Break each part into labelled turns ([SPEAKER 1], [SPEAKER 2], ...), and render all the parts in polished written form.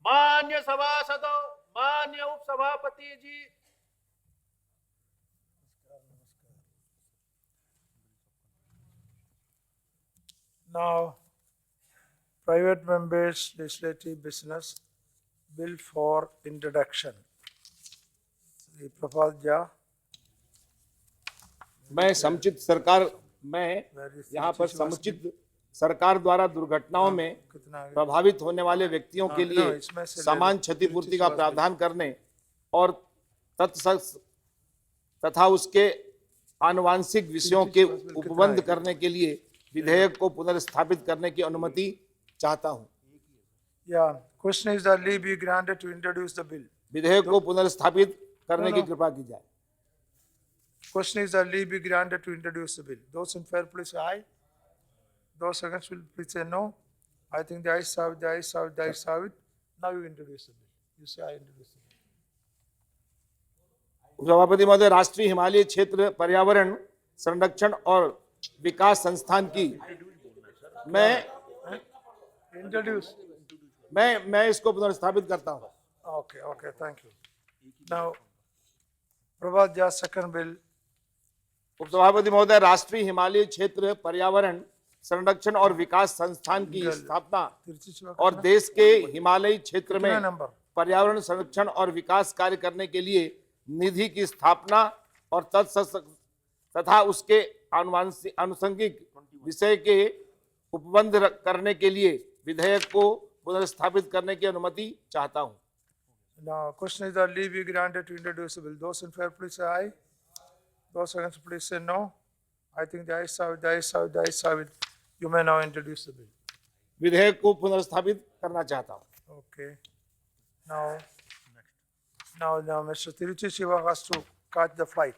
[SPEAKER 1] मान्य सभासदों, मान्य उपसभापति जी,
[SPEAKER 2] now private members legislative business bill for introduction. Shri Prabhat Jha.
[SPEAKER 3] मैं समुचित सरकार में यहाँ पर समुचित सरकार द्वारा दुर्घटनाओं में प्रभावित होने वाले व्यक्तियों के लिए समान क्षतिपूर्ति का प्रावधान करने और तथा उसके आनुवांशिक विषयों के उपबंध करने के लिए विधेयक को पुनर्स्थापित करने की अनुमति चाहता हूँ।
[SPEAKER 2] Yeah, question is that leave be granted to introduce the bill.
[SPEAKER 3] विधेयक को पुनर्स्थापित करने की कृपा की जाए।
[SPEAKER 2] Question is that leave be granted to introduce the bill. Those in favor, please say aye. Those against, will please say no. I think the ayes have it, the ayes have it, the ayes have it. Now you introduce the bill. You say I introduce the bill.
[SPEAKER 3] उपसभापति महोदय, राष्ट्रीय हिमालय क्षेत्र पर्यावरण संरक्षण और विकास संस्थान की मैं इसको पुनर्स्थापित करता हूँ।
[SPEAKER 2] Okay, thank you. Now, Prabhat Jha, second bill.
[SPEAKER 3] उपसभापति महोदय, राष्ट्रीय हिमालय क्षेत्र पर्यावरण संरक्षण और विकास संस्थान की स्थापना और देश के हिमालयी क्षेत्र में पर्यावरण संरक्षण और विकास कार्य करने के लिए निधि की स्थापना और तथा उसके आनुषंगिक विषय के उपबंध करने के लिए विधेयक को पुनर्स्थापित करने की अनुमति चाहता हूं।
[SPEAKER 2] Now, question is that leave be granted to introduce the bill. Those in favor, please say aye. Those against, please say no. I think the ayes have it, the ayes have it, the ayes have it. You may now introduce the bill.
[SPEAKER 3] विधेयक को पुनर्स्थापित करना चाहता हूं।
[SPEAKER 2] Okay. Now, Mr. Tiruchi Shiva has to catch the flight,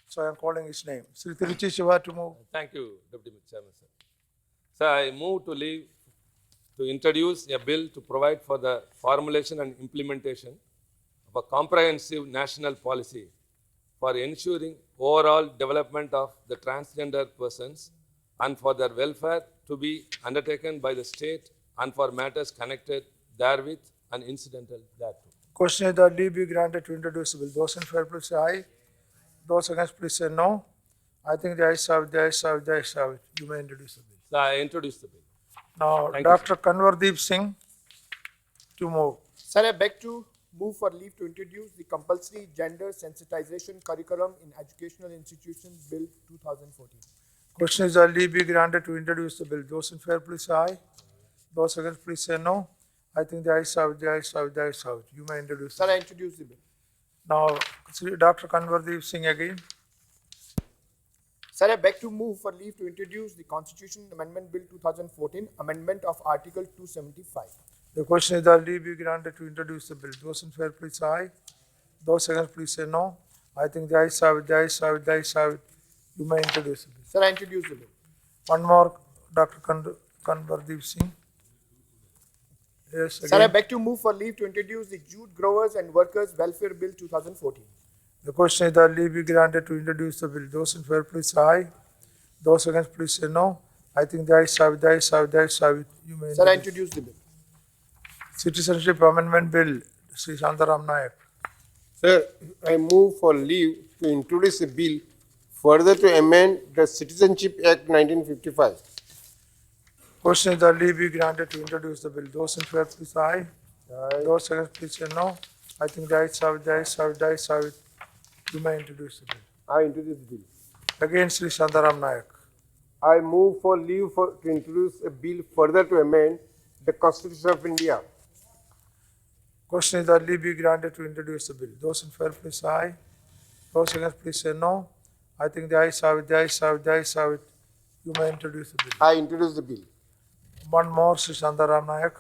[SPEAKER 2] so I am calling his name. Sri Tiruchi Shiva to move.
[SPEAKER 4] Thank you, Deputy Chairman, sir. Sir, I move to leave to introduce a bill to provide for the formulation and implementation of a comprehensive national policy for ensuring overall development of the transgender persons and for their welfare to be undertaken by the state and for matters connected therewith and incidental thereto.
[SPEAKER 2] Question is that leave be granted to introduce the bill. Those in favor, please say aye. Those against, please say no. I think the ayes have it, the ayes have it, the ayes have it. You may introduce the bill.
[SPEAKER 4] So, I introduce the bill.
[SPEAKER 2] Now,
[SPEAKER 4] Thank you,
[SPEAKER 2] Dr. Kanwardeep Singh to move.
[SPEAKER 5] Sir, I beg to move for leave to introduce the compulsory gender sensitization curriculum in educational institutions bill 2014.
[SPEAKER 2] Question is that leave be granted to introduce the bill. Those in favor, please say aye. Those against, please say no. I think the ayes have it, the ayes have it, the ayes have it. You may introduce the
[SPEAKER 5] Sir,
[SPEAKER 2] bill.
[SPEAKER 5] I introduce the bill.
[SPEAKER 2] Now, Dr. Kanwardeep Singh again.
[SPEAKER 5] Sir, I beg to move for leave to introduce the Constitution Amendment Bill 2014, amendment of Article 275.
[SPEAKER 2] The question is that leave be granted to introduce the bill. Those in favor, please say aye. Those against, please say no. I think the ayes have it, the ayes have it, the ayes have it. You may introduce the bill.
[SPEAKER 5] Sir, I introduce the bill.
[SPEAKER 2] One more, Dr. Kanwardeep Singh. Yes,
[SPEAKER 5] Sir, I
[SPEAKER 2] again.
[SPEAKER 5] beg to move for leave to introduce the Jute Growers and Workers Welfare Bill 2014.
[SPEAKER 2] The question is that leave be granted to introduce the bill. Those in favor, please say aye. Those against, please say no. I think the ayes have it, the ayes have it, the ayes have it. You may
[SPEAKER 5] Sir, I
[SPEAKER 2] introduce.
[SPEAKER 5] introduce the bill.
[SPEAKER 2] Citizenship Amendment Bill, Sri Shantaram Nayak.
[SPEAKER 6] Sir, I move for leave to introduce a bill further to amend the Citizenship Act 1955.
[SPEAKER 2] Question is that leave be granted to introduce the bill. Those in favor, please say aye. Those against, please say no. I think the ayes have it, the ayes have it, the ayes have it. You may introduce the bill.
[SPEAKER 6] I introduce the bill.
[SPEAKER 2] Again, Sri Shantaram Nayak.
[SPEAKER 6] I move for leave to introduce a bill further to amend the Constitution of India.
[SPEAKER 2] Question is that leave be granted to introduce the bill. Those in favor, please say aye. Those against, please say no. I think the ayes have it, the ayes have it, the ayes have it. You may introduce the bill.
[SPEAKER 6] I introduce the bill.
[SPEAKER 2] One more, Sri Shantaram Nayak.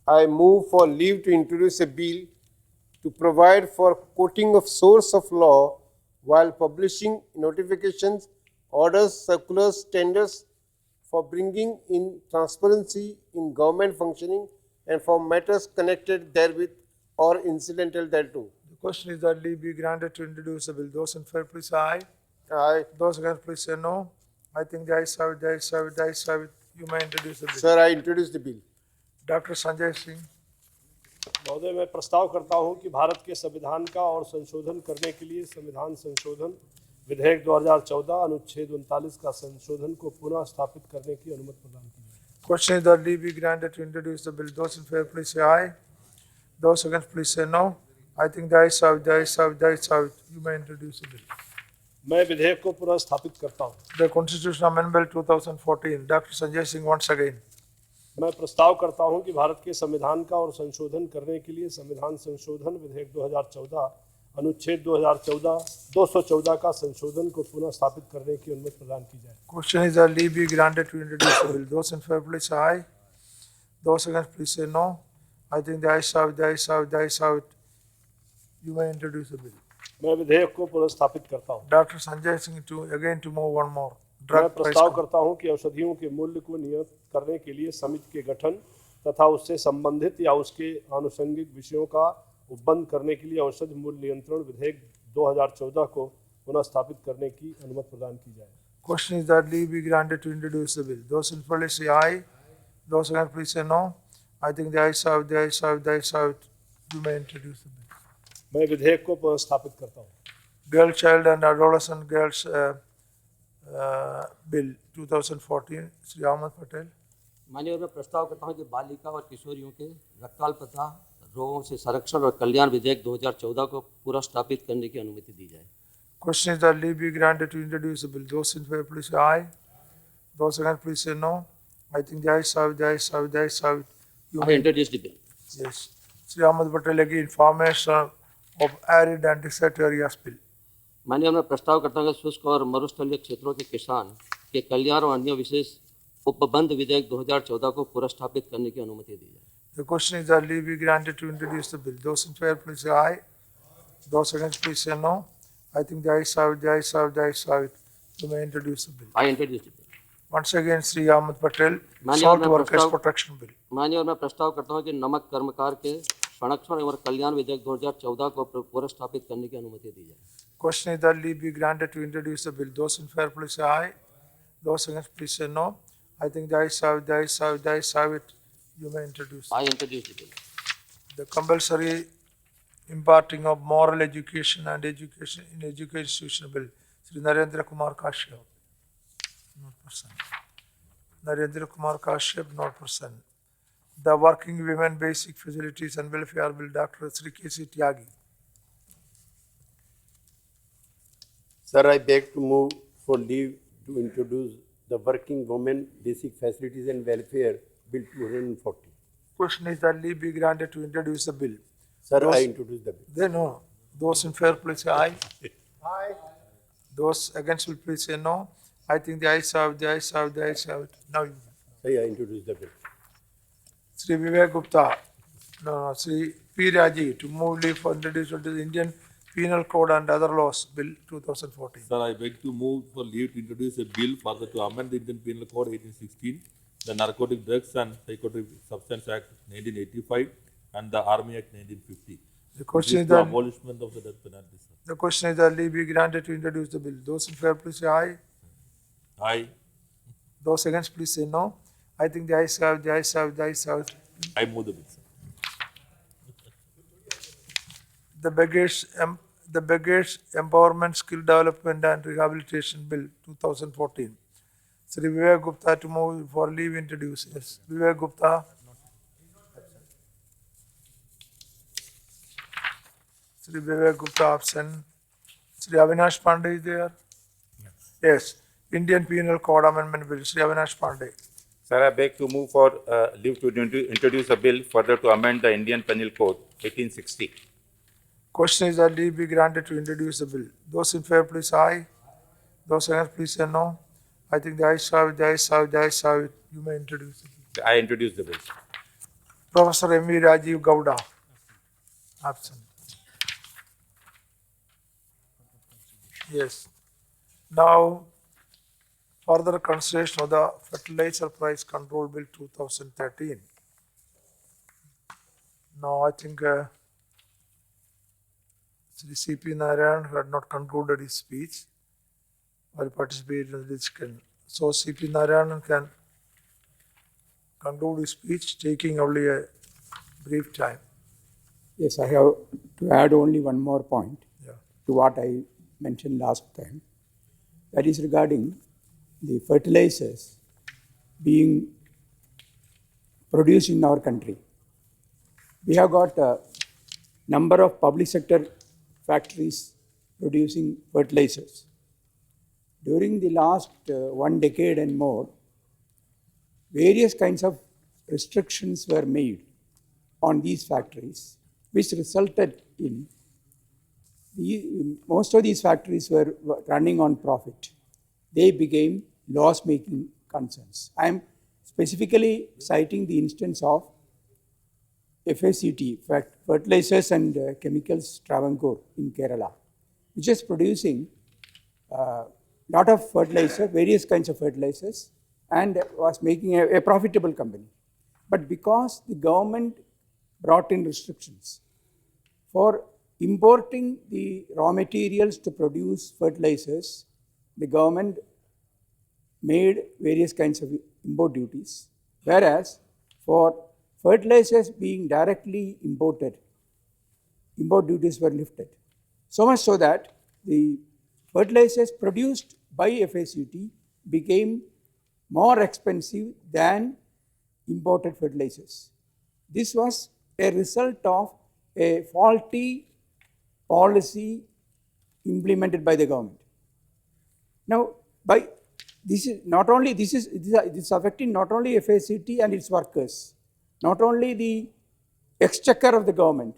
[SPEAKER 6] I move for leave to introduce a bill to provide for quoting of source of law while publishing notifications, orders, circulars, tenders for bringing in transparency in government functioning and for matters connected therewith or incidental thereto.
[SPEAKER 2] The question is that leave be granted to introduce the bill. Those in favor, please say aye.
[SPEAKER 6] Aye.
[SPEAKER 2] Those against, please say no. I think the ayes have it, the ayes have it, the ayes have it. You may introduce the bill.
[SPEAKER 6] Sir, I introduce the bill.
[SPEAKER 2] Dr. Sanjay Singh.
[SPEAKER 7] महोदय, मैं प्रस्ताव करता हूं कि भारत के संविधान का और संशोधन करने के लिए संविधान संशोधन विधेयक 2014 अनुच्छेद 39 का संशोधन को पुनः स्थापित करने की अनुमति प्रदान की जाए।
[SPEAKER 2] Question is that leave be granted to introduce the bill. Those in favor, please say aye. Those against, please say no. I think the ayes have it, the ayes have it, the ayes have it. You may introduce the bill.
[SPEAKER 7] मैं विधेयक को पुनः स्थापित करता हूं।
[SPEAKER 2] The Constitutional Amendment Bill 2014. Dr. Sanjay Singh once again.
[SPEAKER 7] मैं प्रस्ताव करता हूं कि भारत के संविधान का और संशोधन करने के लिए संविधान संशोधन विधेयक 2014 अनुच्छेद 214 का संशोधन को पुनः स्थापित करने की अनुमति प्रदान की जाए।
[SPEAKER 2] Question is that leave be granted to introduce the bill. Those in favor, please say aye. Those against, please say no. I think the ayes have it, the ayes have it, the ayes have it. You may introduce the bill.
[SPEAKER 7] मैं विधेयक को पुनः स्थापित करता हूं।
[SPEAKER 2] Dr. Sanjay Singh to move one more.
[SPEAKER 7] मैं
[SPEAKER 2] Drug price
[SPEAKER 7] प्रस्ताव करता हूं कि औषधियों के मूल्य को नियत करने के लिए समिति के गठन तथा उससे संबंधित या उसके आनुषंगिक विषयों का उपबंध करने के लिए औषधि मूल्य नियंत्रण विधेयक 2014 को पुनः स्थापित करने की अनुमति प्रदान की जाए।
[SPEAKER 2] Question is that leave be granted to introduce the bill. Those in favor say aye. Those against, please say no. I think the ayes have it, the ayes have it, the ayes have it. You may introduce the bill.
[SPEAKER 7] मैं विधेयक को पुनः स्थापित करता हूं।
[SPEAKER 2] Girl, Child and Adolescent Girls Bill 2014. Sri Ahmed Patel.
[SPEAKER 8] माननीय, मैं प्रस्ताव करता हूं कि बालिका और किशोरियों के रक्ताल्पता रोगों से संरक्षण और कल्याण विधेयक 2014 को पुनः स्थापित करने की अनुमति दी जाए।
[SPEAKER 2] Question is that leave be granted to introduce the bill. Those in favor, please say aye. Those against, please say no. I think the ayes have it, the ayes have it, the ayes have it. You
[SPEAKER 8] I
[SPEAKER 2] may
[SPEAKER 8] introduce the bill.
[SPEAKER 2] Yes. Sri Ahmed Patel again, formation of arid and desert areas bill.
[SPEAKER 8] माननीय, मैं प्रस्ताव करता हूं कि शुष्क और मरुस्थलीय क्षेत्रों के किसान के कल्याण और अन्य विशेष उपबंध विधेयक 2014 को पुनः स्थापित करने की अनुमति दी जाए।
[SPEAKER 2] The question is that leave be granted to introduce the bill. Those in favor, please say aye. Those against, please say no. I think the ayes have it, the ayes have it, the ayes have it. You may introduce the bill.
[SPEAKER 8] I introduce the bill.
[SPEAKER 2] Once again, Sri Ahmed Patel,
[SPEAKER 8] माननीय,
[SPEAKER 2] Salt
[SPEAKER 8] मैं
[SPEAKER 2] Workers
[SPEAKER 8] प्रस्ताव-
[SPEAKER 2] Protection Bill.
[SPEAKER 8] माननीय, मैं प्रस्ताव करता हूं कि नमक कर्मकार के संरक्षण और कल्याण विधेयक 2014 को पुनः स्थापित करने की अनुमति दी जाए।
[SPEAKER 2] Question is that leave be granted to introduce the bill. Those in favor, please say aye. Those against, please say no. I think the ayes have it, the ayes have it, the ayes have it. You may introduce.
[SPEAKER 8] I introduce the bill.
[SPEAKER 2] The compulsory imparting of moral education and education in education institution bill. Sri Narendra Kumar Kashyap. Not person. Narendra Kumar Kashyap, not person. The Working Women Basic Facilities and Welfare Bill, Dr. Sri K.C. Tyagi.
[SPEAKER 9] Sir, I beg to move for leave to introduce the Working Women Basic Facilities and Welfare Bill 240.
[SPEAKER 2] Question is that leave be granted to introduce the bill.
[SPEAKER 9] Sir,
[SPEAKER 2] Those-
[SPEAKER 9] I introduce the bill.
[SPEAKER 2] They know. Those in favor, please say aye.
[SPEAKER 5] Aye.
[SPEAKER 2] Those against will please say no. I think the ayes have it, the ayes have it, the ayes have it. Now you.
[SPEAKER 9] Sir, I introduce the bill.
[SPEAKER 2] Sri Vivek Gupta, no, Sri P. Raji to move leave for introduction to the Indian Penal Code and other laws, Bill 2014.
[SPEAKER 10] Sir, I beg to move for leave to introduce a bill further to amend the Indian Penal Code 1816, the Narcotic Drugs and Psychotropic Substance Act 1985, and the Army Act 1950.
[SPEAKER 2] The question is
[SPEAKER 10] To
[SPEAKER 2] that
[SPEAKER 10] abolishment of the death penalty, sir.
[SPEAKER 2] the question is that leave be granted to introduce the bill. Those in favor, please say aye.
[SPEAKER 10] Aye.
[SPEAKER 2] Those against, please say no. I think the ayes have it, the ayes have it, the ayes have it.
[SPEAKER 10] I move the bill, sir.
[SPEAKER 2] The Baggage Empowerment, Skill Development and Rehabilitation Bill 2014. Sri Vivek Gupta to move for leave introduce. Yes, Vivek Gupta. Sri Vivek Gupta absent. Sri Avinash Pandey is there? Yes. Indian Penal Code Amendment Bill. Sri Avinash Pandey.
[SPEAKER 11] Sir, I beg to move for leave to introduce a bill further to amend the Indian Penal Code 1860.
[SPEAKER 2] Question is that leave be granted to introduce the bill. Those in favor, please say aye. Those against, please say no. I think the ayes have it, the ayes have it, the ayes have it. You may introduce the bill.
[SPEAKER 11] I introduce the bill.
[SPEAKER 2] Professor M. V. Rajiv Gowda. Absent. Yes. Now, further consideration of the Fertilizer Price Control Bill 2013. Now, I think Sri C.P. Narayan had not concluded his speech while participating in the discussion. So, C.P. Narayan can conclude his speech, taking only a brief time.
[SPEAKER 12] Yes, I have to add only one more point
[SPEAKER 2] Yeah.
[SPEAKER 12] to what I mentioned last time. That is regarding the fertilizers being produced in our country. We have got a number of public sector factories producing fertilizers. During the last 1 decade and more, various kinds of restrictions were made on these factories, which resulted in most of these factories were running on profit. They became loss-making concerns. I am specifically citing the instance of FACT, Fertilizers and Chemicals Travancore in Kerala, which is producing a lot of fertilizer, various kinds of fertilizers, and was making a profitable company. But because the government brought in restrictions for importing the raw materials to produce fertilizers, the government made various kinds of import duties, whereas for fertilizers being directly imported, import duties were lifted. So much so that the fertilizers produced by FACT became more expensive than imported fertilizers. This was a result of a faulty policy implemented by the government. Now, by this is not only this is affecting not only FACT and its workers, not only the exchequer of the government,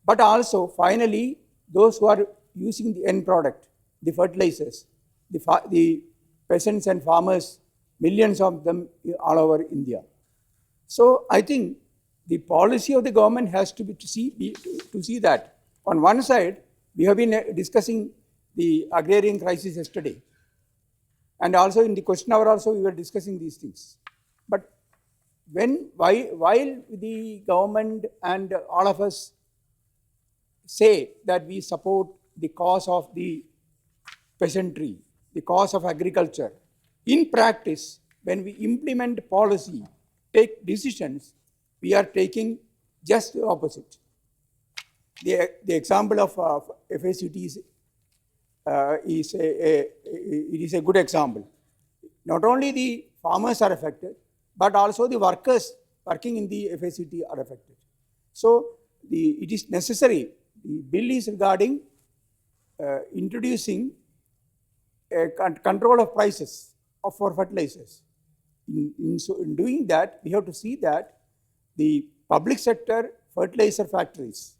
[SPEAKER 12] but also finally those who are using the end product, the fertilizers, the peasants and farmers, millions of them all over India. So I think the policy of the government has to be to see that on one side we have been discussing the agrarian crisis yesterday, and also in the question hour also we were discussing these things. But while the government and all of us say that we support the cause of the peasantry, the cause of agriculture, in practice, when we implement policy, take decisions, we are taking just the opposite. The example of FACT is a good example. Not only the farmers are affected, but also the workers working in the FACT are affected. So it is necessary, the bill is regarding introducing a control of prices for fertilizers. In doing that, we have to see that the public sector fertilizer factories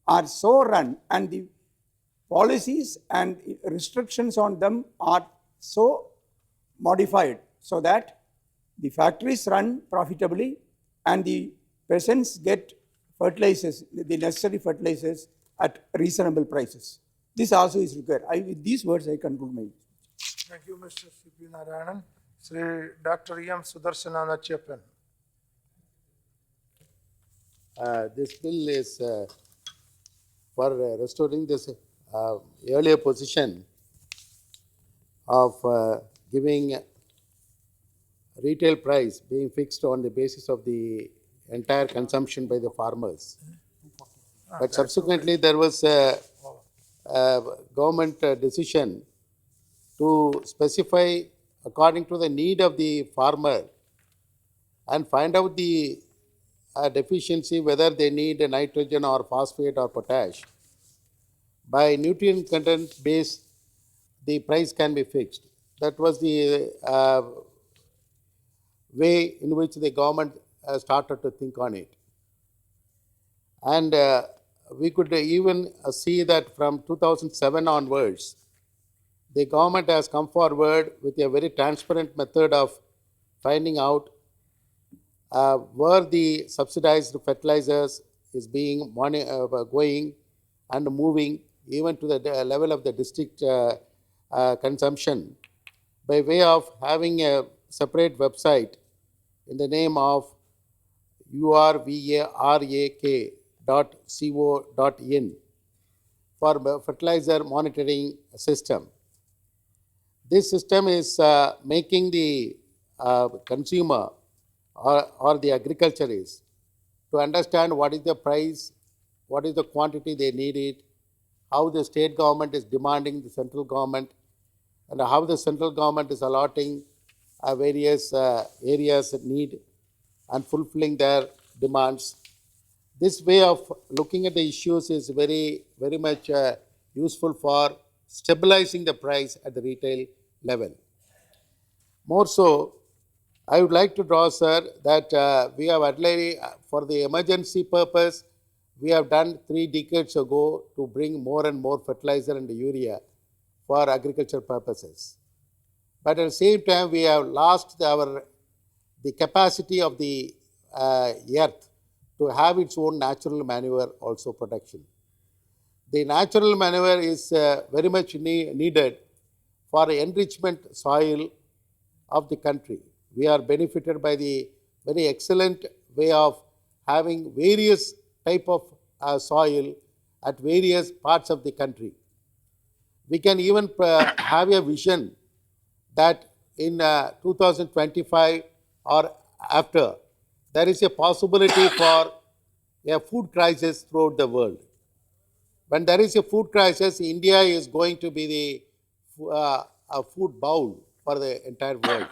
[SPEAKER 12] are so run, and the policies and restrictions on them are so modified so that the factories run profitably and the peasants get fertilizers, the necessary fertilizers at reasonable prices. This also is required. With these words, I conclude my.
[SPEAKER 2] Thank you, Mr. C.P. Narayanan. Sri Dr. E.M. Sudarshanana Chepan.
[SPEAKER 9] This bill is for restoring this earlier position of giving retail price being fixed on the basis of the entire consumption by the farmers. But subsequently there was a government decision to specify according to the need of the farmer and find out the deficiency, whether they need a nitrogen or phosphate or potash. By nutrient content base, the price can be fixed. That was the way in which the government started to think on it. And we could even see that from 2007 onwards, the government has come forward with a very transparent method of finding out where the subsidized fertilizers is being going and moving even to the level of the district consumption, by way of having a separate website in the name of urvarak.co.in for fertilizer monitoring system. This system is making the consumer or the agriculturist to understand what is the price what is the quantity they need it, how the state government is demanding the central government, and how the central government is allotting various areas that need and fulfilling their demands. This way of looking at the issues is very much useful for stabilizing the price at the retail level. More so, I would like to draw, sir, that we have already, for the emergency purpose, we have done 3 decades ago to bring more and more fertilizer and urea for agriculture purposes. But at the same time, we have lost the capacity of the earth to have its own natural manure also production. The natural manure is very much needed for enrichment soil of the country. We are benefited by the very excellent way of having various type of soil at various parts of the country. We can even have a vision that in 2025 or after, there is a possibility for a food crisis throughout the world. When there is a food crisis, India is going to be the a food bowl for the entire world.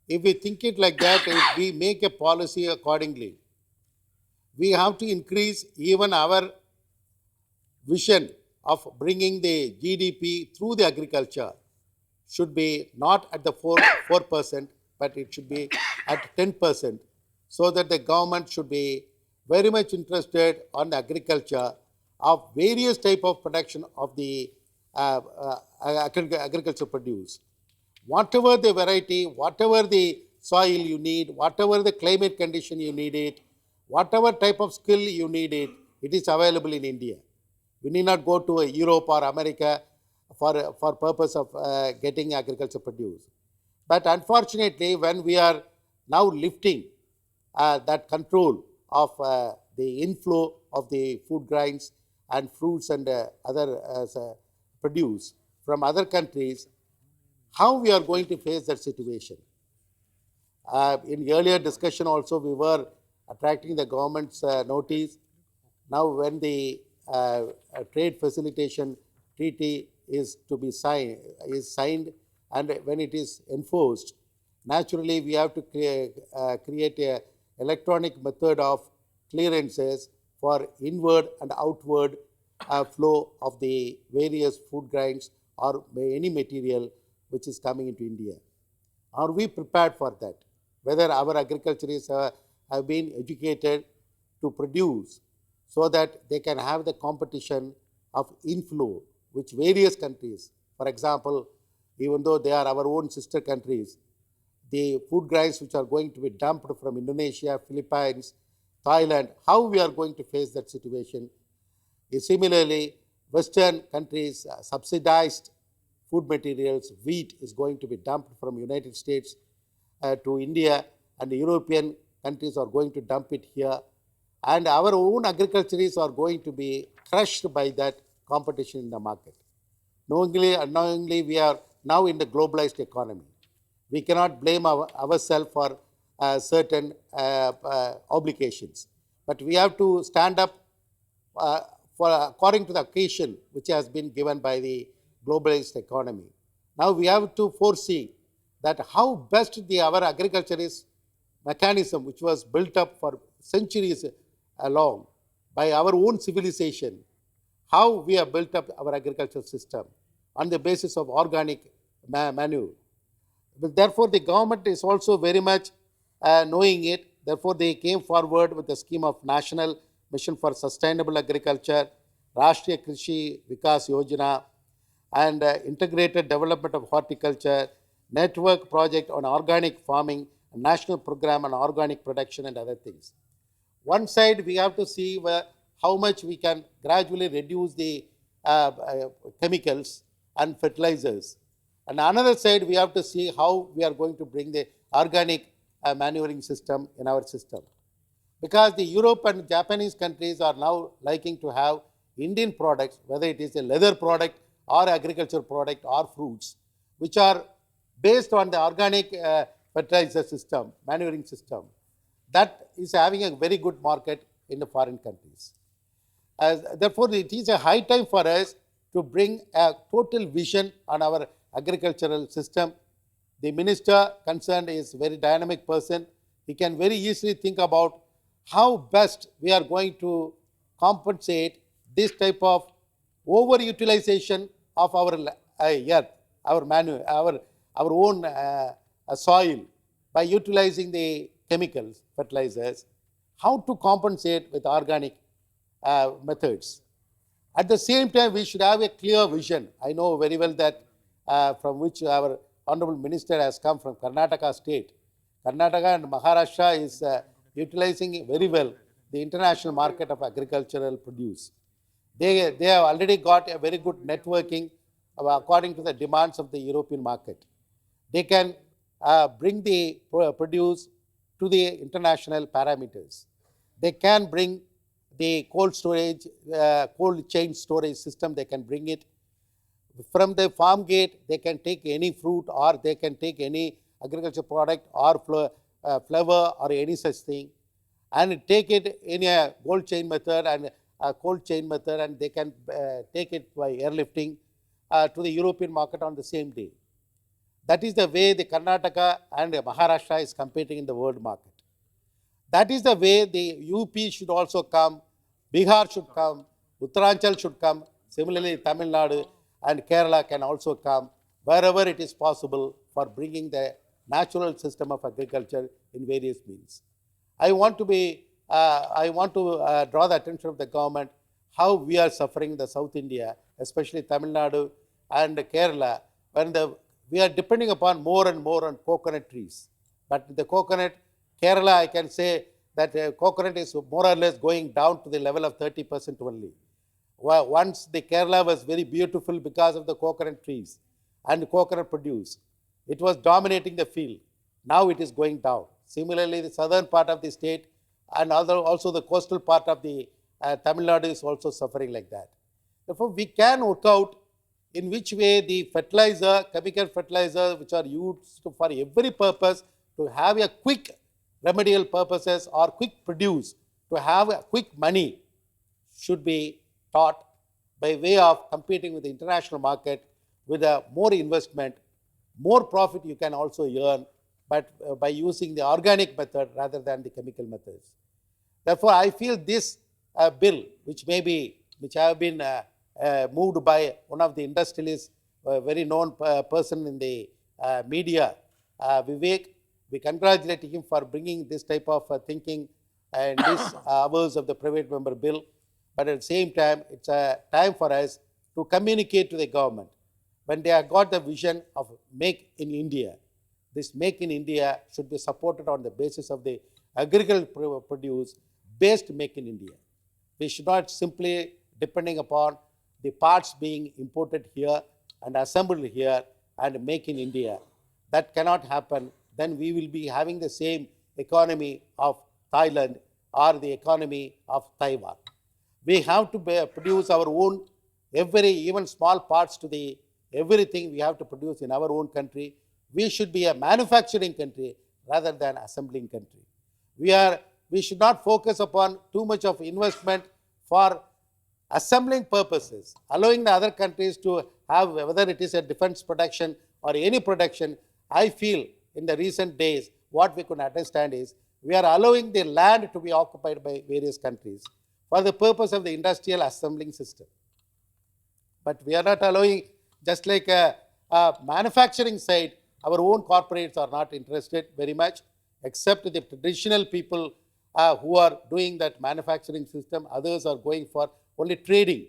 [SPEAKER 9] If we think it like that, if we make a policy accordingly, we have to increase even our vision of bringing the GDP through the agriculture should be not at the 4%, but it should be at 10%, so that the government should be very much interested on the agriculture of various type of production of the agriculture produce. Whatever the variety, whatever the soil you need, whatever the climate condition you need it, whatever type of skill you need it, it is available in India. We need not go to Europe or America for purpose of getting agriculture produce. But unfortunately, when we are now lifting that control of the inflow of the food grains and fruits and other produce from other countries, how we are going to face that situation? In earlier discussion also, we were attracting the government's notice. Now, when the trade facilitation treaty is to be signed, and when it is enforced, naturally we have to create a electronic method of clearances for inward and outward flow of the various food grains or any material which is coming into India. Are we prepared for that? Whether our agriculturists have been educated to produce so that they can have the competition of inflow which various countries, for example, even though they are our own sister countries, the food grains which are going to be dumped from Indonesia, Philippines, Thailand, how we are going to face that situation? Similarly, Western countries subsidized food materials, wheat is going to be dumped from United States to India, and the European countries are going to dump it here. And our own agriculturists are going to be crushed by that competition in the market. Knowingly, unknowingly, we are now in the globalized economy. We cannot blame ourselves for certain obligations, but we have to stand up according to the occasion which has been given by the globalized economy. Now we have to foresee that how best our agriculturist mechanism, which was built up for centuries along by our own civilization, how we have built up our agricultural system on the basis of organic manure. But therefore, the government is also very much knowing it. Therefore, they came forward with a scheme of National Mission for Sustainable Agriculture, Rashtriya Krishi Vikas Yojana, and Integrated Development of Horticulture, Network Project on Organic Farming, a National Program on Organic Production and other things. One side, we have to see how much we can gradually reduce the chemicals and fertilizers. And another side, we have to see how we are going to bring the organic manuring system in our system. Because the Europe and Japanese countries are now liking to have Indian products, whether it is a leather product or agriculture product or fruits, which are based on the organic fertilizer system, manuring system. That is having a very good market in the foreign countries. Therefore, it is a high time for us to bring a total vision on our agricultural system. The minister concerned is a very dynamic person. He can very easily think about how best we are going to compensate this type of overutilization of our earth, our own soil by utilizing the chemicals, fertilizers, how to compensate with organic methods. At the same time, we should have a clear vision. I know very well that from which our Honorable Minister has come from Karnataka state. Karnataka and Maharashtra is utilizing very well the international market of agricultural produce. They have already got a very good networking according to the demands of the European market. They can bring the produce to the international parameters. They can bring the cold storage, cold chain storage system, they can bring it. From the farm gate, they can take any fruit or they can take any agriculture product or flower or any such thing and take it in a cold chain method and a cold chain method, and they can take it by airlifting to the European market on the same day. That is the way the Karnataka and Maharashtra is competing in the world market. That is the way the UP should also come, Bihar should come, Uttaranchal should come, similarly Tamil Nadu and Kerala can also come wherever it is possible for bringing the natural system of agriculture in various means. I want to draw the attention of the government how we are suffering in the South India, especially Tamil Nadu and Kerala, when we are depending upon more and more on coconut trees. But the coconut, Kerala, I can say that coconut is more or less going down to the level of 30% only. Once the Kerala was very beautiful because of the coconut trees and coconut produce. It was dominating the field. Now it is going down. Similarly, the southern part of the state and also the coastal part of the Tamil Nadu is also suffering like that. Therefore, we can work out in which way the fertilizer, chemical fertilizer, which are used for every purpose, to have a quick remedial purposes or quick produce, to have a quick money, should be taught by way of competing with the international market with a more investment, more profit you can also earn, but by using the organic method rather than the chemical methods. Therefore, I feel this bill, which have been moved by one of the industrialists, a very known person in the media, Vivek, we congratulate him for bringing this type of thinking in these hours of the private member bill. But at the same time, it's a time for us to communicate to the government. When they have got the vision of Make in India, this Make in India should be supported on the basis of the agricultural produce based Make in India. We should not simply depending upon the parts being imported here and assembled here and Make in India. That cannot happen. Then we will be having the same economy of Thailand or the economy of Taiwan. We have to produce our own, even small parts to the everything we have to produce in our own country. We should be a manufacturing country rather than assembling country. We should not focus upon too much of investment for assembling purposes, allowing the other countries to have, whether it is a defense production or any production. I feel in the recent days, what we could understand is we are allowing the land to be occupied by various countries for the purpose of the industrial assembling system. But we are not allowing, just like a manufacturing side, our own corporates are not interested very much, except the traditional people who are doing that manufacturing system. Others are going for only trading.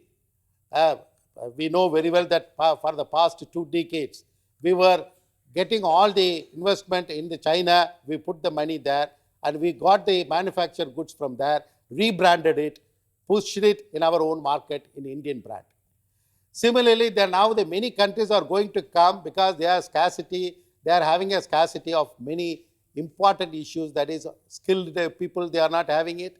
[SPEAKER 9] We know very well that for the past 2 decades, we were getting all the investment in the China, we put the money there, and we got the manufactured goods from there, rebranded it, pushed it in our own market in Indian brand. Similarly, now the many countries are going to come because they are scarcity. They are having a scarcity of many important issues. That is, skilled people, they are not having it.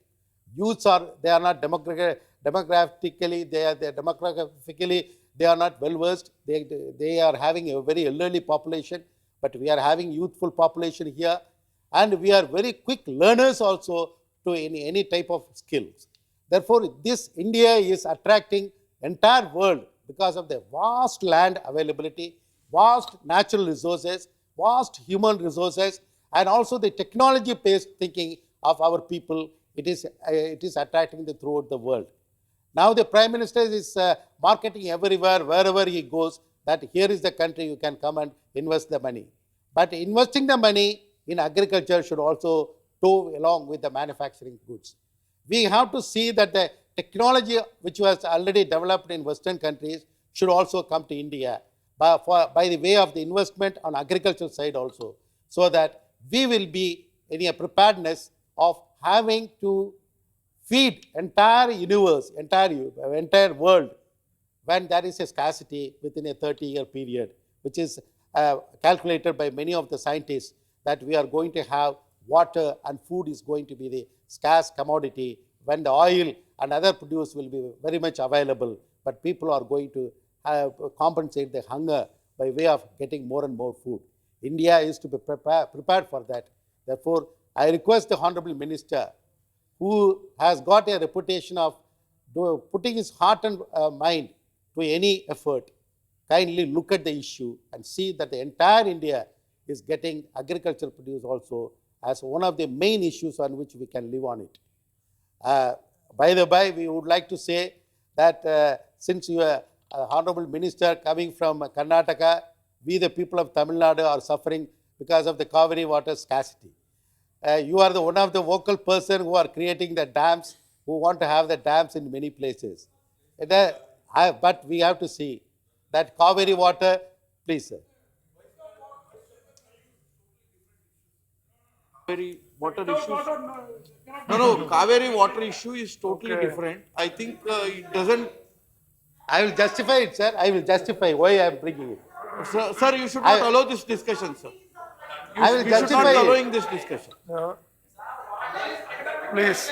[SPEAKER 9] Youths they are not demographically, they are not well versed. They are having a very elderly population, but we are having youthful population here, and we are very quick learners also to any type of skills. Therefore, this India is attracting entire world because of the vast land availability, vast natural resources, vast human resources, and also the technology-based thinking of our people. It is attracting throughout the world. Now the Prime Minister is marketing everywhere, wherever he goes, that here is the country you can come and invest the money. But investing the money in agriculture should also go along with the manufacturing goods. We have to see that the technology which was already developed in Western countries should also come to India by the way of the investment on agricultural side also, so that we will be in a preparedness of having to feed entire universe, entire world when there is a scarcity within a 30-year period, which is calculated by many of the scientists that we are going to have water and food is going to be the scarce commodity when the oil and other produce will be very much available, but people are going to compensate the hunger by way of getting more and more food. India is to be prepared for that. Therefore, I request the Honorable Minister, who has got a reputation of putting his heart and mind to any effort, kindly look at the issue and see that the entire India is getting agricultural produce also as one of the main issues on which we can live on it. By the by, we would like to say that since you are Honorable Minister coming from Karnataka, we the people of Tamil Nadu are suffering because of the Kaveri water scarcity. You are one of the vocal person who are creating the dams, who want to have the dams in many places. But we have to see that Kaveri water, please sir.
[SPEAKER 13] Kaveri water issues. No, Kaveri water issue is totally different. I think it doesn't.
[SPEAKER 9] I will justify it, sir. I will justify why I am bringing it.
[SPEAKER 13] Sir, you should not allow this discussion, sir.
[SPEAKER 9] I will
[SPEAKER 13] You should not
[SPEAKER 9] justify
[SPEAKER 13] be
[SPEAKER 9] it.
[SPEAKER 13] allowing this discussion.
[SPEAKER 2] No. Please.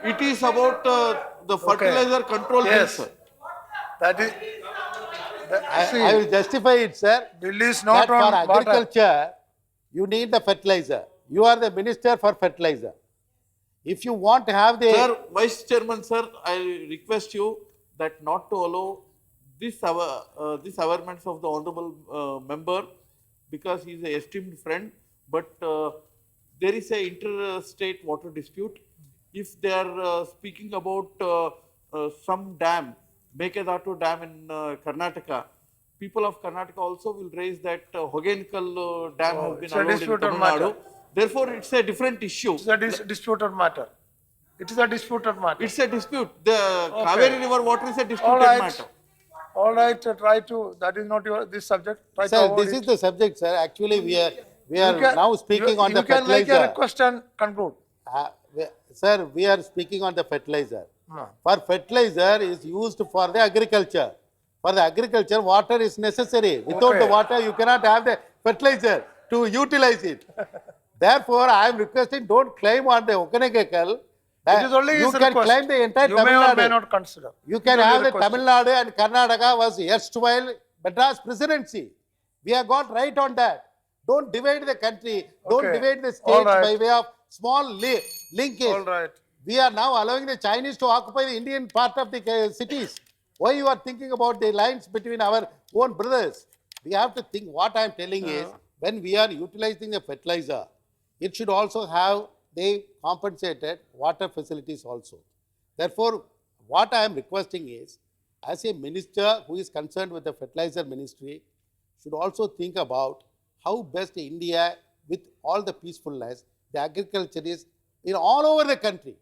[SPEAKER 13] It is about the fertilizer control bill,
[SPEAKER 2] Yes.
[SPEAKER 13] sir.
[SPEAKER 2] That is.
[SPEAKER 9] I will justify it, sir.
[SPEAKER 2] Bill is not
[SPEAKER 9] That
[SPEAKER 2] on
[SPEAKER 9] for
[SPEAKER 2] water.
[SPEAKER 9] agriculture, you need the fertilizer. You are the minister for fertilizer. If you want to have the...
[SPEAKER 13] Sir, Vice Chairman, sir, I request you that not to allow this awareness of the honorable member, because he is an esteemed friend, but there is a interstate water dispute. If they are speaking about some dam, Mekedatu Dam in Karnataka, people of Karnataka also will raise that Hogenikal Dam has been
[SPEAKER 2] it's a
[SPEAKER 13] allowed in
[SPEAKER 2] disputed
[SPEAKER 13] Tamil
[SPEAKER 2] matter.
[SPEAKER 13] Nadu. Therefore, it's a different issue.
[SPEAKER 2] It's a disputed matter. It is a disputed matter.
[SPEAKER 13] It's a dispute. The Kaveri River water is a disputed
[SPEAKER 2] All right.
[SPEAKER 13] matter.
[SPEAKER 2] All right, try to, that is not this subject. Try to
[SPEAKER 9] Sir,
[SPEAKER 2] avoid
[SPEAKER 9] this
[SPEAKER 2] it.
[SPEAKER 9] is the subject, sir. Actually, we are
[SPEAKER 2] You can-
[SPEAKER 9] now speaking on the
[SPEAKER 2] You can make a
[SPEAKER 9] fertilizer.
[SPEAKER 2] request and conclude.
[SPEAKER 9] Sir, we are speaking on the fertilizer.
[SPEAKER 2] No.
[SPEAKER 9] For fertilizer is used for the agriculture. For the agriculture, water is necessary. Without the water, you cannot have the fertilizer to utilize it. Therefore, I am requesting, don't claim on the Hogenikal.
[SPEAKER 2] It is only
[SPEAKER 9] You
[SPEAKER 2] his
[SPEAKER 9] can
[SPEAKER 2] request.
[SPEAKER 9] claim the entire
[SPEAKER 2] You
[SPEAKER 9] Tamil
[SPEAKER 2] may or may
[SPEAKER 9] Nadu.
[SPEAKER 2] not consider.
[SPEAKER 9] You can
[SPEAKER 2] It is
[SPEAKER 9] have
[SPEAKER 2] only
[SPEAKER 9] the
[SPEAKER 2] requested.
[SPEAKER 9] Tamil Nadu and Karnataka was erstwhile Madras presidency. We have got right on that. Don't divide the country. Don't
[SPEAKER 2] Okay.
[SPEAKER 9] divide the
[SPEAKER 2] All
[SPEAKER 9] states
[SPEAKER 2] right.
[SPEAKER 9] by way of small linkage.
[SPEAKER 2] All right.
[SPEAKER 9] We are now allowing the Chinese to occupy the Indian part of the cities. Why you are thinking about the lines between our own brothers? We have to think. What I am telling is, when we are utilizing the fertilizer, it should also have the compensated water facilities also. Therefore, what I am requesting is, as a minister who is concerned with the fertilizer ministry, should also think about how best India, with all the peacefulness, the agriculture is in all over the country,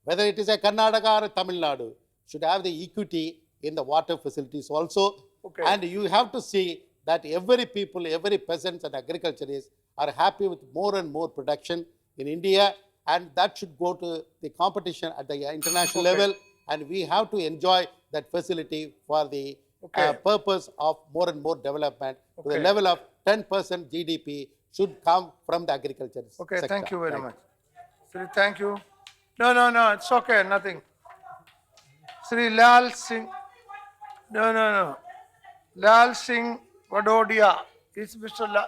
[SPEAKER 9] whether it is a Karnataka or a Tamil Nadu, should have the equity in the water facilities also.
[SPEAKER 2] Okay.
[SPEAKER 9] And you have to see that every people, every peasants and agriculturists are happy with more and more production in India, and that should go to the competition at the international level, and we have to enjoy that facility for the purpose of more and more development to the level of 10% GDP should come from the agriculture
[SPEAKER 2] Okay,
[SPEAKER 9] sector.
[SPEAKER 2] thank you very much. Sri, thank you. No, it's okay, nothing. Sri Lal Singh, no. Lal Singh Vadodia is Mr.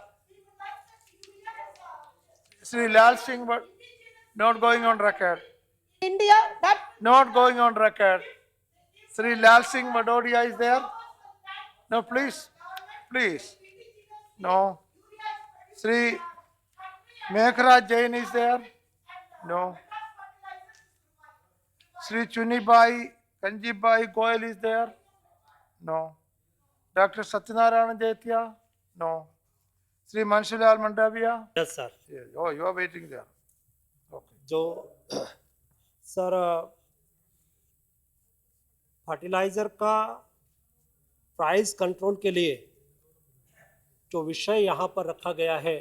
[SPEAKER 2] Sri Lal Singh, but not going on record.
[SPEAKER 14] India, that
[SPEAKER 2] Not going on record. Sri Lal Singh Madodia is there? No, please. Please. No. Sri Mekhraj Jain is there? No. Sri Chunibai Kanjibai Goyal is there? No. Dr. Satyanarayana Jaitya? No. Sri Manshulal Mandavia?
[SPEAKER 15] Yes, sir.
[SPEAKER 2] Yeah. Oh, you are waiting there. Okay.
[SPEAKER 15] जो sir fertiliser का price control के लिए जो विषय यहाँ पर रखा गया है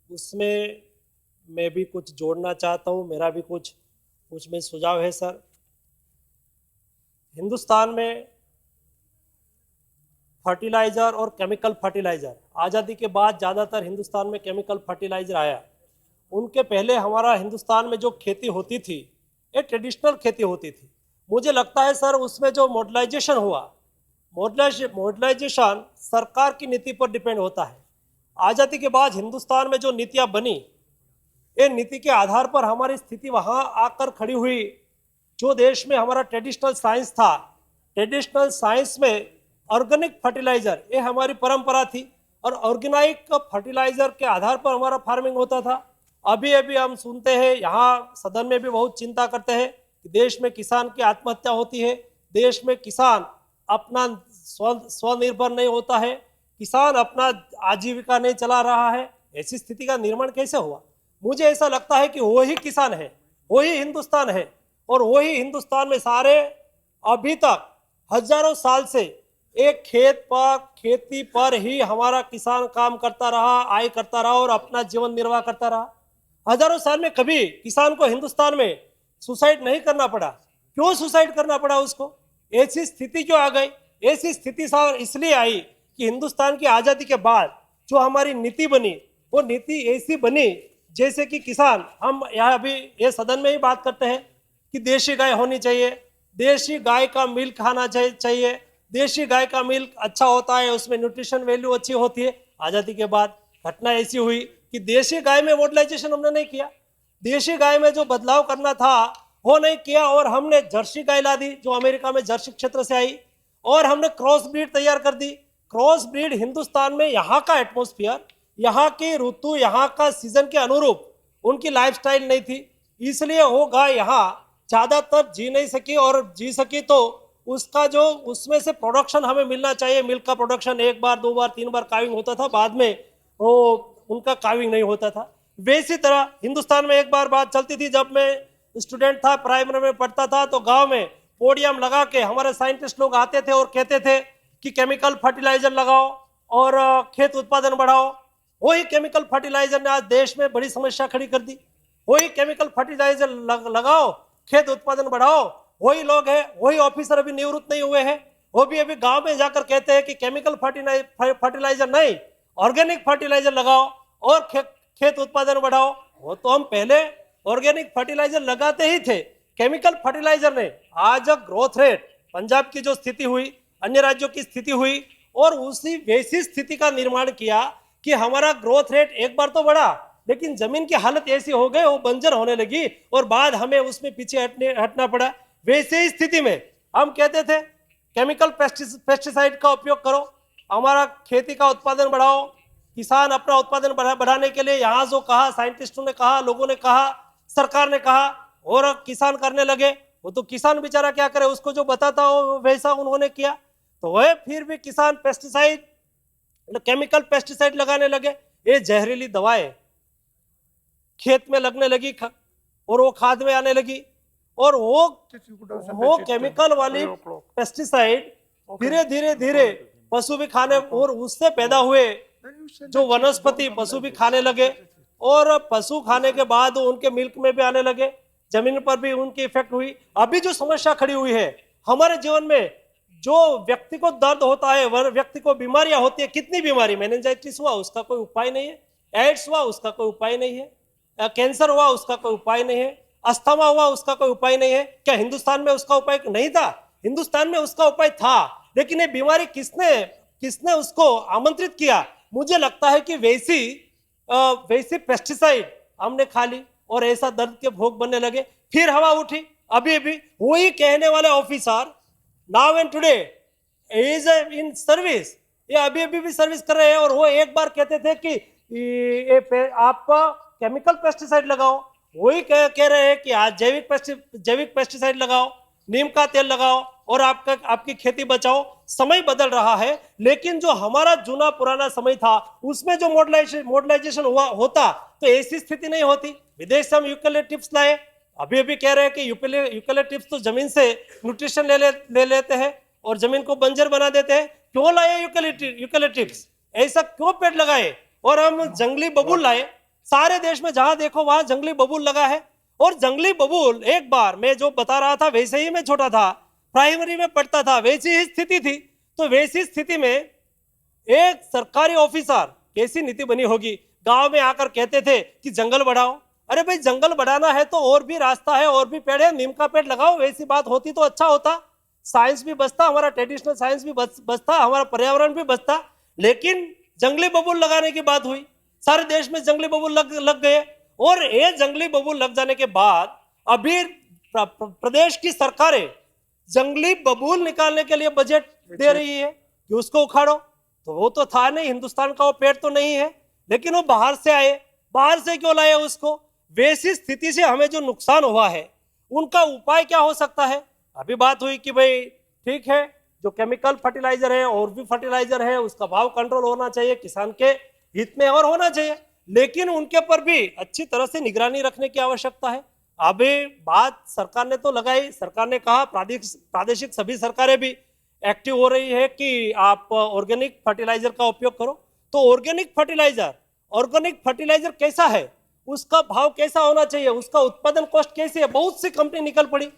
[SPEAKER 15] उसमें मैं भी कुछ जोड़ना चाहता हूँ, मेरा भी कुछ उसमें सुझाव है सर। हिंदुस्तान में फर्टिलाइज़र और केमिकल फर्टिलाइज़र आज़ादी के बाद ज़्यादातर हिंदुस्तान में केमिकल फर्टिलाइज़र आया। उनके पहले हमारा हिंदुस्तान में जो खेती होती थी ये ट्रेडिशनल खेती होती थी। मुझे लगता है सर उसमें जो मॉडर्नाइजेशन हुआ, मॉडर्नाइजेशन सरकार की नीति पर डिपेंड होता है। आज़ादी के बाद हिंदुस्तान में जो नीतियाँ बनी, ये नीति के आधार पर हमारी स्थिति वहाँ आकर खड़ी हुई। जो देश में हमारा ट्रेडिशनल साइंस था, ट्रेडिशनल साइंस में ऑर्गेनिक फर्टिलाइज़र ये हमारी परंपरा थी और ऑर्गेनिक फर्टिलाइज़र के आधार पर हमारा फार्मिंग होता था। अभी अभी हम सुनते हैं, यहाँ सदन में भी बहुत चिंता करते हैं कि देश में किसान की आत्महत्या होती है, देश में किसान अपना स्वनिर्भर नहीं होता है, किसान अपना आजीविका नहीं चला रहा है। ऐसी स्थिति का निर्माण कैसे हुआ? मुझे ऐसा लगता है कि वही किसान है, वही हिंदुस्तान है और वही हिंदुस्तान में सारे अभी तक हजारों साल से एक खेती पर ही हमारा किसान काम करता रहा, आय करता रहा और अपना जीवन निर्वाह करता रहा। हजारों साल में कभी किसान को हिंदुस्तान में सुसाइड नहीं करना पड़ा। क्यों सुसाइड करना पड़ा उसको? ऐसी स्थिति क्यों आ गई? ऐसी स्थिति सर इसलिए आई कि हिंदुस्तान की आज़ादी के बाद जो हमारी नीति बनी वो नीति ऐसी बनी जैसे कि किसान, हम यहाँ अभी ये सदन में ही बात करते हैं कि देशी गाय होनी चाहिए, देशी गाय का मिल्क खाना चाहिए, देशी गाय का मिल्क अच्छा होता है, उसमें न्यूट्रिशन वैल्यू अच्छी होती है। आज़ादी के बाद घटना ऐसी हुई कि देशी गाय में मॉडर्नाइजेशन हमने नहीं किया, देशी गाय में जो बदलाव करना था वो नहीं किया और हमने जर्सी गाय ला दी जो अमेरिका में जर्सी क्षेत्र से आई और हमने क्रॉस ब्रीड तैयार कर दी। क्रॉस ब्रीड हिंदुस्तान में यहाँ का एटमॉस्फेयर, यहाँ की ऋतु, यहाँ का सीजन के अनुरूप उनकी लाइफस्टाइल नहीं थी, इसलिए वो गाय यहाँ ज़्यादातर जी नहीं सकी और जी सकी तो उसका जो उसमें से प्रोडक्शन हमें मिलना चाहिए, मिल्क का प्रोडक्शन 1 बार 2 बार 3 बार काविंग होता था, बाद में वो उनका काविंग नहीं होता था। वैसी तरह हिंदुस्तान में एक बार बात चलती थी, जब मैं स्टूडेंट था, प्राइमरी में पढ़ता था, तो गांव में पोडियम लगा के हमारे साइंटिस्ट लोग आते थे और कहते थे कि केमिकल फर्टिलाइजर लगाओ और खेत उत्पादन बढ़ाओ। वही केमिकल फर्टिलाइजर ने आज देश में बड़ी समस्या खड़ी कर दी। वही केमिकल फर्टिलाइजर लगाओ, खेत उत्पादन बढ़ाओ। वही लोग हैं, वही ऑफिसर अभी निवृत्त नहीं हुए हैं, वो भी अभी गांव में जाकर कहते हैं कि केमिकल फर्टिलाइजर नहीं, ऑर्गेनिक फर्टिलाइजर लगाओ और खेत उत्पादन बढ़ाओ। वो तो हम पहले ऑर्गेनिक फर्टिलाइजर लगाते ही थे, केमिकल फर्टिलाइजर ने आज ग्रोथ रेट पंजाब की जो स्थिति हुई, अन्य राज्यों की स्थिति हुई और उसी वैसी स्थिति का निर्माण किया कि हमारा ग्रोथ रेट एक बार तो बढ़ा, लेकिन जमीन की हालत ऐसी हो गई वो बंजर होने लगी और बाद हमें उसमें पीछे हटना पड़ा। वैसे ही स्थिति में हम कहते थे केमिकल पेस्टिसाइड का उपयोग करो, हमारा खेती का उत्पादन बढ़ाओ। किसान अपना उत्पादन बढ़ाने के लिए यहाँ जो कहा, साइंटिस्टों ने कहा, लोगों ने कहा, सरकार ने कहा और किसान करने लगे। वो तो किसान बेचारा क्या करे, उसको जो बताता हो वैसा उन्होंने किया, तो वह फिर भी किसान पेस्टिसाइड, केमिकल पेस्टिसाइड लगाने लगे। ये जहरीली दवाएं खेत में लगने लगी और वो खाद में आने लगी और वो केमिकल वाली पेस्टिसाइड धीरे धीरे धीरे पशु भी खाने और उससे पैदा हुए जो वनस्पति पशु भी खाने लगे और पशु खाने के बाद उनके मिल्क में भी आने लगे, जमीन पर भी उनकी इफेक्ट हुई। अभी जो समस्या खड़ी हुई है हमारे जीवन में, जो व्यक्ति को दर्द होता है, व्यक्ति को बीमारियां होती है, कितनी बीमारी, मेनिंजाइटिस हुआ उसका कोई उपाय नहीं है, एड्स हुआ उसका कोई उपाय नहीं है, कैंसर हुआ उसका कोई उपाय नहीं है, अस्थमा हुआ उसका कोई उपाय नहीं है। क्या हिंदुस्तान में उसका उपाय नहीं था? हिंदुस्तान में उसका उपाय था, लेकिन ये बीमारी किसने उसको आमंत्रित किया? मुझे लगता है कि वैसी पेस्टिसाइड हमने खा ली और ऐसा दर्द के भोग बनने लगे। फिर हवा उठी, अभी भी वही कहने वाले officer now and today is in service, ये अभी अभी भी सर्विस कर रहे हैं। और वो एक बार कहते थे कि आप केमिकल पेस्टिसाइड लगाओ, वही कह रहे हैं कि आज जैविक पेस्टिसाइड लगाओ, नीम का तेल लगाओ और आपकी खेती बचाओ। समय बदल रहा है, लेकिन जो हमारा जूना पुराना समय था उसमें जो मॉडर्नाइजेशन होता तो ऐसी स्थिति नहीं होती। विदेश से हम यूकेलिप्टस लाए, अभी अभी कह रहे हैं कि यूकेलिप्टस तो जमीन से न्यूट्रिशन ले लेते हैं और जमीन को बंजर बना देते हैं। क्यों लाए यूकेलिप्टस, ऐसा क्यों पेड़ लगाए? और हम जंगली बबूल लाए, सारे देश में जहां देखो वहां जंगली बबूल लगा है। और जंगली बबूल, एक बार मैं जो बता रहा था वैसे ही मैं छोटा था, प्राइमरी में पढ़ता था, वैसी ही स्थिति थी। तो वैसी स्थिति में एक सरकारी ऑफिसर, कैसी नीति बनी होगी, गांव में आकर कहते थे कि जंगल बढ़ाओ। अरे भाई, जंगल बढ़ाना है तो और भी रास्ता है, और भी पेड़ है, नीम का पेड़ लगाओ। वैसी बात होती तो अच्छा होता, साइंस भी बचता, हमारा ट्रेडिशनल साइंस भी बचता, हमारा पर्यावरण भी बचता। लेकिन जंगली बबूल लगाने की बात हुई, सारे देश में जंगली बबूल लग गए। और ये जंगली बबूल लग जाने के बाद अभी प्रदेश की सरकारें जंगली बबूल निकालने के लिए बजट दे रही है कि उसको उखाड़ो। तो वो तो था नहीं, हिंदुस्तान का वो पेड़ तो नहीं है, लेकिन वो बाहर से आए। बाहर से क्यों लाए उसको? वैसी स्थिति से हमें जो नुकसान हुआ है उनका उपाय क्या हो सकता है? अभी बात हुई कि भाई ठीक है, जो केमिकल फर्टिलाइजर है और भी फर्टिलाइजर है उसका भाव कंट्रोल होना चाहिए, किसान के हित में और होना चाहिए, लेकिन उनके पर भी अच्छी तरह से निगरानी रखने की आवश्यकता है। अभी बात सरकार ने तो लगाई, सरकार ने कहा, प्रादेशिक सभी सरकारें भी एक्टिव हो रही है कि आप ऑर्गेनिक फर्टिलाइजर का उपयोग करो। तो ऑर्गेनिक फर्टिलाइजर कैसा है, उसका भाव कैसा होना चाहिए, उसका उत्पादन कॉस्ट कैसी है, बहुत सी कंपनी निकल पड़ी।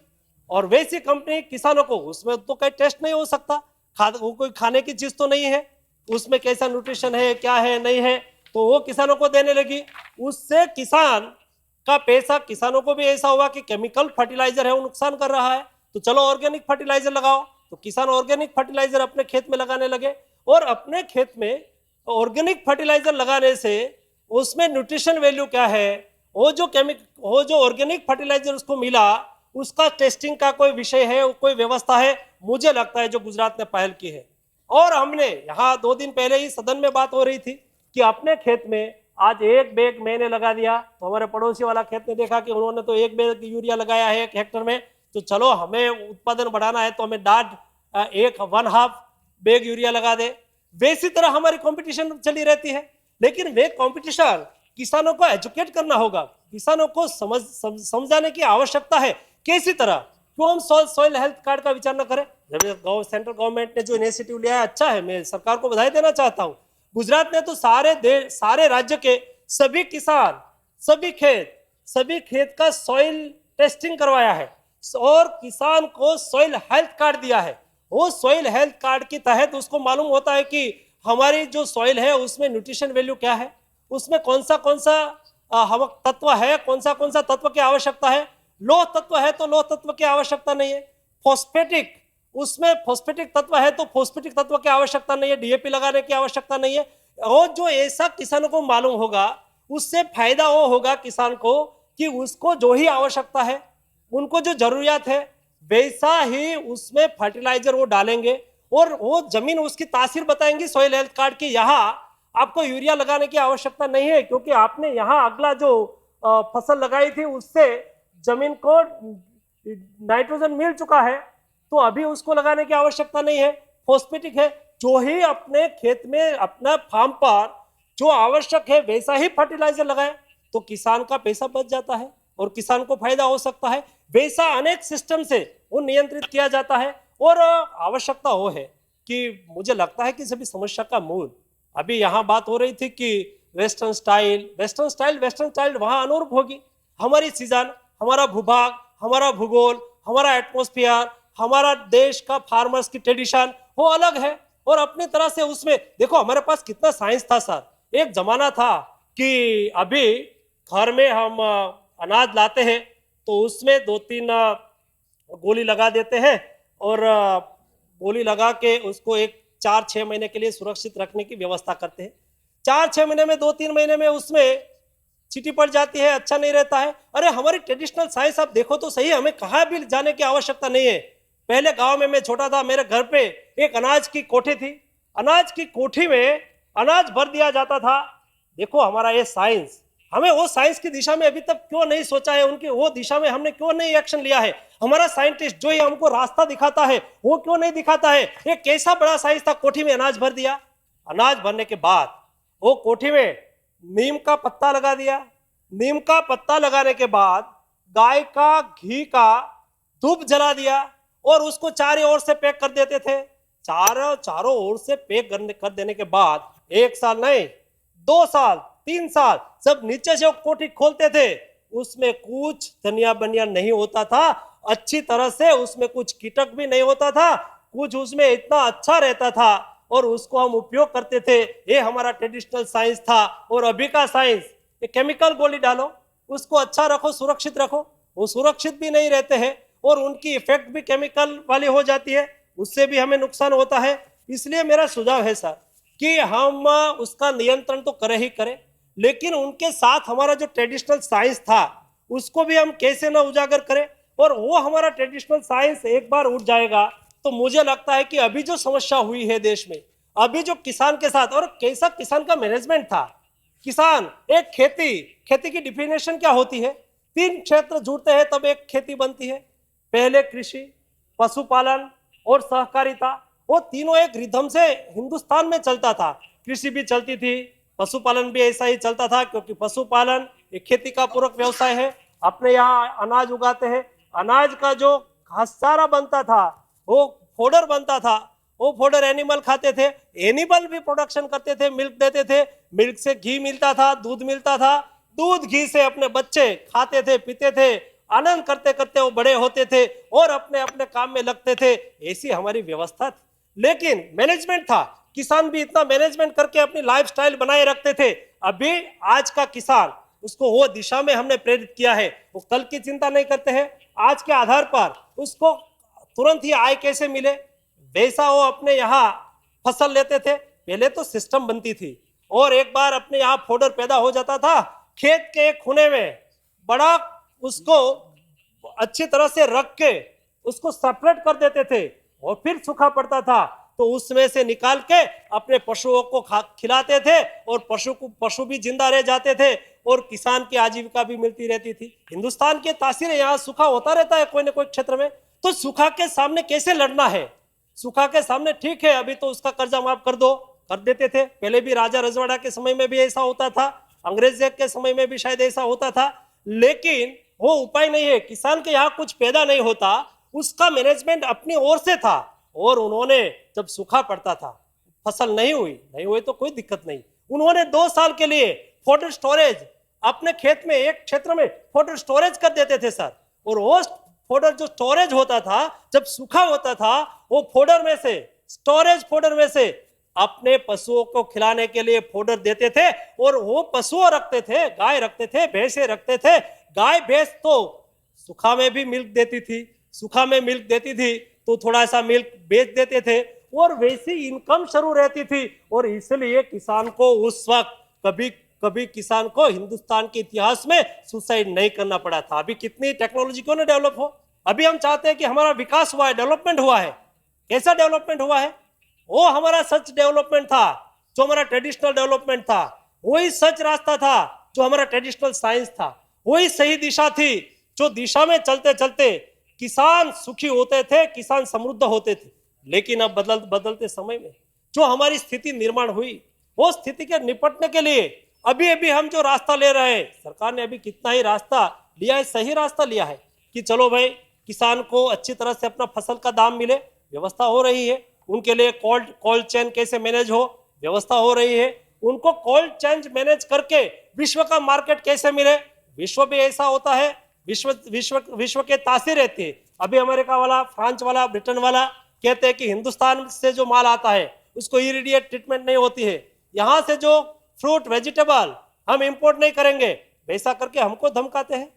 [SPEAKER 15] और वैसी कंपनी किसानों को, उसमें तो कोई टेस्ट नहीं हो सकता, वो कोई खाने की चीज तो नहीं है, उसमें कैसा न्यूट्रिशन है, क्या है, नहीं है, तो वो किसानों को देने लगी। उससे किसान का पैसा, किसानों को भी ऐसा हुआ कि केमिकल फर्टिलाइजर है वो नुकसान कर रहा है, तो चलो ऑर्गेनिक फर्टिलाइजर लगाओ। तो किसान ऑर्गेनिक फर्टिलाइजर अपने खेत में लगाने लगे। और अपने खेत में ऑर्गेनिक फर्टिलाइजर लगाने से उसमें न्यूट्रिशन वैल्यू क्या है, वो जो ऑर्गेनिक फर्टिलाइजर उसको मिला, उसका टेस्टिंग का कोई विषय है, कोई व्यवस्था है, मुझे लगता है जो गुजरात ने पहल की है। और हमने यहाँ 2 दिन पहले ही सदन में बात हो रही थी कि अपने खेत में आज 1 बैग मैंने लगा दिया, तो हमारे पड़ोसी वाला खेत ने देखा कि उन्होंने तो 1 बैग यूरिया लगाया है 1 हेक्टर में, तो चलो हमें उत्पादन बढ़ाना है तो हमें 1.5 बैग यूरिया लगा दे। वैसी तरह हमारी कंपटीशन चली रहती है, लेकिन वे कंपटीशन किसानों को एजुकेट करना होगा, किसानों को समझाने की आवश्यकता है। कैसी तरह? क्यों हम सॉइल हेल्थ कार्ड का विचार न करें? जब सेंट्रल गवर्नमेंट ने जो इनिशिएटिव लिया है अच्छा है, मैं सरकार को बधाई देना चाहता हूं। गुजरात ने तो सारे राज्य के सभी किसान, सभी खेत का सॉइल टेस्टिंग करवाया है और किसान को सॉइल हेल्थ कार्ड दिया है। वो सॉइल हेल्थ कार्ड के तहत उसको मालूम होता है कि हमारी जो सॉइल है उसमें न्यूट्रिशन वैल्यू क्या है, उसमें कौन सा तत्व है, कौन सा तत्व की आवश्यकता है। लोह तत्व है तो लोह तत्व की आवश्यकता नहीं है, उसमें फॉस्फेटिक तत्व है तो फॉस्फेटिक तत्व की आवश्यकता नहीं है, डीएपी लगाने की आवश्यकता नहीं है। और जो ऐसा किसानों को मालूम होगा उससे फायदा वो होगा किसान को कि उसको जो ही आवश्यकता है, उनको जो जरूरियात है वैसा ही उसमें फर्टिलाइजर वो डालेंगे और वो जमीन उसकी तासीर बताएंगी सॉइल हेल्थ कार्ड की। यहाँ आपको यूरिया लगाने की आवश्यकता नहीं है क्योंकि आपने यहाँ अगला जो फसल लगाई थी उससे जमीन को नाइट्रोजन मिल चुका है, तो अभी उसको लगाने की आवश्यकता नहीं है। फॉस्फेटिक है, जो ही अपने खेत में अपना फार्म पर जो आवश्यक है वैसा ही फर्टिलाइजर लगाए तो किसान का पैसा बच जाता है और किसान को फायदा हो सकता है। वैसा अनेक सिस्टम से वो नियंत्रित किया जाता है। और आवश्यकता वो है कि मुझे लगता है कि सभी समस्या का मूल, अभी यहाँ बात हो रही थी कि वेस्टर्न स्टाइल वहां अनुरूप होगी। हमारी सीजन, हमारा भूभाग, हमारा भूगोल, हमारा एटमॉस्फेयर, हमारा देश का फार्मर्स की ट्रेडिशन वो अलग है और अपनी तरह से उसमें देखो हमारे पास कितना साइंस था सर। एक जमाना था कि अभी घर में हम अनाज लाते हैं तो उसमें 2-3 गोली लगा देते हैं और गोली लगा के उसको 4-6 महीने के लिए सुरक्षित रखने की व्यवस्था करते हैं। 4-6 महीने में 2-3 महीने में उसमें चीटी पड़ जाती है, अच्छा नहीं रहता है। अरे हमारी ट्रेडिशनल साइंस आप देखो तो सही, हमें कहाँ भी जाने की आवश्यकता नहीं है। पहले गांव में मैं छोटा था, मेरे घर पे एक अनाज की कोठी थी, अनाज की कोठी में अनाज भर दिया जाता था। देखो हमारा ये साइंस, हमें वो साइंस की दिशा में अभी तक क्यों नहीं सोचा है, उनकी वो दिशा में हमने क्यों नहीं एक्शन लिया है। हमारा साइंटिस्ट जो ये हमको रास्ता दिखाता है वो क्यों नहीं दिखाता है। ये कैसा बड़ा साइंस था, कोठी में अनाज भर दिया, अनाज भरने के बाद वो कोठी में नीम का पत्ता लगा दिया, नीम का पत्ता लगाने के बाद गाय का घी का धूप जला दिया और उसको चारों ओर से पैक कर देते थे। चारों ओर से पैक कर देने के बाद 1 साल नहीं 2 साल 3 साल सब नीचे से कोठी खोलते थे, उसमें कुछ धनिया बनिया नहीं होता था अच्छी तरह से, उसमें कुछ कीटक भी नहीं होता था, कुछ उसमें इतना अच्छा रहता था और उसको हम उपयोग करते थे। ये हमारा ट्रेडिशनल साइंस था। और अभी का साइंस, ये केमिकल गोली डालो, उसको अच्छा रखो, सुरक्षित रखो, वो सुरक्षित भी नहीं रहते हैं और उनकी इफेक्ट भी केमिकल वाली हो जाती है, उससे भी हमें नुकसान होता है। इसलिए मेरा सुझाव है सर कि हम उसका नियंत्रण तो करें ही करें, लेकिन उनके साथ हमारा जो ट्रेडिशनल साइंस था उसको भी हम कैसे ना उजागर करें। और वो हमारा ट्रेडिशनल साइंस एक बार उठ जाएगा तो मुझे लगता है कि अभी जो समस्या हुई है देश में, अभी जो किसान के साथ, और कैसा किसान का मैनेजमेंट था। किसान एक खेती की डिफिनेशन क्या होती है, 3 क्षेत्र जुड़ते हैं तब एक खेती बनती है। पहले कृषि, पशुपालन और सहकारिता, वो तीनों एक रिदम से हिंदुस्तान में चलता था। कृषि भी चलती थी, पशुपालन भी ऐसा ही चलता था, क्योंकि पशुपालन एक खेती का पूरक व्यवसाय है। अपने यहाँ अनाज उगाते हैं, अनाज का जो घासचारा बनता था वो फोडर बनता था, वो फोडर एनिमल खाते थे, एनिमल भी प्रोडक्शन करते थे, मिल्क देते थे, मिल्क से घी मिलता था, दूध मिलता था, दूध घी से अपने बच्चे खाते थे, पीते थे, आनंद करते करते वो बड़े होते थे और अपने अपने काम में लगते थे। ऐसी हमारी व्यवस्था थी। लेकिन मैनेजमेंट था, किसान भी इतना मैनेजमेंट करके अपनी लाइफस्टाइल बनाए रखते थे। अभी आज का किसान, उसको वो दिशा में हमने प्रेरित किया है, वो कल की चिंता नहीं करते हैं, आज के आधार पर उसको तुरंत ही आय कैसे मिले वैसा वो अपने यहाँ फसल लेते थे। पहले तो सिस्टम बनती थी और एक बार अपने यहाँ फोडर पैदा हो जाता था, खेत के एक खुने में बड़ा उसको अच्छी तरह से रख के उसको सेपरेट कर देते थे और फिर सूखा पड़ता था तो उसमें से निकाल के अपने पशुओं को खिलाते थे और पशु भी जिंदा रह जाते थे और किसान की आजीविका भी मिलती रहती थी। हिंदुस्तान के तासीर यहाँ सूखा होता रहता है कोई न कोई क्षेत्र में, तो सूखा के सामने कैसे लड़ना है। सूखा के सामने ठीक है, अभी तो उसका कर्जा माफ कर दो, कर देते थे, पहले भी राजा रजवाड़ा के समय में भी ऐसा होता था, अंग्रेज के समय में भी शायद ऐसा होता था, लेकिन वो उपाय नहीं है। किसान के यहाँ कुछ पैदा नहीं होता, उसका मैनेजमेंट अपनी ओर से था और उन्होंने जब सूखा पड़ता था, फसल नहीं हुई तो कोई दिक्कत नहीं, उन्होंने 2 साल के लिए फोडर स्टोरेज अपने खेत में एक क्षेत्र में फोडर स्टोरेज कर देते थे सर। और वो फोडर जो स्टोरेज होता था, जब सूखा होता था, वो फोडर में से, स्टोरेज फोडर में से अपने पशुओं को खिलाने के लिए फोडर देते थे और वो पशुओं रखते थे, गाय रखते थे, भैंसे रखते थे। गाय भैंस तो सूखा में भी मिल्क देती थी, सूखा में मिल्क देती थी तो थोड़ा सा मिल्क बेच देते थे और वैसी इनकम शुरू रहती थी। और इसलिए किसान को उस वक्त कभी किसान को हिंदुस्तान के इतिहास में सुसाइड नहीं करना पड़ा था। अभी कितनी टेक्नोलॉजी क्यों ना डेवलप हो, अभी हम चाहते हैं कि हमारा विकास हुआ है, डेवलपमेंट हुआ है। कैसा डेवलपमेंट हुआ है? वो हमारा सच डेवलपमेंट था, जो हमारा ट्रेडिशनल डेवलपमेंट था, वही सच रास्ता था जो हमारा ट्रेडिशनल साइंस था, वही सही दिशा थी, जो दिशा में चलते चलते किसान सुखी होते थे, किसान समृद्ध होते थे। लेकिन अब बदलते समय में जो हमारी स्थिति निर्माण हुई, वो स्थिति के निपटने के लिए अभी हम जो रास्ता ले रहे हैं, सरकार ने अभी कितना ही रास्ता लिया है, सही रास्ता लिया है कि चलो भाई किसान को अच्छी तरह से अपना फसल का दाम मिले, व्यवस्था हो रही है। उनके लिए कोल्ड चेन कैसे मैनेज हो, व्यवस्था हो रही है। उनको कोल्ड चेन मैनेज करके विश्व का मार्केट कैसे मिले, विश्व भी ऐसा होता है, विश्व के तासीर रहती है। अभी अमेरिका वाला, फ्रांस वाला, ब्रिटेन वाला कहते हैं कि हिंदुस्तान से जो माल आता है उसको इरिडिएट ट्रीटमेंट नहीं होती है, यहाँ से जो फ्रूट वेजिटेबल हम इंपोर्ट नहीं करेंगे, वैसा करके हमको धमकाते हैं।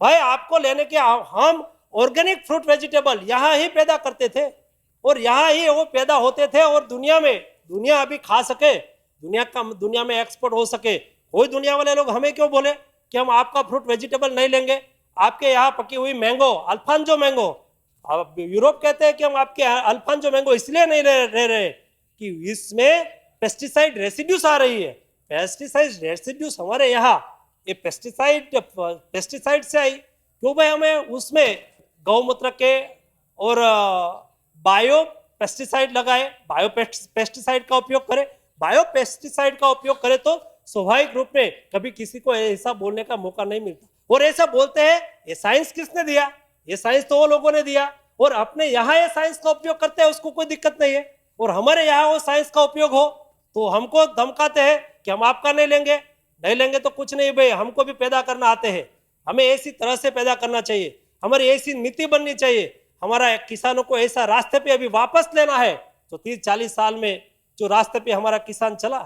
[SPEAKER 15] भाई आपको लेने के, हम ऑर्गेनिक फ्रूट वेजिटेबल यहाँ ही पैदा करते थे और यहाँ ही वो पैदा होते थे और दुनिया अभी खा सके, दुनिया में एक्सपोर्ट हो सके। कोई दुनिया वाले लोग हमें क्यों बोले कि हम आपका फ्रूट वेजिटेबल नहीं लेंगे, आपके यहाँ पकी हुई मैंगो, अल्फांजो मैंगो, अब यूरोप कहते हैं कि हम आपके अल्फांजो मैंगो इसलिए नहीं ले रहे कि इसमें पेस्टिसाइड रेसिड्यूस आ रही है। पेस्टिसाइड रेसिड्यूस हमारे यहाँ ये पेस्टिसाइड से आई क्यों भाई? हमें उसमें गौमूत्र के और बायो पेस्टिसाइड लगाए, बायो पेस्टिसाइड का उपयोग करें। बायो पेस्टिसाइड का उपयोग करें तो स्वाभाविक रूप में कभी किसी को ऐसा बोलने का मौका नहीं मिलता। और ऐसा बोलते हैं ये साइंस किसने दिया? ये साइंस तो वो लोगों ने दिया, और अपने यहाँ ये साइंस का उपयोग करते हैं, उसको कोई दिक्कत नहीं है। और हमारे यहाँ वो साइंस का उपयोग हो तो हमको धमकाते हैं कि हम आपका नहीं लेंगे तो कुछ नहीं भाई, हमको भी पैदा करना आते हैं। हमें ऐसी तरह से पैदा करना चाहिए, हमारी ऐसी नीति बननी चाहिए। हमारा किसानों को ऐसा रास्ते पे अभी वापस लेना है। तो 30-40 साल में जो रास्ते पे हमारा किसान चला,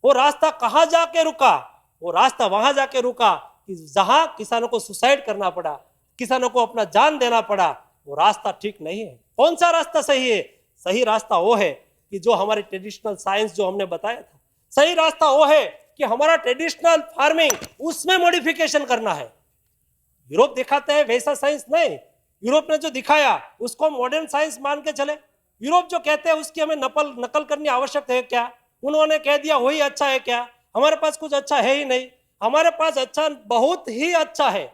[SPEAKER 15] वो रास्ता कहाँ जाके रुका? वो रास्ता वहां जाके रुका कि जहां किसानों को सुसाइड करना पड़ा, किसानों को अपना जान देना पड़ा। वो रास्ता ठीक नहीं है। कौन सा रास्ता सही है? सही रास्ता वो है कि जो हमारी ट्रेडिशनल साइंस जो हमने बताया था, सही रास्ता वो है कि हमारा ट्रेडिशनल फार्मिंग उसमें मॉडिफिकेशन करना है। यूरोप दिखाते हैं वैसा साइंस नहीं, यूरोप ने जो दिखाया उसको मॉडर्न साइंस मान के चले। यूरोप जो कहते हैं उसकी हमें नकल करनी आवश्यक है क्या? उन्होंने कह दिया वही अच्छा है क्या? हमारे पास कुछ अच्छा है ही नहीं। हमारे पास अच्छा बहुत ही अच्छा है,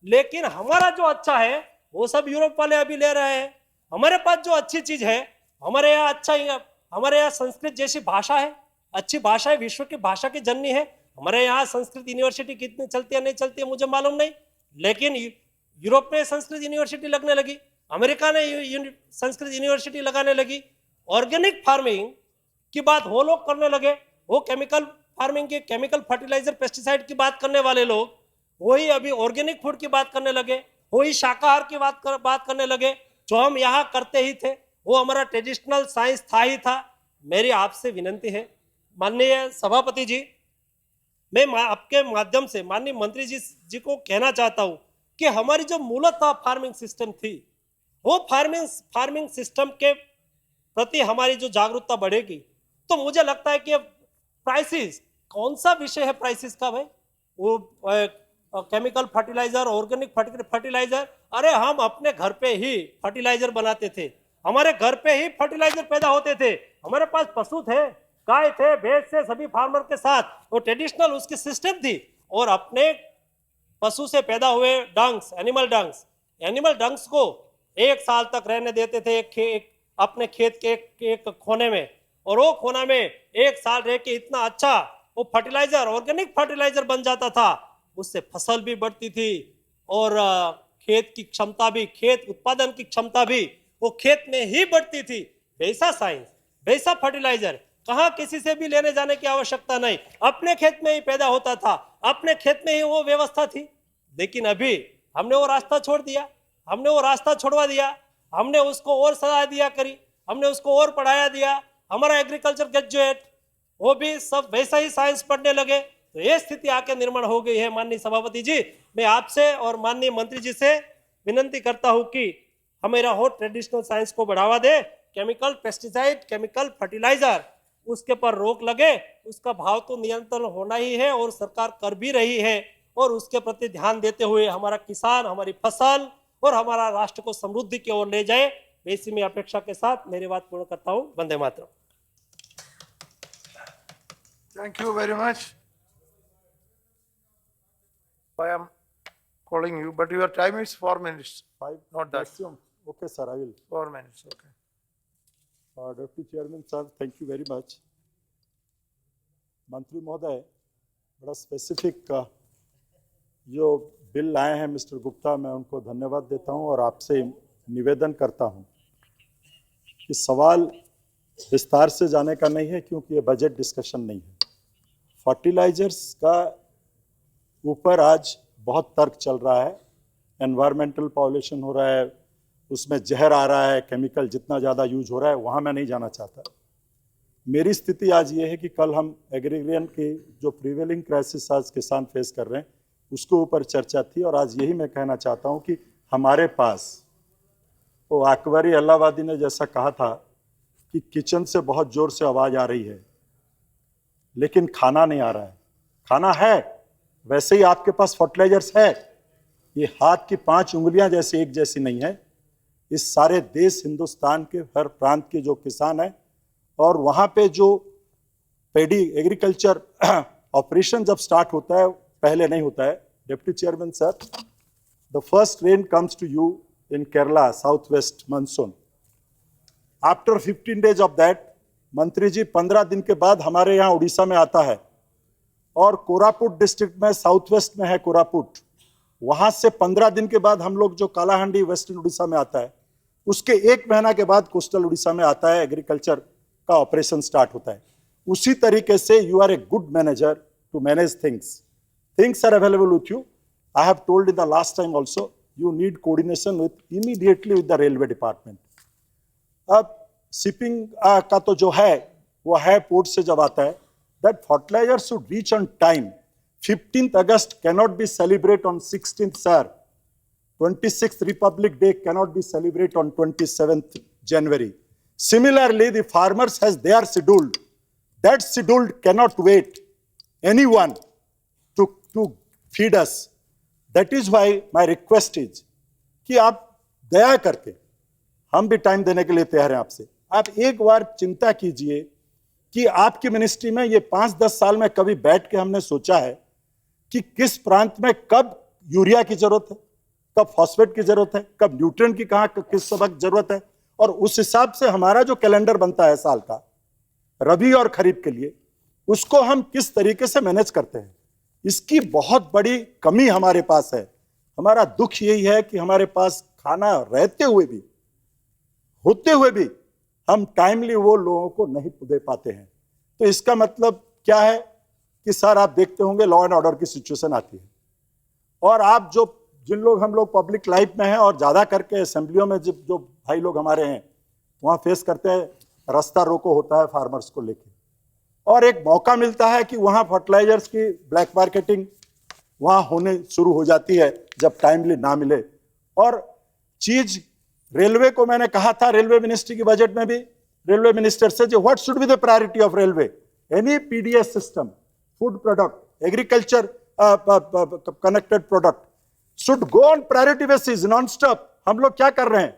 [SPEAKER 15] लेकिन हमारा जो अच्छा है वो सब यूरोप वाले अभी ले रहे हैं। हमारे पास जो अच्छी चीज है, हमारे यहाँ अच्छा ही, हमारे यहाँ संस्कृत जैसी भाषा है, अच्छी भाषा है, विश्व की भाषा की जननी है। हमारे यहाँ संस्कृत यूनिवर्सिटी कितनी चलती है नहीं चलती है मुझे मालूम नहीं, लेकिन यूरोप में संस्कृत यूनिवर्सिटी लगने लगी, अमेरिका ने संस्कृत यूनिवर्सिटी लगाने लगी। ऑर्गेनिक फार्मिंग की बात वो लोग करने लगे, वो केमिकल फार्मिंग के केमिकल फर्टिलाइजर पेस्टिसाइड की बात करने वाले लोग वही अभी ऑर्गेनिक फूड की बात करने लगे, वही शाकाहार की बात करने लगे। जो हम यहाँ करते ही थे वो हमारा ट्रेडिशनल साइंस था ही था। मेरी आपसे विनंती है माननीय सभापति जी, मैं आपके माध्यम से माननीय मंत्री जी को कहना चाहता हूँ कि हमारी जो मूलतः फार्मिंग सिस्टम थी, वो फार्मिंग सिस्टम के प्रति हमारी जो जागरूकता बढ़ेगी तो मुझे लगता है कि प्राइसेस, कौन सा विषय है प्राइसेस का भाई? वो केमिकल फर्टिलाइजर, ऑर्गेनिक फर्टिलाइजर, अरे हम अपने घर पे ही फर्टिलाइजर बनाते थे, हमारे घर पे ही फर्टिलाइजर पैदा होते थे। हमारे पास पशु थे, गाय थे, भैंस थे, सभी फार्मर के साथ वो ट्रेडिशनल उसकी सिस्टम थी। और अपने पशु से पैदा हुए डंग्स, एनिमल डंग्स को 1 साल तक रहने देते थे अपने खेत के एक कोने में, और वो कोना में 1 साल रह के इतना अच्छा वो फर्टिलाइजर, ऑर्गेनिक फर्टिलाइजर बन जाता था। उससे फसल भी बढ़ती थी और खेत की क्षमता भी, खेत उत्पादन की क्षमता भी वो खेत में ही बढ़ती थी। वैसा साइंस, वैसा फर्टिलाइजर कहाँ किसी से भी लेने जाने की आवश्यकता नहीं, अपने खेत में ही पैदा होता था, अपने खेत में ही वो व्यवस्था थी। लेकिन अभी हमने वो रास्ता छोड़ दिया, हमने वो रास्ता छोड़वा दिया, हमने उसको और सलाह दिया करी, हमने उसको और पढ़ाया दिया। हमारा एग्रीकल्चर ग्रेजुएट वो भी सब वैसा ही साइंस पढ़ने लगे, तो ये स्थिति आके निर्माण हो गई है। माननीय सभापति जी, मैं आपसे और माननीय मंत्री जी से विनंती करता हूं कि हमारा हो ट्रेडिशनल साइंस को बढ़ावा दे, केमिकल पेस्टिसाइड, केमिकल फर्टिलाइजर उसके पर रोक लगे। उसका भाव तो नियंत्रण होना ही है और सरकार कर भी रही है, और उसके प्रति ध्यान देते हुए हमारा किसान, हमारी फसल और हमारा राष्ट्र को समृद्धि की ओर ले जाए। इसी में अपेक्षा के साथ मेरी बात पूर्ण करता हूं। Vande Mataram.
[SPEAKER 2] Thank you very much. I am calling you, but your time is 4 minutes.
[SPEAKER 7] 5
[SPEAKER 2] not that.
[SPEAKER 7] maximum. Okay, sir, I will.
[SPEAKER 2] 4 minutes, okay.
[SPEAKER 7] Deputy Chairman, sir, thank you very much. मंत्री महोदय, बड़ा स्पेसिफिक जो बिल लाए हैं mister Gupta, मैं उनको धन्यवाद देता हूं और आपसे निवेदन करता हूं कि सवाल विस्तार से जाने का नहीं है, क्योंकि ये बजट डिस्कशन नहीं है। फर्टिलाइजर्स का ऊपर आज बहुत तर्क चल रहा है, एनवायरमेंटल पॉल्यूशन हो रहा है, उसमें जहर आ रहा है, केमिकल जितना ज़्यादा यूज हो रहा है, वहाँ मैं नहीं जाना चाहता। मेरी स्थिति आज ये है कि कल हम एग्रीरियन की जो प्रिवेलिंग क्राइसिस आज किसान फेस कर रहे हैं उसके ऊपर चर्चा थी, और आज यही मैं कहना चाहता हूँ कि हमारे पास वो अकबरी अल्लाहवादी ने जैसा कहा था कि किचन से बहुत ज़ोर से आवाज़ आ रही है लेकिन खाना नहीं आ रहा है। खाना है,
[SPEAKER 14] वैसे ही आपके पास फर्टिलाइजर्स है, ये हाथ की 5 उंगलियां जैसे एक जैसी नहीं है। इस सारे देश हिंदुस्तान के हर प्रांत के जो किसान हैं और वहां पे जो पेडी एग्रीकल्चर ऑपरेशन जब स्टार्ट होता है, पहले नहीं होता है। Deputy chairman sir, the first rain comes to you in Kerala south west monsoon. After 15 days of that, मंत्री जी 15 दिन के बाद हमारे यहाँ उड़ीसा में आता है और कोरापुट डिस्ट्रिक्ट में साउथ वेस्ट में है कोरापुट, वहां से 15 दिन के बाद हम लोग जो कालाहांडी वेस्टर्न उड़ीसा में आता है, उसके 1 महीना के बाद कोस्टल उड़ीसा में आता है, एग्रीकल्चर का ऑपरेशन स्टार्ट होता है। उसी तरीके से you are a good manager to manage things are available with you. I have told in the last time also, you need coordination with immediately with the railway department. अब shipping का तो जो है वो है पोर्ट से जब आता है, that fertiliser should reach on time. 15th August cannot be celebrated on 16th, sir. 26th Republic Day cannot be celebrated on 27th January. Similarly, the farmers has their schedule. That schedule cannot wait anyone to feed us. That is why my request is कि आप दया करके, हम भी time देने के लिए तैयार हैं आपसे, आप एक बार चिंता कीजिए कि आपकी मिनिस्ट्री में ये 5-10 साल में कभी बैठ के हमने सोचा है कि किस प्रांत में कब यूरिया की जरूरत है, कब फॉस्फेट की जरूरत है, कब न्यूट्रिएंट की कहाँ किस वक्त जरूरत है, और उस हिसाब से हमारा जो कैलेंडर बनता है साल का रबी और खरीफ के लिए, उसको हम किस तरीके से मैनेज करते हैं, इसकी बहुत बड़ी कमी हमारे पास है। हमारा दुख यही है कि हमारे पास खाना रहते हुए भी, होते हुए भी हम टाइमली वो लोगों को नहीं दे पाते हैं। तो इसका मतलब क्या है कि सर आप देखते होंगे लॉ एंड ऑर्डर की सिचुएशन आती है, और आप जिन लोग हम लोग पब्लिक लाइफ में हैं और ज्यादा करके असेंबलियों में जो भाई लोग हमारे हैं वहां फेस करते हैं, रास्ता रोको होता है फार्मर्स को लेके, और एक मौका मिलता है कि वहां फर्टिलाइजर्स की ब्लैक मार्केटिंग वहां होने शुरू हो जाती है जब टाइमली ना मिले। और चीज रेलवे को मैंने कहा था रेलवे मिनिस्ट्री की बजट में भी, रेलवे मिनिस्टर से जो what should be the priority of railway, any PDS system, food product, agriculture connected product should go on priority basis non stop. हम लोग क्या कर रहे हैं,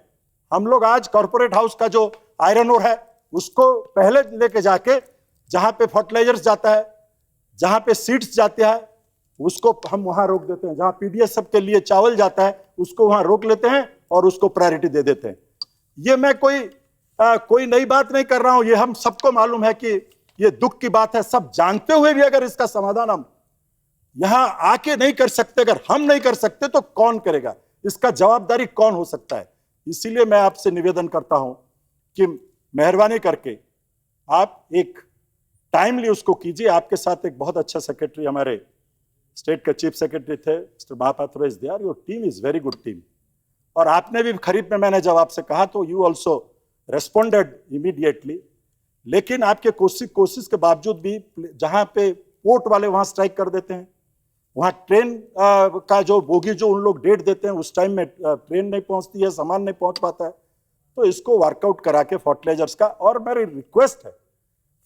[SPEAKER 14] हम लोग आज कॉर्पोरेट हाउस का जो आयरन ओर है उसको पहले लेके जाके जहां पे फर्टिलाइजर्स जाता है, जहां पे सीड्स जाते हैं, उसको हम वहां रोक देते हैं। जहां पीडीएस सबके लिए चावल जाता है उसको वहां रोक लेते हैं और उसको प्रायोरिटी दे देते हैं। ये मैं कोई नई बात नहीं कर रहा हूं, ये हम सबको मालूम है कि ये दुख की बात है। सब जानते हुए भी अगर इसका समाधान हम यहां आके नहीं कर सकते, अगर हम नहीं कर सकते तो कौन करेगा, इसका जवाबदारी कौन हो सकता है। इसीलिए मैं आपसे निवेदन करता हूं कि मेहरबानी करके आप एक टाइमली उसको कीजिए। आपके साथ एक बहुत अच्छा सेक्रेटरी हमारे स्टेट के चीफ सेक्रेटरी थे mister Mahapatra is there, your team is very good team. और आपने भी खरीफ में मैंने जब आपसे कहा तो यू ऑल्सो रेस्पॉन्डेड इमीडिएटली, लेकिन आपके कोशिश के बावजूद भी जहां पे पोर्ट वाले वहां स्ट्राइक कर देते हैं, वहां ट्रेन का जो बोगी जो उन लोग डेट देते हैं उस टाइम में ट्रेन नहीं पहुंचती है, सामान नहीं पहुंच पाता है। तो इसको वर्कआउट करा के फर्टिलाइजर्स का, और मेरी रिक्वेस्ट है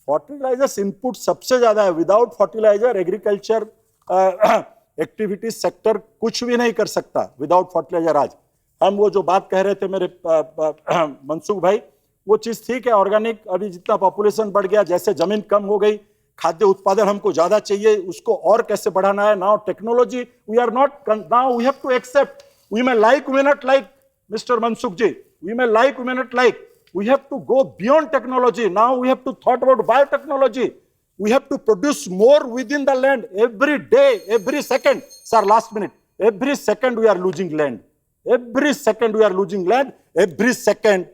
[SPEAKER 14] फर्टिलाइजर्स इनपुट सबसे ज्यादा है। Without fertiliser agriculture activity sector कुछ भी नहीं कर सकता विदाउट फर्टिलाइजर। आज हम वो जो बात कह रहे थे मेरे मनसुख भाई, वो चीज ठीक है, ऑर्गेनिक अभी जितना पॉपुलेशन बढ़ गया, जैसे जमीन कम हो गई, खाद्य उत्पादन हमको ज्यादा चाहिए, उसको और कैसे बढ़ाना है। Now technology we are not, now we have to accept, we may like we may not like mister Mansukh ji, we may like we may not like, we have to go beyond technology. Now we have to thought about biotechnology. We have to produce more within the land every day, every second. Sir, last minute. Every second we are losing land. Every second we are losing land. Every second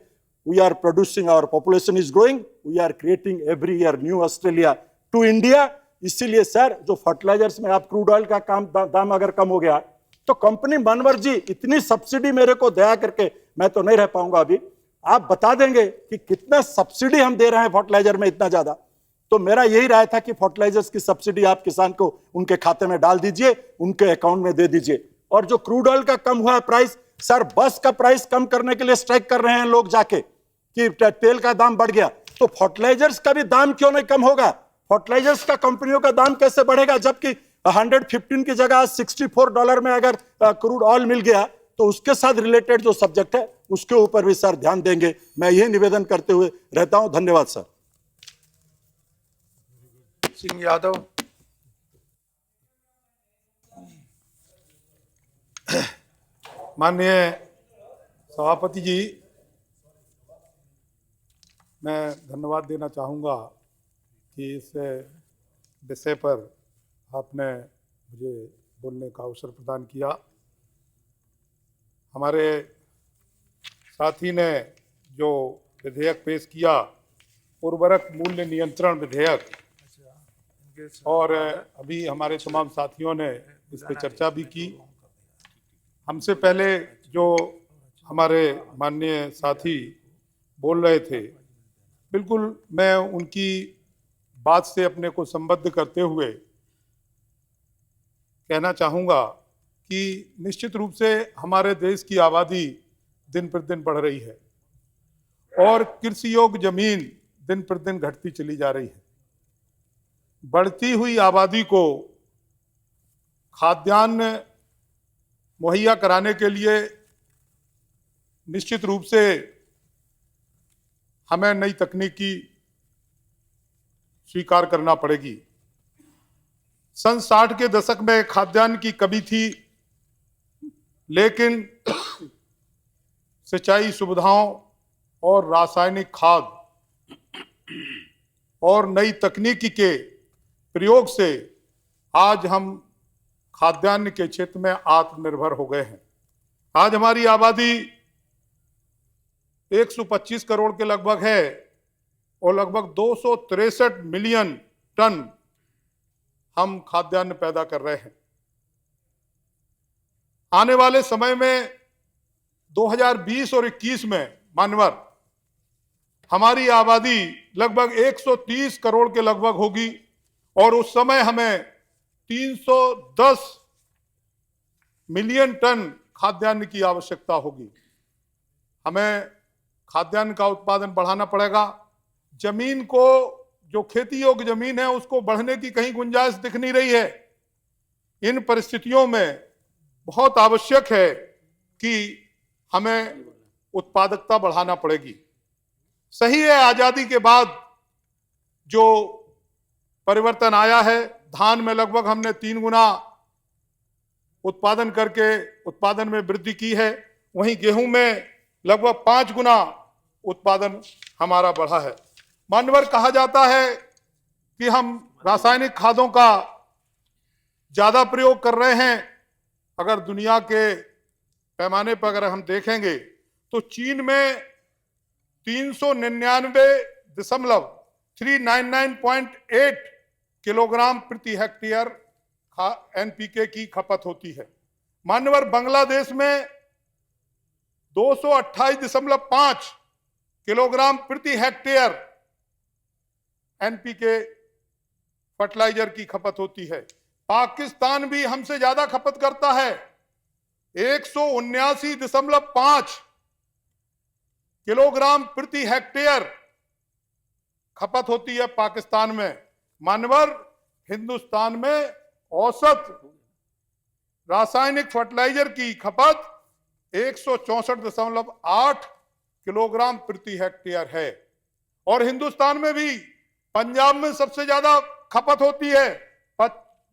[SPEAKER 14] we are producing, our population is growing. We are creating every year new Australia to India. इसीलिए sir जो fertilisers में आप crude oil का दाम अगर कम हो गया तो कंपनी मनवर जी इतनी सब्सिडी मेरे को दया करके, मैं तो नहीं रह पाऊंगा अभी, आप बता देंगे कि कितना सब्सिडी हम दे रहे हैं फर्टिलाइजर में इतना ज्यादा। तो मेरा यही राय था कि फर्टिलाइजर्स की सब्सिडी आप किसान को उनके खाते में डाल दीजिए, उनके अकाउंट में दे दीजिए। और जो क्रूड ऑयल का कम हुआ है प्राइस, सर बस का प्राइस कम करने के लिए स्ट्राइक कर रहे हैं लोग जाके कि तेल का दाम बढ़ गया, तो फर्टिलाइजर्स का भी दाम क्यों नहीं कम होगा? फर्टिलाइजर्स का कंपनियों का दाम कैसे बढ़ेगा जबकि 115 की जगह $64 में अगर क्रूड ऑयल मिल गया तो उसके साथ रिलेटेड जो सब्जेक्ट है उसके ऊपर भी सर ध्यान देंगे। मैं यही निवेदन करते हुए रहता हूं। धन्यवाद सर।
[SPEAKER 2] सिंह यादव।
[SPEAKER 16] माननीय सभापति जी, मैं धन्यवाद देना चाहूँगा कि इस विषय पर आपने मुझे बोलने का अवसर प्रदान किया। हमारे साथी ने जो विधेयक पेश किया, उर्वरक मूल्य नियंत्रण विधेयक, और अभी हमारे तमाम साथियों ने इस पर चर्चा भी की। हमसे पहले जो हमारे माननीय साथी बोल रहे थे, बिल्कुल मैं उनकी बात से अपने को संबद्ध करते हुए कहना चाहूँगा कि निश्चित रूप से हमारे देश की आबादी दिन प्रतिदिन बढ़ रही है और कृषि योग्य जमीन दिन प्रतिदिन घटती चली जा रही है। बढ़ती हुई आबादी को खाद्यान्न मुहैया कराने के लिए निश्चित रूप से हमें नई तकनीकी स्वीकार करना पड़ेगी। सन 60 के दशक में खाद्यान्न की कमी थी, लेकिन सिंचाई सुविधाओं और रासायनिक खाद और नई तकनीकी के प्रयोग से आज हम खाद्यान्न के क्षेत्र में आत्मनिर्भर हो गए हैं। आज हमारी आबादी 125 करोड़ के लगभग है और लगभग 263 मिलियन टन हम खाद्यान्न पैदा कर रहे हैं। आने वाले समय में 2020 और 21 में मानवर हमारी आबादी लगभग 130 करोड़ के लगभग होगी और उस समय हमें 310 मिलियन टन खाद्यान्न की आवश्यकता होगी। हमें खाद्यान्न का उत्पादन बढ़ाना पड़ेगा। जमीन को, जो खेती योग्य जमीन है, उसको बढ़ने की कहीं गुंजाइश दिख नहीं रही है। इन परिस्थितियों में बहुत आवश्यक है कि हमें उत्पादकता बढ़ाना पड़ेगी। सही है, आजादी के बाद जो परिवर्तन आया है, धान में लगभग हमने 3 गुना उत्पादन करके उत्पादन में वृद्धि की है, वहीं गेहूं में लगभग 5 गुना उत्पादन हमारा बढ़ा है। मानवर कहा जाता है कि हम रासायनिक खादों का ज्यादा प्रयोग कर रहे हैं। अगर दुनिया के पैमाने पर अगर हम देखेंगे तो चीन में 399.8 किलोग्राम प्रति हेक्टेयर एनपीके की खपत होती है। मानवर बांग्लादेश में 228.5 किलोग्राम प्रति हेक्टेयर एनपीके फर्टिलाइजर की खपत होती है। पाकिस्तान भी हमसे ज्यादा खपत करता है, 179.5 किलोग्राम प्रति हेक्टेयर खपत होती है पाकिस्तान में। मानवर हिंदुस्तान में औसत रासायनिक फर्टिलाइजर की खपत 164.8 किलोग्राम प्रति हेक्टेयर है और हिंदुस्तान में भी पंजाब में सबसे ज्यादा खपत होती है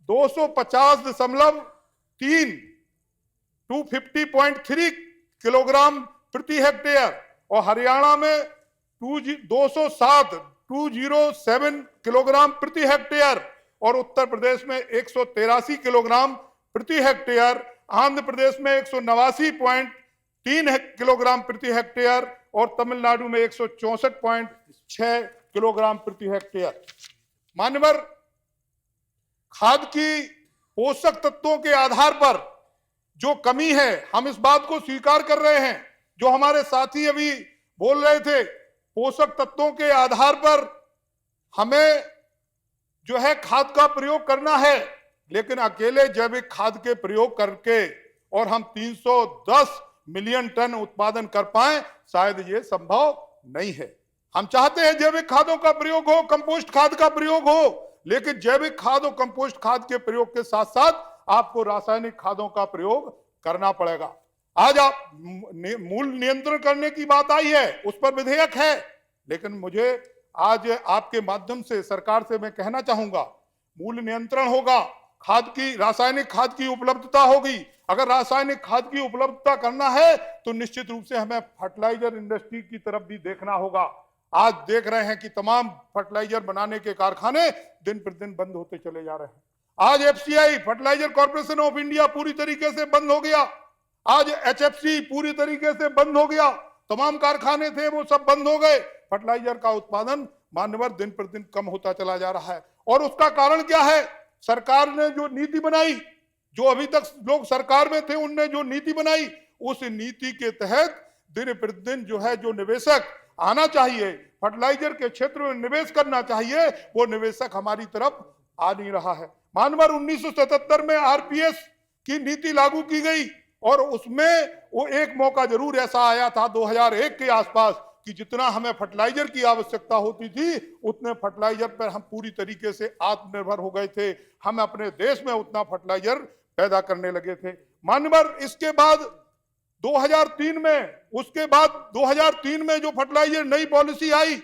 [SPEAKER 16] 250.3 किलोग्राम प्रति हेक्टेयर और हरियाणा में 207 किलोग्राम प्रति हेक्टेयर और उत्तर प्रदेश में 183 किलोग्राम प्रति हेक्टेयर, आंध्र प्रदेश में 189.3 किलोग्राम प्रति हेक्टेयर और तमिलनाडु में 164.6 किलोग्राम प्रति हेक्टेयर। मानवर खाद की पोषक तत्वों के आधार पर जो कमी है, हम इस बात को स्वीकार कर रहे हैं। जो हमारे साथी अभी बोल रहे थे, पोषक तत्वों के आधार पर हमें जो है खाद का प्रयोग करना है, लेकिन अकेले जैविक खाद के प्रयोग करके और हम 310 मिलियन टन उत्पादन कर पाए, शायद ये संभव नहीं है। हम चाहते हैं जैविक खादों का प्रयोग हो, कंपोस्ट खाद का प्रयोग हो, लेकिन जैविक खाद और कंपोस्ट खाद के प्रयोग के साथ साथ आपको रासायनिक खादों का प्रयोग करना पड़ेगा। आज आप मूल नियंत्रण करने की बात आई है, उस पर विधेयक है, लेकिन मुझे आज आपके माध्यम से सरकार से मैं कहना चाहूंगा, मूल नियंत्रण होगा, खाद की, रासायनिक खाद की उपलब्धता होगी। अगर रासायनिक खाद की उपलब्धता करना है तो निश्चित रूप से हमें फर्टिलाइजर इंडस्ट्री की तरफ भी देखना होगा। आज देख रहे हैं कि तमाम फर्टिलाइजर बनाने के कारखाने दिन प्रतिदिन बंद होते चले जा रहे हैं। आज FCI, fertiliser corporation of India, पूरी तरीके से बंद हो गया। आज एचएफसी पूरी तरीके से बंद हो गया। तमाम कारखाने थे वो सब बंद हो गए। फर्टिलाइजर का उत्पादन मानवर दिन प्रतिदिन कम होता चला जा रहा है। और उसका कारण क्या है? सरकार ने जो नीति बनाई, जो अभी तक लोग सरकार में थे उनने जो नीति बनाई, उस नीति के तहत दिन प्रतिदिन जो है, जो निवेशक आना चाहिए, फर्टिलाइजर के क्षेत्र में निवेश करना चाहिए, वो निवेशक हमारी तरफ आ नहीं रहा है। मानवर 1977 में आरपीएस की नीति लागू की गई और उसमें वो एक मौका जरूर ऐसा आया था 2001 के आसपास कि जितना हमें फर्टिलाइजर की आवश्यकता होती थी उतने फर्टिलाइजर पर हम पूरी तरीके से आत्मनिर्भर हो गए थे। हम अपने देश में उतना फर्टिलाइजर पैदा करने लगे थे। मानवर इसके बाद 2003 में, उसके बाद 2003 में जो फर्टिलाइजर नई पॉलिसी आई,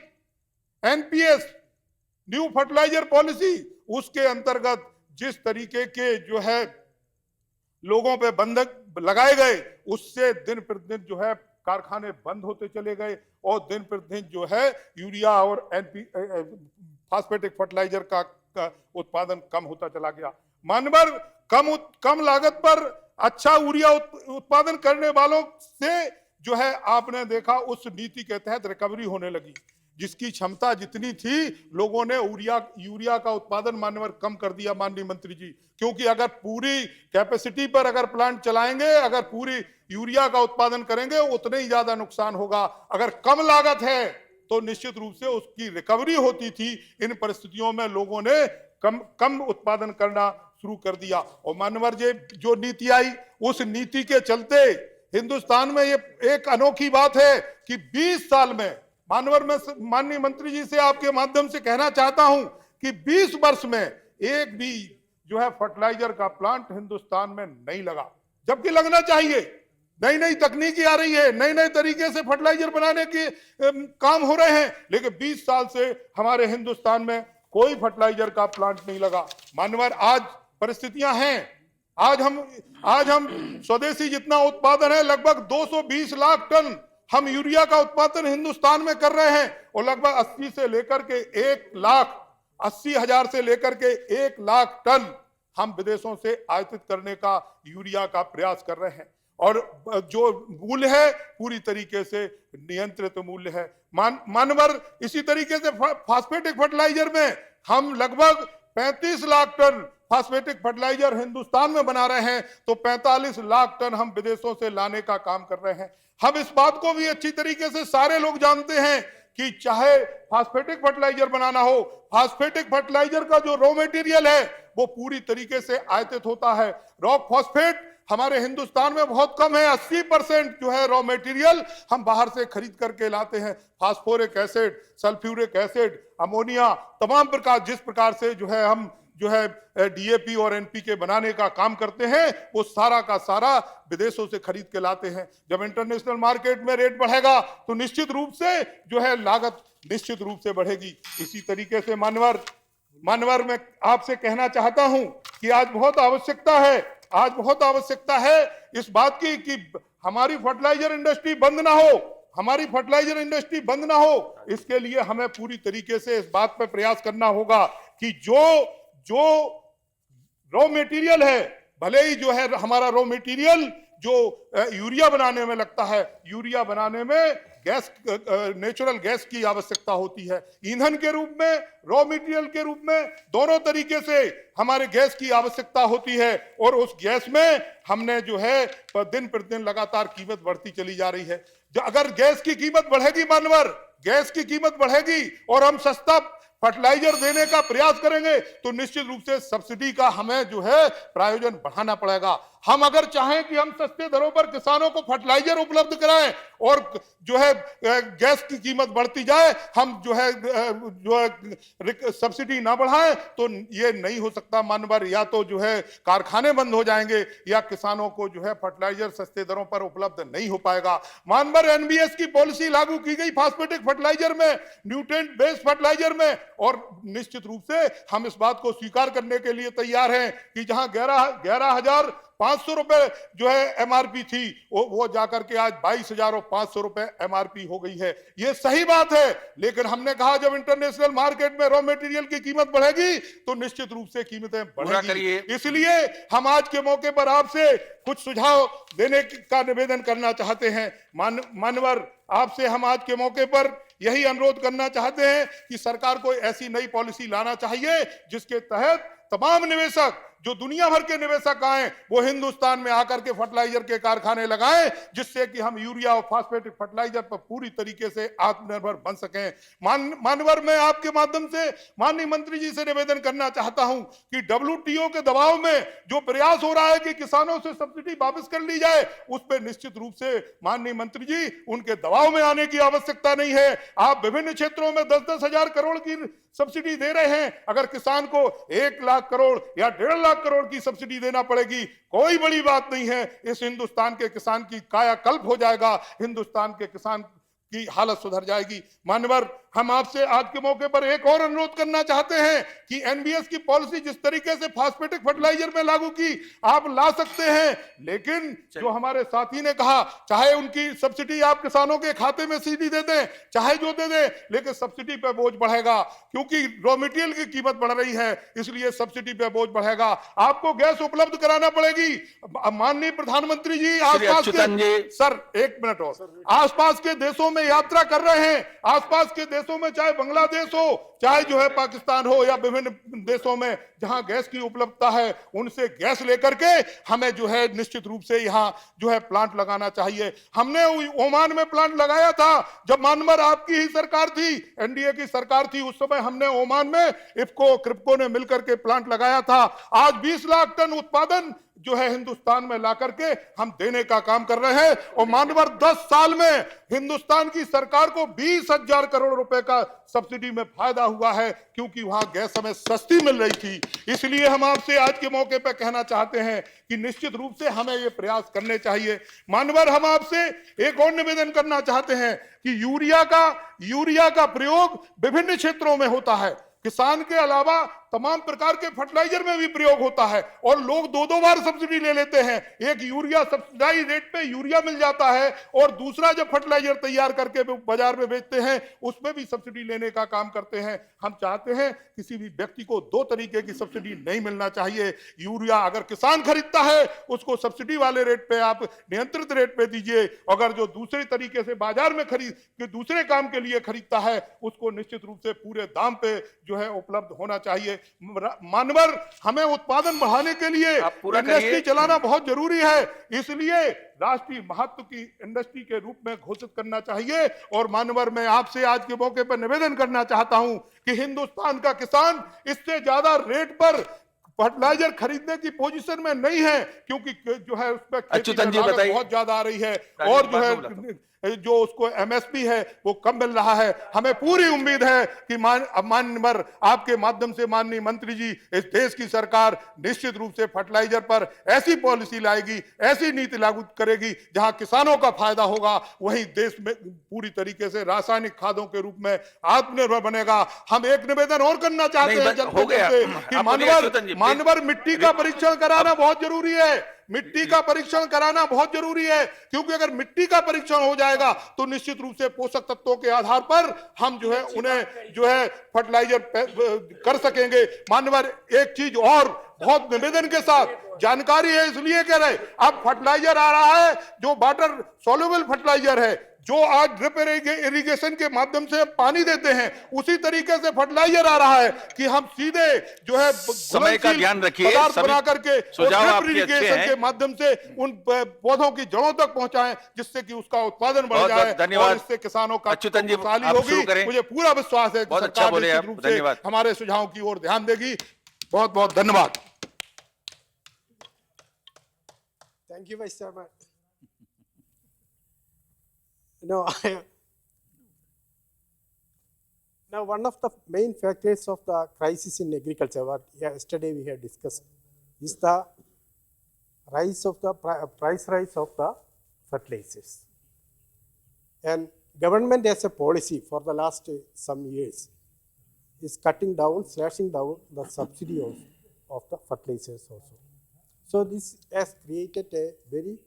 [SPEAKER 16] एनपीएस, न्यू फर्टिलाइजर पॉलिसी, उसके अंतर्गत जिस तरीके के जो है लोगों पे बंधक लगाए गए, उससे दिन प्रतिदिन जो है कारखाने बंद होते चले गए और दिन प्रतिदिन जो है यूरिया और फास्फेटिक फर्टिलाइजर का उत्पादन कम होता चला गया। मानवर कम लागत पर अच्छा यूरिया उत्पादन करने वालों से जो है आपने देखा उस नीति के तहत रिकवरी होने लगी। जिसकी क्षमता जितनी थी, लोगों ने यूरिया का उत्पादन मानवर कम कर दिया माननीय मंत्री जी, क्योंकि अगर पूरी कैपेसिटी पर अगर प्लांट चलाएंगे, अगर पूरी यूरिया का उत्पादन करेंगे, उतने ही ज्यादा नुकसान होगा। अगर कम लागत है तो निश्चित रूप से उसकी रिकवरी होती थी। इन परिस्थितियों में लोगों ने कम उत्पादन करना शुरू कर दिया और मानवर जो नीति आई, उस नीति के चलते हिंदुस्तान में ये एक अनोखी बात है कि 20 साल में, मानवर में माननीय मंत्री जी से आपके माध्यम से कहना चाहता हूं कि 20 वर्ष में एक भी जो है फर्टिलाइजर का प्लांट हिंदुस्तान में नहीं लगा, जबकि लगना चाहिए। नई नई तकनीकी आ रही है, नए नए तरीके से फर्टिलाइजर बनाने के काम हो रहे हैं, लेकिन 20 साल से हमारे हिंदुस्तान में कोई फर्टिलाइजर का प्लांट नहीं लगा। मानवर आज परिस्थितियां हैं, आज हम स्वदेशी जितना उत्पादन है, लगभग 220 लाख टन हम यूरिया का उत्पादन हिंदुस्तान में कर रहे हैं और लगभग 80 से लेकर के 1,80,000 से लेकर के 1 लाख टन हम विदेशों से आयातित करने का यूरिया का प्रयास कर रहे हैं। और जो मूल्य है पूरी तरीके से नियंत्रित मूल्य है। मानवर इसी तरीके से फास्फेटिक फर्टिलाइजर में हम लगभग 35 lakh tonne phosphatic fertiliser Hindustan में बना रहे हैं, तो 45 लाख टन हम विदेशों से लाने का काम कर रहे हैं। हम इस बात को भी अच्छी तरीके से सारे लोग जानते हैं कि चाहे फास्फेटिक फर्टिलाइजर बनाना हो, फास्फेटिक फर्टिलाइजर का जो रॉ मटेरियल है वो पूरी तरीके से आयातित होता है। रॉक फॉस्फेट हमारे हिंदुस्तान में बहुत कम है, 80% जो है रॉ मटेरियल हम बाहर से खरीद करके लाते हैं। Phosphoric acid, sulphuric acid, ammonia, तमाम प्रकार जिस प्रकार से जो है हम जो है डीएपी और एनपीके बनाने का काम करते हैं, वो सारा का सारा विदेशों से खरीद के लाते हैं। जब इंटरनेशनल मार्केट में रेट बढ़ेगा तो निश्चित रूप से जो है लागत निश्चित रूप से बढ़ेगी। इसी तरीके से मानवर में आपसे कहना चाहता हूं कि आज बहुत आवश्यकता है इस बात की कि हमारी फर्टिलाइजर इंडस्ट्री बंद ना हो। इसके लिए हमें पूरी तरीके से इस बात पर प्रयास करना होगा कि जो रॉ मटेरियल है, भले ही जो है हमारा रॉ मटेरियल जो यूरिया बनाने में लगता है, यूरिया बनाने में गैस, नेचुरल गैस की आवश्यकता होती है, ईंधन के रूप में, रॉ मटेरियल के रूप में, दोनों तरीके से हमारे गैस की आवश्यकता होती है। और उस गैस में हमने जो है दिन प्रतिदिन लगातार कीमत बढ़ती चली जा रही है। अगर गैस की कीमत बढ़ेगी, गैस की कीमत बढ़ेगी और हम सस्ता फर्टिलाइजर देने का प्रयास करेंगे तो निश्चित रूप से सब्सिडी का हमें जो है प्रायोजन बढ़ाना पड़ेगा। हम अगर चाहें कि हम सस्ते दरों पर किसानों को फर्टिलाइजर उपलब्ध कराएं और जो है गैस की कीमत बढ़ती जाए, हम जो है सब्सिडी ना बढ़ाएं, तो ये नहीं हो सकता मानवर। या तो जो है कारखाने बंद हो जाएंगे या किसानों को जो है फर्टिलाइजर सस्ते दरों पर उपलब्ध नहीं हो पाएगा। मानवर एनबीएस की पॉलिसी लागू की गई फास्फेटिक फर्टिलाइजर में, न्यूट्रिएंट बेस्ड फर्टिलाइजर में, और निश्चित रूप से हम इस बात को स्वीकार करने के लिए तैयार हैं कि जहां 11,500 रुपए जो है एमआरपी थी, वो जाकर के आज 22,500 रुपए एमआरपी हो गई है। ये सही बात है, लेकिन हमने कहा जब इंटरनेशनल मार्केट में रॉ मटेरियल की कीमत बढ़ेगी तो निश्चित रूप से कीमतें बढ़ेगी। इसलिए हम आज के मौके पर आपसे कुछ सुझाव देने का निवेदन करना चाहते हैं। मानवर, आपसे हम आज के मौके पर यही अनुरोध करना चाहते हैं कि सरकार को ऐसी नई पॉलिसी लाना चाहिए जिसके तहत तमाम निवेशक, जो दुनिया भर के निवेशक आए, वो हिंदुस्तान में आकर के फर्टिलाइजर के कारखाने लगाएं, जिससे कि हम यूरिया और फास्फेटिक फर्टिलाइजर पर पूरी तरीके से आत्मनिर्भर बन सकें। मानवर, मैं आपके माध्यम से माननीय मंत्री जी से निवेदन करना चाहता हूं कि WTO के दबाव में जो प्रयास हो रहा है कि किसानों से सब्सिडी वापस कर ली जाए, उस पर निश्चित रूप से माननीय मंत्री जी उनके दबाव में आने की आवश्यकता नहीं है। आप विभिन्न क्षेत्रों में 10-10 हजार करोड़ की सब्सिडी दे रहे हैं। अगर किसान को 1 लाख करोड़ या 1.5 लाख करोड़ की सब्सिडी देना पड़ेगी, कोई बड़ी बात नहीं है। इस हिंदुस्तान के किसान की कायाकल्प हो जाएगा, हिंदुस्तान के किसान की हालत सुधर जाएगी। मानवर, हम आपसे आज के मौके पर एक और अनुरोध करना चाहते हैं कि एनबीएस की पॉलिसी जिस तरीके से फास्फेटिक फर्टिलाइजर में लागू की, आप ला सकते हैं, लेकिन जो हमारे साथी ने कहा, चाहे उनकी सब्सिडी आप किसानों के खाते में सीधी दे दें, चाहे जो दे दें, लेकिन सब्सिडी पे बोझ बढ़ेगा, क्योंकि रॉ मटेरियल की कीमत बढ़ रही है, इसलिए सब्सिडी पे बोझ बढ़ेगा। आपको गैस उपलब्ध कराना पड़ेगी। माननीय प्रधानमंत्री जी आसपास के, सर एक मिनट और, आसपास के देशों में यात्रा कर रहे हैं, आसपास के देशों में, चाहे बांग्लादेश हो, चाहे जो है पाकिस्तान हो, या विभिन्न देशों में जहां गैस की उपलब्धता है, उनसे गैस लेकर के हमें जो है निश्चित रूप से यहां जो है प्लांट लगाना चाहिए। हमने ओमान में प्लांट लगाया था जब मानवर आपकी ही सरकार थी, एनडीए की सरकार थी, उस समय हमने ओमान में इफको क्रिप्को ने मिलकर के प्लांट लगाया था। आज 20 लाख टन उत्पादन जो है हिंदुस्तान में ला करके हम देने का काम कर रहे हैं, और मानवर 10 साल में हिंदुस्तान की सरकार को 20,000 करोड़ रुपए का सब्सिडी में फायदा हुआ है, क्योंकि वहां गैस हमें सस्ती मिल रही थी। इसलिए हम आपसे आज के मौके पर कहना चाहते हैं कि निश्चित रूप से हमें ये प्रयास करने चाहिए। मानवर, हम आपसे एक और निवेदन करना चाहते हैं कि यूरिया का प्रयोग विभिन्न क्षेत्रों में होता है, किसान के अलावा तमाम प्रकार के फर्टिलाइजर में भी प्रयोग होता है, और लोग 2-2 बार सब्सिडी ले लेते हैं। एक यूरिया सब्सिडाइज रेट पे यूरिया मिल जाता है, और दूसरा जब फर्टिलाइजर तैयार करके बाजार में बेचते हैं, उसमें भी सब्सिडी लेने का काम करते हैं। हम चाहते हैं किसी भी व्यक्ति को 2 तरीके की सब्सिडी नहीं मिलना चाहिए। यूरिया अगर किसान खरीदता है, उसको सब्सिडी वाले रेट पे आप नियंत्रित रेट पे दीजिए, अगर जो दूसरे तरीके से बाजार में दूसरे काम के लिए खरीदता है, उसको निश्चित रूप से पूरे दाम पे जो है उपलब्ध होना चाहिए। मानवर, हमें उत्पादन बढ़ाने के लिए इंडस्ट्री चलाना बहुत जरूरी है, इसलिए राष्ट्रीय महत्व की इंडस्ट्री के रूप में घोषित करना चाहिए। और मानवर, मैं आपसे आज के मौके पर निवेदन करना चाहता हूं कि हिंदुस्तान का किसान इससे ज्यादा रेट पर फर्टिलाइजर खरीदने की पोजीशन में नहीं है, क्योंकि जो है उस पर खेती की लागत बहुत ज्यादा आ रही है, और जो है जो उसको एमएसपी है वो कम मिल रहा है। हमें पूरी उम्मीद है कि मानवर, आपके माध्यम से माननीय मंत्री जी, इस देश की सरकार निश्चित रूप से फर्टिलाइजर पर ऐसी पॉलिसी लाएगी, ऐसी नीति लागू करेगी जहां किसानों का फायदा होगा, वहीं देश में पूरी तरीके से रासायनिक खादों के रूप में आत्मनिर्भर बनेगा। हम एक निवेदन और करना चाहते हैं कि मानवर, मिट्टी का परीक्षण कराना बहुत जरूरी है, मिट्टी का परीक्षण कराना बहुत जरूरी है, क्योंकि अगर मिट्टी का परीक्षण हो जाएगा तो निश्चित रूप से पोषक तत्वों के आधार पर हम जो है उन्हें जो है फर्टिलाइजर कर सकेंगे। मानवर, एक चीज और बहुत निवेदन के साथ जानकारी है इसलिए कह रहे, अब फर्टिलाइजर आ रहा है जो वाटर सॉल्युबल फर्टिलाइजर है, जो आज ड्रिप इरिगेशन के माध्यम से पानी देते हैं, उसी तरीके से फर्टिलाइजर आ रहा है कि हम सीधे जो है
[SPEAKER 17] समय का ध्यान रखिए,
[SPEAKER 16] पदार्थ बना करके ड्रिप इरिगेशन के माध्यम से उन पौधों की जड़ों तक पहुंचाएं, जिससे कि उसका उत्पादन बढ़ जाए और इससे किसानों का खुशहाली होगी। मुझे पूरा विश्वास है कि सरकार निश्चित रूप से हमारे सुझावों की ओर ध्यान देगी। बहुत बहुत धन्यवाद।
[SPEAKER 9] Thank you, Vice Chairman. No, now one of the main factors of the crisis in agriculture, what yesterday we have discussed, is the rise of the price rise of the fertilizers. And government as a policy for the last some years is cutting down, slashing down the subsidy of the fertilizers also. So this has created a very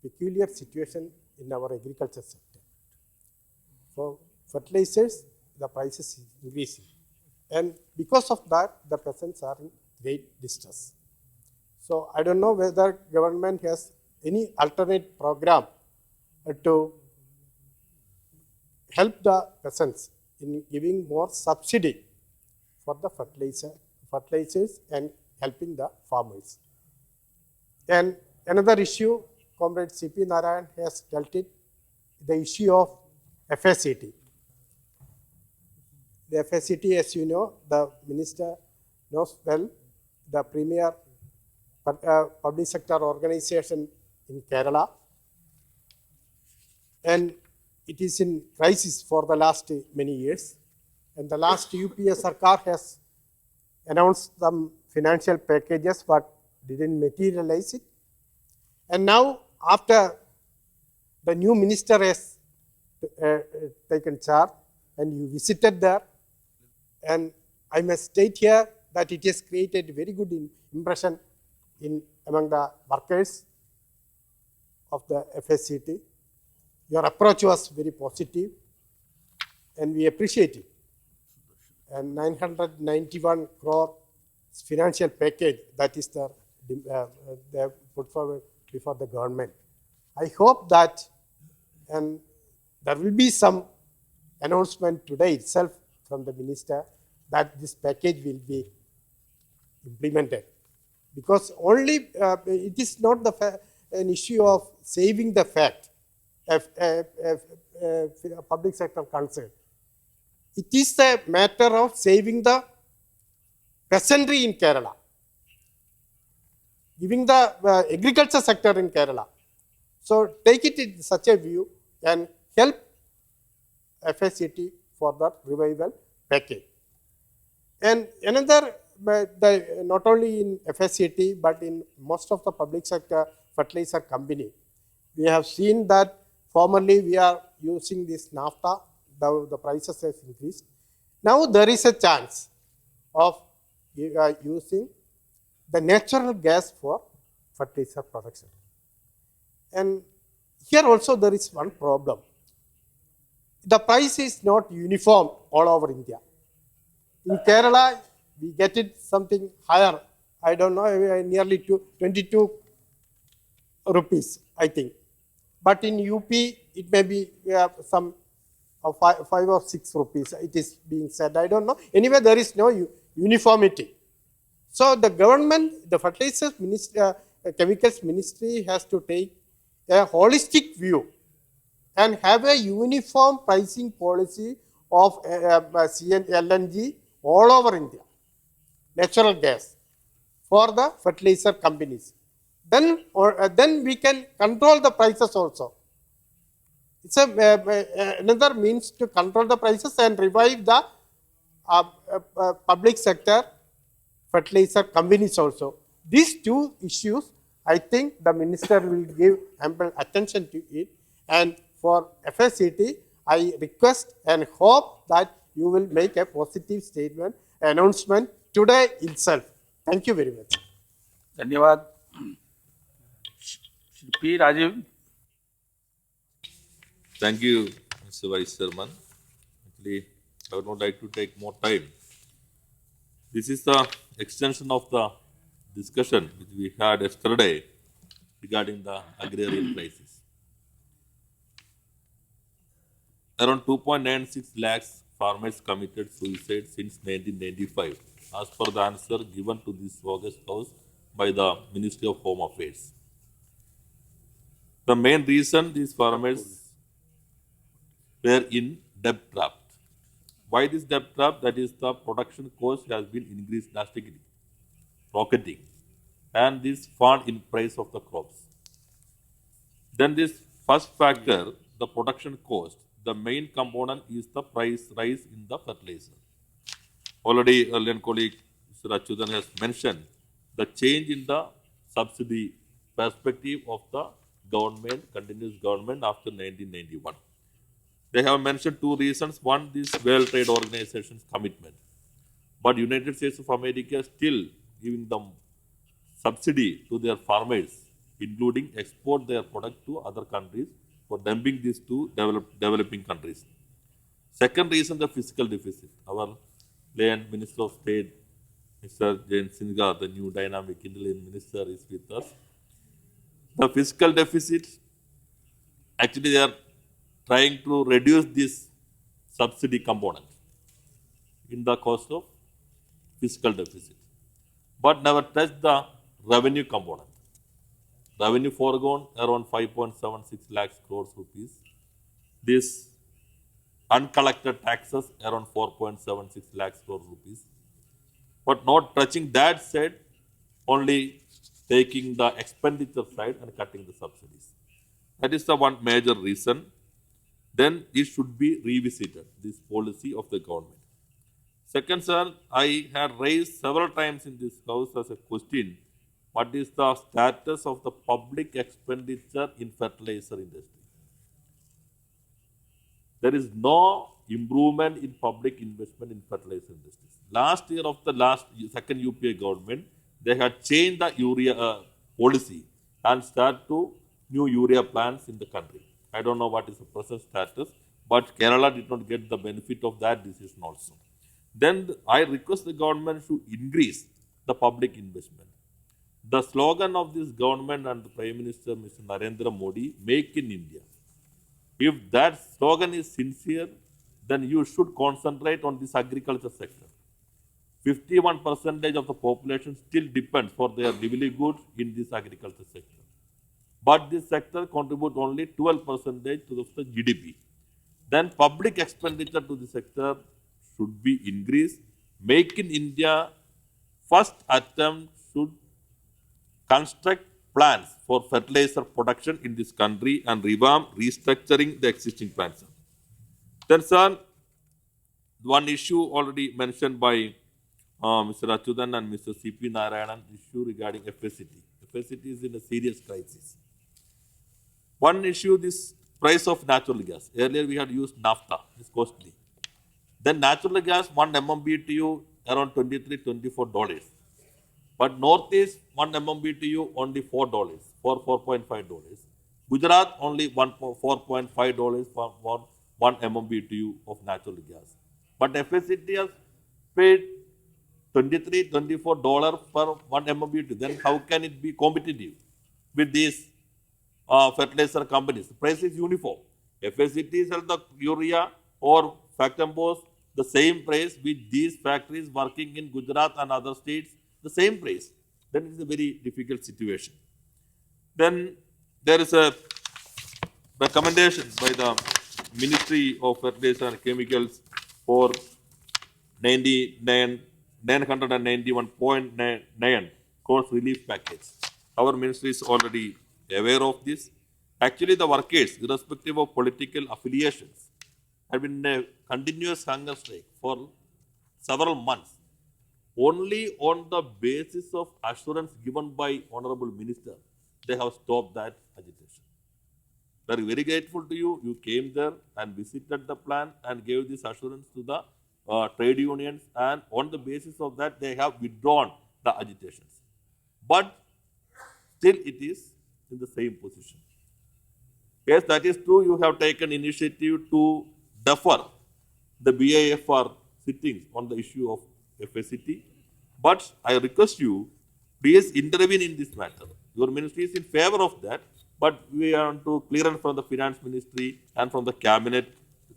[SPEAKER 9] peculiar situation in our agriculture sector. For fertilizers, the prices is increasing. And because of that, the peasants are in great distress. So I don't know whether government has any alternate program to help the peasants in giving more subsidy for the fertilizers and helping the farmers. And another issue, Comrade C.P. Narayan has dealt it, the issue of FSCT. The FSCT, as you know, the minister knows well, the premier public sector organization in Kerala, and it is in crisis for the last many years. And the last UPA Sarkar has announced some financial packages but didn't materialize it. And now, after the new minister has taken charge and you visited there, and I must state here that it has created a very good impression among the workers of the FSCT. Your approach was very positive and we appreciate it. And 991 crore financial package, that is they have put forward before the government. I hope that, and there will be some announcement today itself from the minister that this package will be implemented. Because only, it is not an issue of saving the fat, public sector concern. It is a matter of saving the peasantry in Kerala, giving the agriculture sector in Kerala. So take it in such a view and help FSCT for the revival package. And another, not only in FSCT, but in most of the public sector fertilizer company, we have seen that formerly we are using this naphtha, the prices have increased. Now there is a chance of using the natural gas for fertilizer production. And here also there is one problem. The price is not uniform all over India. In Kerala, we get it something higher. I don't know, nearly 22 rupees, I think. But in UP, it may be some 5 or 6 rupees, it is being said. I don't know. Anyway, there is no uniformity. So the government, the fertilizers ministry, chemicals ministry has to take a holistic view and have a uniform pricing policy of LNG all over India, natural gas, for the fertilizer companies. Then we can control the prices also. It's another means to control the prices and revive the public sector fertilizer companies also. These two issues, I think the minister will give ample attention to it. And for FSCT, I request and hope that you will make a positive statement, announcement today itself. Thank you very much.
[SPEAKER 17] धन्यवाद. Shri P. Rajiv.
[SPEAKER 10] Thank you, Mr. Vice Chairman. Actually, I would not like to take more time. This is the extension of the discussion which we had yesterday regarding the agrarian crisis. Around 2.96 lakhs farmers committed suicide since 1995, as per the answer given to this August House by the Ministry of Home Affairs. The main reason these farmers were in debt trap. Why this debt trap? That is, the production cost has been increased drastically, rocketing. and this fall in price of the crops. Then this first factor, the production cost, the main component is the price rise in the fertilizer. Already earlier colleague Mr. Achyutan has mentioned the change in the subsidy perspective of the government, continuous government after 1991. They have mentioned two reasons. One, this World Trade Organization's commitment. But United States of America still giving them subsidy to their farmers, including export their product to other countries for dumping this to developing countries. Second reason, the fiscal deficit. Our late Minister of State, Mr. Jain Singha, the new dynamic Indian minister, is with us. The fiscal deficit, actually they are trying to reduce this subsidy component in the cost of fiscal deficit, but never touch the revenue component. Revenue foregone around 5.76 lakhs crores rupees. This uncollected taxes around 4.76 lakhs crores rupees. But not touching that side, only taking the expenditure side and cutting the subsidies. That is the one major reason. Then it should be revisited, this policy of the government. Second, sir, I had raised several times in this house as a question, what is the status of the public expenditure in fertilizer industry? There is no improvement in public investment in fertilizer industries. Last year of the second UPA government, they had changed the urea policy and start to new urea plants in the country. I don't know what is the present status, but Kerala did not get the benefit of that decision also. Then I request the government to increase the public investment. The slogan of this government and the Prime Minister, Mr. Narendra Modi, Make in India. If that slogan is sincere, then you should concentrate on this agriculture sector. 51% of the population still depends for their livelihood in this agriculture sector. But this sector contributes only 12% to the GDP. Then public expenditure to the sector should be increased. Make in India, first attempt should construct plants for fertilizer production in this country and revamp restructuring the existing plants. Then, sir, one issue already mentioned by Mr. Achyutan and Mr. C.P. Narayanan, issue regarding FSCT. FSCT is in a serious crisis. One issue, this price of natural gas. Earlier we had used naphtha, it's costly. Then natural gas, 1 MMBTU around $23–24. But Northeast, 1 MMBTU only $4, $4.5. Gujarat only $4.5 for 1 MMBTU of natural gas. But FSCT has paid $23–24 per 1 MMBTU. Then how can it be competitive with these fertilizer companies? The price is uniform. FSCT sells the urea or factompos the same price with these factories working in Gujarat and other states, the same price. Then it is a very difficult situation. Then there is a recommendation by the Ministry of Fertilizer and Chemicals for 991.9 crores relief package. Our ministry is already aware of this. Actually, the workers, irrespective of political affiliations, have been in a continuous hunger strike for several months. Only on the basis of assurance given by Honorable Minister, they have stopped that agitation. We are very grateful to you. You came there and visited the plant and gave this assurance to the trade unions, and on the basis of that, they have withdrawn the agitations. But still it is in the same position. Yes, that is true. You have taken initiative to defer the BIFR sittings on the issue of FSCT. But I request you, please intervene in this matter. Your ministry is in favor of that, but we want to clearance from the finance ministry and from the cabinet.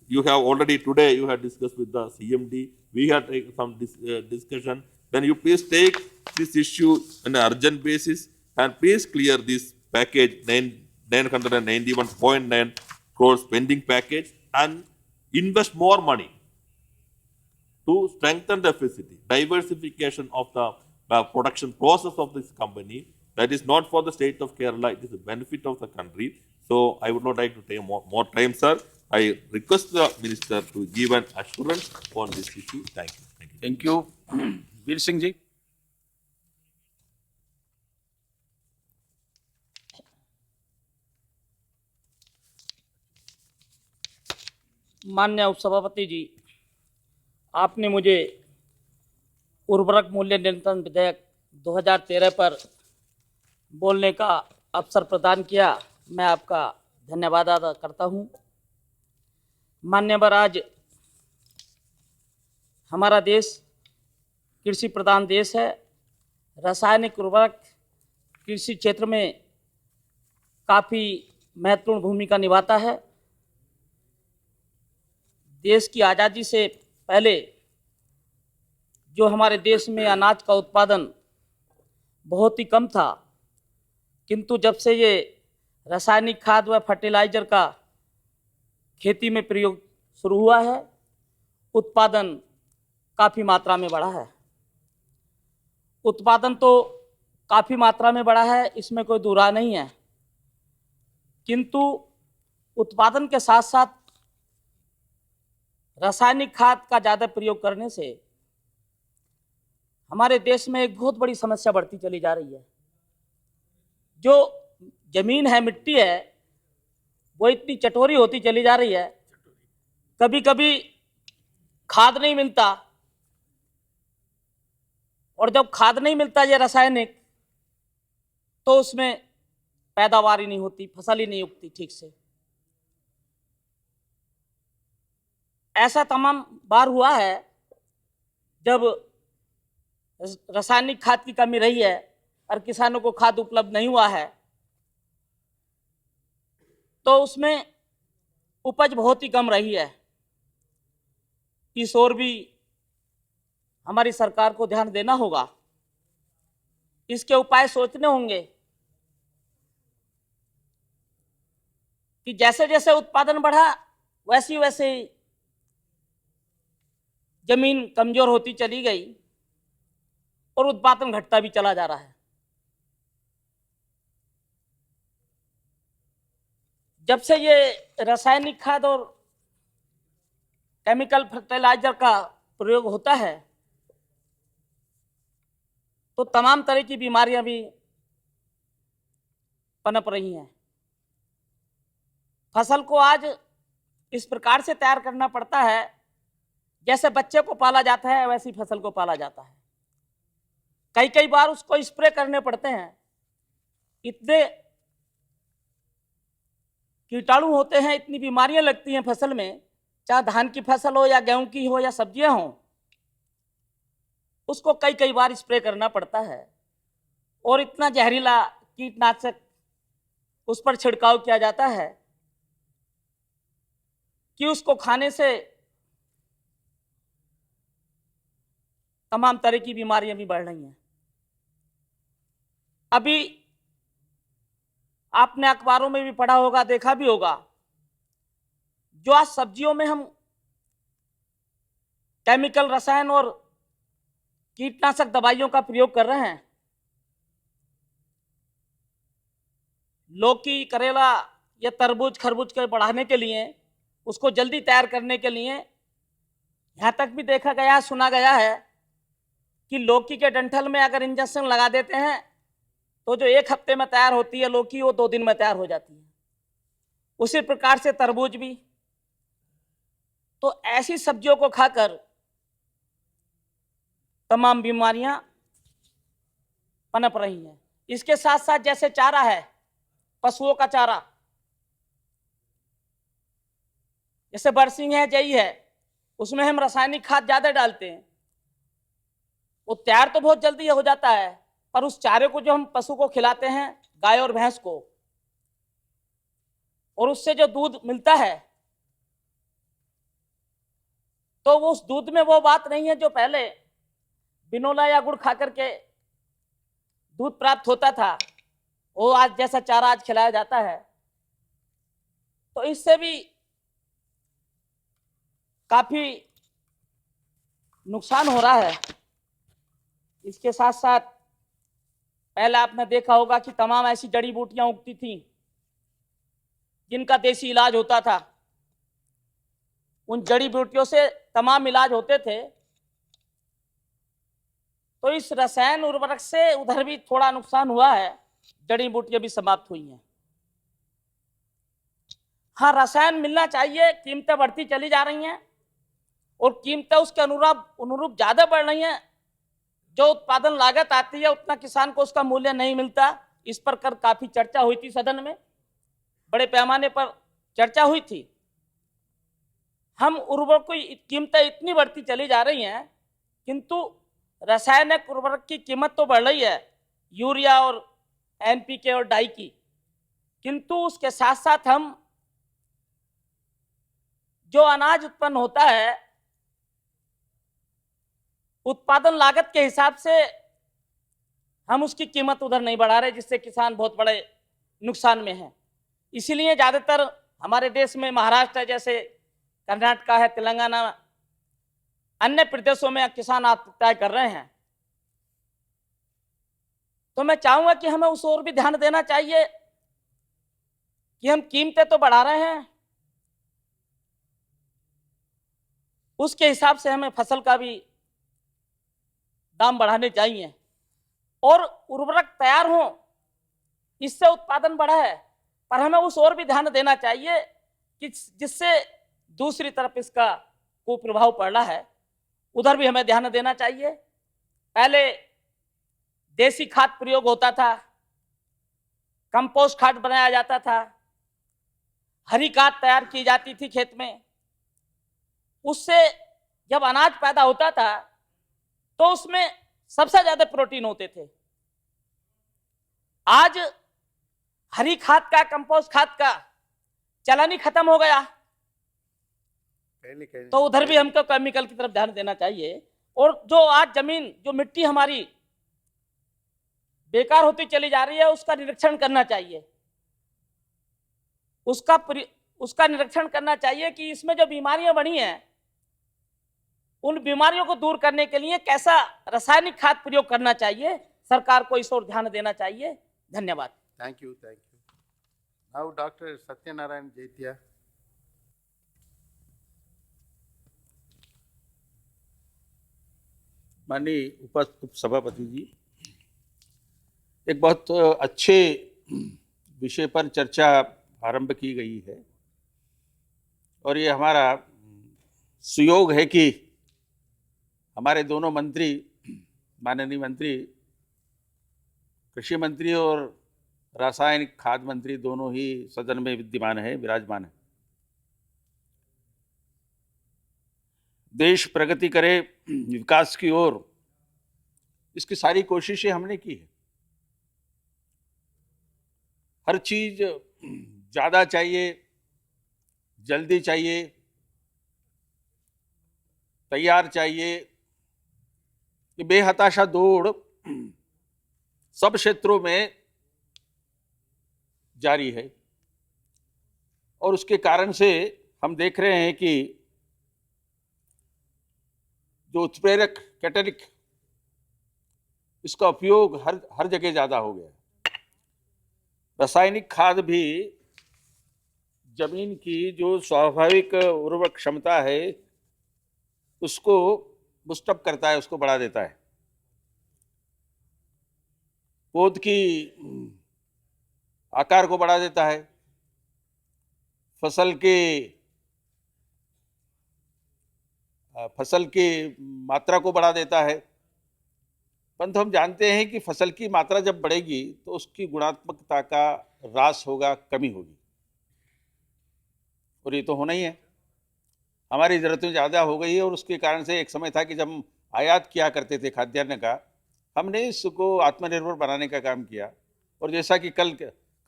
[SPEAKER 10] You have already today, you have discussed with the CMD. We have taken some discussion. Then you please take this issue on an urgent basis and please clear this package 991.9 crores pending package and invest more money to strengthen the FSCT, diversification of the production process of this company. That is not for the state of Kerala, it is the benefit of the country. So I would not like to take more time, sir. I request the minister to give an assurance on this issue. Thank you.
[SPEAKER 17] Thank you. Veer Singh ji.
[SPEAKER 18] माननीय उपसभापति जी, आपने मुझे उर्वरक मूल्य नियंत्रण विधेयक 2013 पर बोलने का अवसर प्रदान किया। मैं आपका धन्यवाद अदा करता हूं। मान्यवर, आज हमारा देश कृषि प्रधान देश है। रासायनिक उर्वरक कृषि क्षेत्र में काफ़ी महत्वपूर्ण भूमिका निभाता है। देश की आज़ादी से पहले जो हमारे देश में अनाज का उत्पादन बहुत ही कम था, किंतु जब से ये रासायनिक खाद व फर्टिलाइज़र का खेती में प्रयोग शुरू हुआ है, उत्पादन काफ़ी मात्रा में बढ़ा है। उत्पादन तो काफ़ी मात्रा में बढ़ा है, इसमें कोई दो राय नहीं है, किंतु उत्पादन के साथ साथ रासायनिक खाद का ज़्यादा प्रयोग करने से हमारे देश में एक बहुत बड़ी समस्या बढ़ती चली जा रही है। जो जमीन है, मिट्टी है, वो इतनी चटोरी होती चली जा रही है। कभी कभी खाद नहीं मिलता, और जब खाद नहीं मिलता ये रासायनिक, तो उसमें पैदावार ही नहीं होती, फसल ही नहीं उगती ठीक से। ऐसा तमाम बार हुआ है जब रासायनिक खाद की कमी रही है और किसानों को खाद उपलब्ध नहीं हुआ है, तो उसमें उपज बहुत ही कम रही है। इस ओर भी हमारी सरकार को ध्यान देना होगा, इसके उपाय सोचने होंगे कि जैसे जैसे उत्पादन बढ़ा वैसी वैसे जमीन कमजोर होती चली गई और उत्पादन घटता भी चला जा रहा है। जब से ये रासायनिक खाद और केमिकल फर्टिलाइजर का प्रयोग होता है, तो तमाम तरह की बीमारियां भी पनप रही हैं। फसल को आज इस प्रकार से तैयार करना पड़ता है, जैसे बच्चे को पाला जाता है वैसी फसल को पाला जाता है। कई कई बार उसको स्प्रे करने पड़ते हैं, इतने कीटाणु होते हैं, इतनी बीमारियां लगती हैं फसल में, चाहे धान की फसल हो या गेहूं की हो या सब्जियां हो, उसको कई कई बार स्प्रे करना पड़ता है। और इतना जहरीला कीटनाशक उस पर छिड़काव किया जाता है कि उसको खाने से तमाम तरह की बीमारियां भी बढ़ रही हैं। अभी आपने अखबारों में भी पढ़ा होगा, देखा भी होगा, जो आज सब्जियों में हम केमिकल, रसायन और कीटनाशक दवाइयों का प्रयोग कर रहे हैं। लौकी, करेला या तरबूज, खरबूज के बढ़ाने के लिए, उसको जल्दी तैयार करने के लिए, यहाँ तक भी देखा गया, सुना गया है कि लौकी के डंठल में अगर इंजेक्शन लगा देते हैं तो जो 1 हफ्ते में तैयार होती है लौकी, वो 2 दिन में तैयार हो जाती है। उसी प्रकार से तरबूज भी। तो ऐसी सब्जियों को खाकर तमाम बीमारियां पनप रही हैं। इसके साथ साथ जैसे चारा है, पशुओं का चारा, जैसे बरसिंग है, जई है, उसमें हम रासायनिक खाद ज्यादा डालते हैं। वो तैयार तो बहुत जल्दी हो जाता है, पर उस चारे को जो हम पशु को खिलाते हैं, गाय और भैंस को, और उससे जो दूध मिलता है, तो वो उस दूध में वो बात नहीं है जो पहले बिनोला या गुड़ खा करके दूध प्राप्त होता था, वो आज जैसा चारा आज खिलाया जाता है। तो इससे भी काफी नुकसान हो रहा है। इसके साथ साथ पहले आपने देखा होगा कि तमाम ऐसी जड़ी बूटियां उगती थीं जिनका देसी इलाज होता था। उन जड़ी बूटियों से तमाम इलाज होते थे। तो इस रसायन उर्वरक से उधर भी थोड़ा नुकसान हुआ है, जड़ी बूटियां भी समाप्त हुई हैं। हाँ, रसायन मिलना चाहिए, कीमतें बढ़ती चली जा रही हैं और कीमतें उसके अनुरूप ज्यादा बढ़ रही हैं। जो उत्पादन लागत आती है उतना किसान को उसका मूल्य नहीं मिलता। इस पर कल काफी चर्चा हुई थी सदन में, बड़े पैमाने पर चर्चा हुई थी। हम उर्वरकों की कीमतें इतनी बढ़ती चली जा रही हैं, किंतु रासायनिक उर्वरक की कीमत तो बढ़ रही है, यूरिया और एनपीके और डाई की, किंतु उसके साथ साथ हम जो अनाज उत्पन्न होता है उत्पादन लागत के हिसाब से हम उसकी कीमत उधर नहीं बढ़ा रहे, जिससे किसान बहुत बड़े नुकसान में हैं। इसीलिए ज्यादातर हमारे देश में महाराष्ट्र जैसे, कर्नाटक है, तेलंगाना, अन्य प्रदेशों में किसान आत्महत्या कर रहे हैं। तो मैं चाहूंगा कि हमें उस ओर भी ध्यान देना चाहिए कि हम कीमतें तो बढ़ा रहे हैं, उसके हिसाब से हमें फसल का भी दाम बढ़ाने चाहिए और उर्वरक तैयार हो, इससे उत्पादन बढ़ा है। पर हमें उस ओर भी ध्यान देना चाहिए कि जिससे दूसरी तरफ इसका कुप्रभाव पड़ रहा है, उधर भी हमें ध्यान देना चाहिए। पहले देसी खाद प्रयोग होता था, कंपोस्ट खाद बनाया जाता था, हरी खाद तैयार की जाती थी खेत में। उससे जब अनाज पैदा होता था तो उसमें सबसे ज्यादा प्रोटीन होते थे। आज हरी खाद का, कंपोस्ट खाद का चलन ही खत्म हो गया, तो उधर भी हमको केमिकल की तरफ ध्यान देना चाहिए। और जो आज जमीन, जो मिट्टी हमारी बेकार होती चली जा रही है, उसका निरीक्षण करना चाहिए। उसका निरीक्षण करना चाहिए कि इसमें जो बीमारियां बढ़ी हैं, उन बीमारियों को दूर करने के लिए कैसा रासायनिक खाद प्रयोग करना चाहिए। सरकार को इस ओर ध्यान देना चाहिए। धन्यवाद।
[SPEAKER 9] Thank you, thank you. Now Dr. Satyanarayan Jaitya.
[SPEAKER 17] माननीय उपसभापति जी, एक बहुत अच्छे विषय पर चर्चा आरंभ की गई है और ये हमारा सुयोग है कि हमारे दोनों मंत्री, माननीय मंत्री, कृषि मंत्री और रासायनिक खाद्य मंत्री दोनों ही सदन में विद्यमान है, विराजमान है। देश प्रगति करे, विकास की ओर, इसकी सारी कोशिशें हमने की है। हर चीज ज्यादा चाहिए, जल्दी चाहिए, तैयार चाहिए, ये बेहताशा दौड़ सब क्षेत्रों में जारी है और उसके कारण से हम देख रहे हैं कि जो उत्प्रेरक कैटलिक, इसका उपयोग हर जगह ज्यादा हो गया। रासायनिक खाद भी जमीन की जो स्वाभाविक उर्वरक क्षमता है उसको बुस्टअप करता है, उसको बढ़ा देता है। पौध की आकार को बढ़ा देता है, फसल की मात्रा को बढ़ा देता है। परंतु हम जानते हैं कि फसल की मात्रा जब बढ़ेगी तो उसकी गुणात्मकता का ह्रास होगा, कमी होगी, और ये तो होना ही है। हमारी जरूरतें ज़्यादा हो गई है और उसके कारण से एक समय था कि जब हम आयात किया करते थे खाद्यान्न का, हमने इसको आत्मनिर्भर बनाने का काम किया। और जैसा कि कल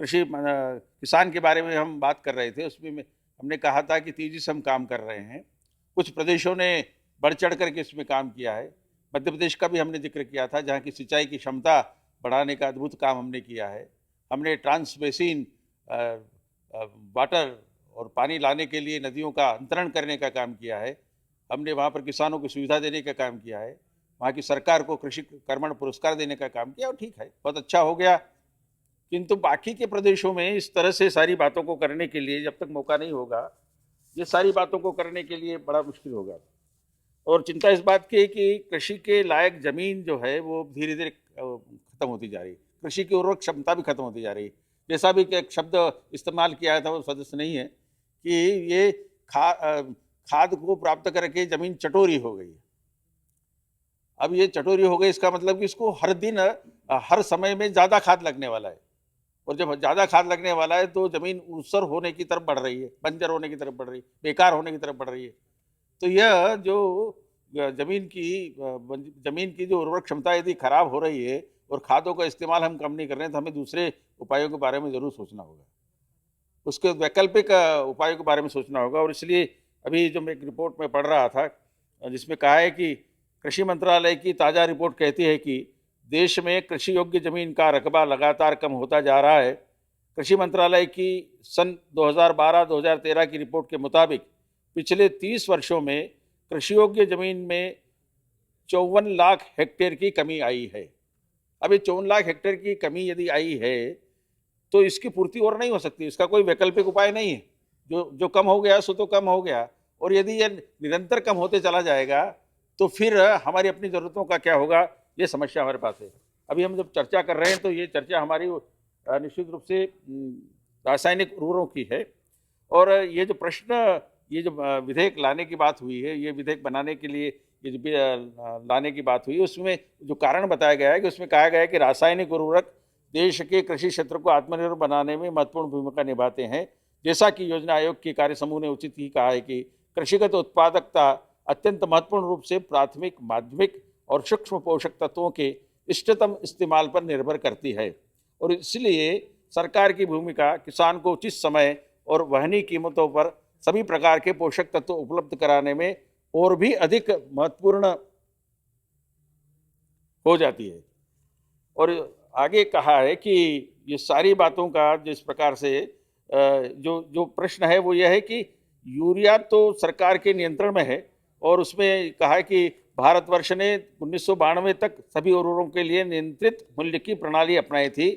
[SPEAKER 17] किसान के बारे में हम बात कर रहे थे, उसमें हमने कहा था कि तेजी से हम काम कर रहे हैं। कुछ प्रदेशों ने बढ़ चढ़ करके इसमें काम किया है। मध्य प्रदेश का भी हमने जिक्र किया था, जहाँ की सिंचाई की क्षमता बढ़ाने का अद्भुत काम हमने किया है। हमने ट्रांस बेसिन वाटर और पानी लाने के लिए नदियों का अंतरण करने का काम किया है। हमने वहाँ पर किसानों को सुविधा देने का काम किया है। वहाँ की सरकार को कृषि कर्मण पुरस्कार देने का काम किया और ठीक है, बहुत अच्छा हो गया। किंतु बाकी के प्रदेशों में इस तरह से सारी बातों को करने के लिए जब तक मौका नहीं होगा, ये सारी बातों को करने के लिए बड़ा मुश्किल होगा। और चिंता इस बात की है कि कृषि के लायक जमीन जो है वो धीरे धीरे खत्म होती जा रही है, कृषि की उर्वरक क्षमता भी खत्म होती जा रही है। जैसा भी एक शब्द इस्तेमाल किया था वो सदस्य नहीं है कि ये खाद को प्राप्त करके जमीन चटोरी हो गई है। अब ये चटोरी हो गई, इसका मतलब कि इसको हर दिन हर समय में ज़्यादा खाद लगने वाला है, और जब ज़्यादा खाद लगने वाला है तो ज़मीन ऊसर होने की तरफ बढ़ रही है, बंजर होने की तरफ बढ़ रही है, बेकार होने की तरफ बढ़ रही है। तो यह जो जमीन की जो उर्वरक क्षमता यदि खराब हो रही है और खादों का इस्तेमाल हम कम नहीं कर रहे हैं, तो हमें दूसरे उपायों के बारे में ज़रूर सोचना होगा, उसके वैकल्पिक उपायों के बारे में सोचना होगा। और इसलिए अभी जो मैं एक रिपोर्ट में पढ़ रहा था जिसमें कहा है कि कृषि मंत्रालय की ताज़ा रिपोर्ट कहती है कि देश में कृषि योग्य जमीन का रकबा लगातार कम होता जा रहा है। कृषि मंत्रालय की सन 2012-2013 की रिपोर्ट के मुताबिक पिछले 30 वर्षों में कृषि योग्य जमीन में 54 लाख हेक्टेयर की कमी आई है। अब ये 54 लाख हेक्टेयर की कमी यदि आई है तो इसकी पूर्ति और नहीं हो सकती, इसका कोई वैकल्पिक उपाय नहीं है। जो कम हो गया सो तो कम हो गया, और यदि यह निरंतर कम होते चला जाएगा तो फिर हमारी अपनी ज़रूरतों का क्या होगा, ये समस्या हमारे पास है। अभी हम जब चर्चा कर रहे हैं तो ये चर्चा हमारी निश्चित रूप से रासायनिक उर्वरकों की है। और ये जो प्रश्न, ये जो विधेयक लाने की बात हुई है, ये विधेयक बनाने के लिए ये जो लाने की बात हुई है, उसमें जो कारण बताया गया है कि उसमें कहा गया है कि रासायनिक उर्वरक देश के कृषि क्षेत्र को आत्मनिर्भर बनाने में महत्वपूर्ण भूमिका निभाते हैं। जैसा कि योजना आयोग के कार्य समूह ने उचित ही कहा है कि कृषिगत उत्पादकता अत्यंत महत्वपूर्ण रूप से प्राथमिक, माध्यमिक और सूक्ष्म पोषक तत्वों के इष्टतम इस्तेमाल पर निर्भर करती है, और इसलिए सरकार की भूमिका किसान को उचित समय और वहनीय कीमतों पर सभी प्रकार के पोषक तत्व उपलब्ध कराने में और भी अधिक महत्वपूर्ण हो जाती है। और आगे कहा है कि ये सारी बातों का जिस प्रकार से जो प्रश्न है वो यह है कि यूरिया तो सरकार के नियंत्रण में है, और उसमें कहा है कि भारतवर्ष ने 1992 तक सभी उर्वरकों के लिए नियंत्रित मूल्य की प्रणाली अपनाई थी,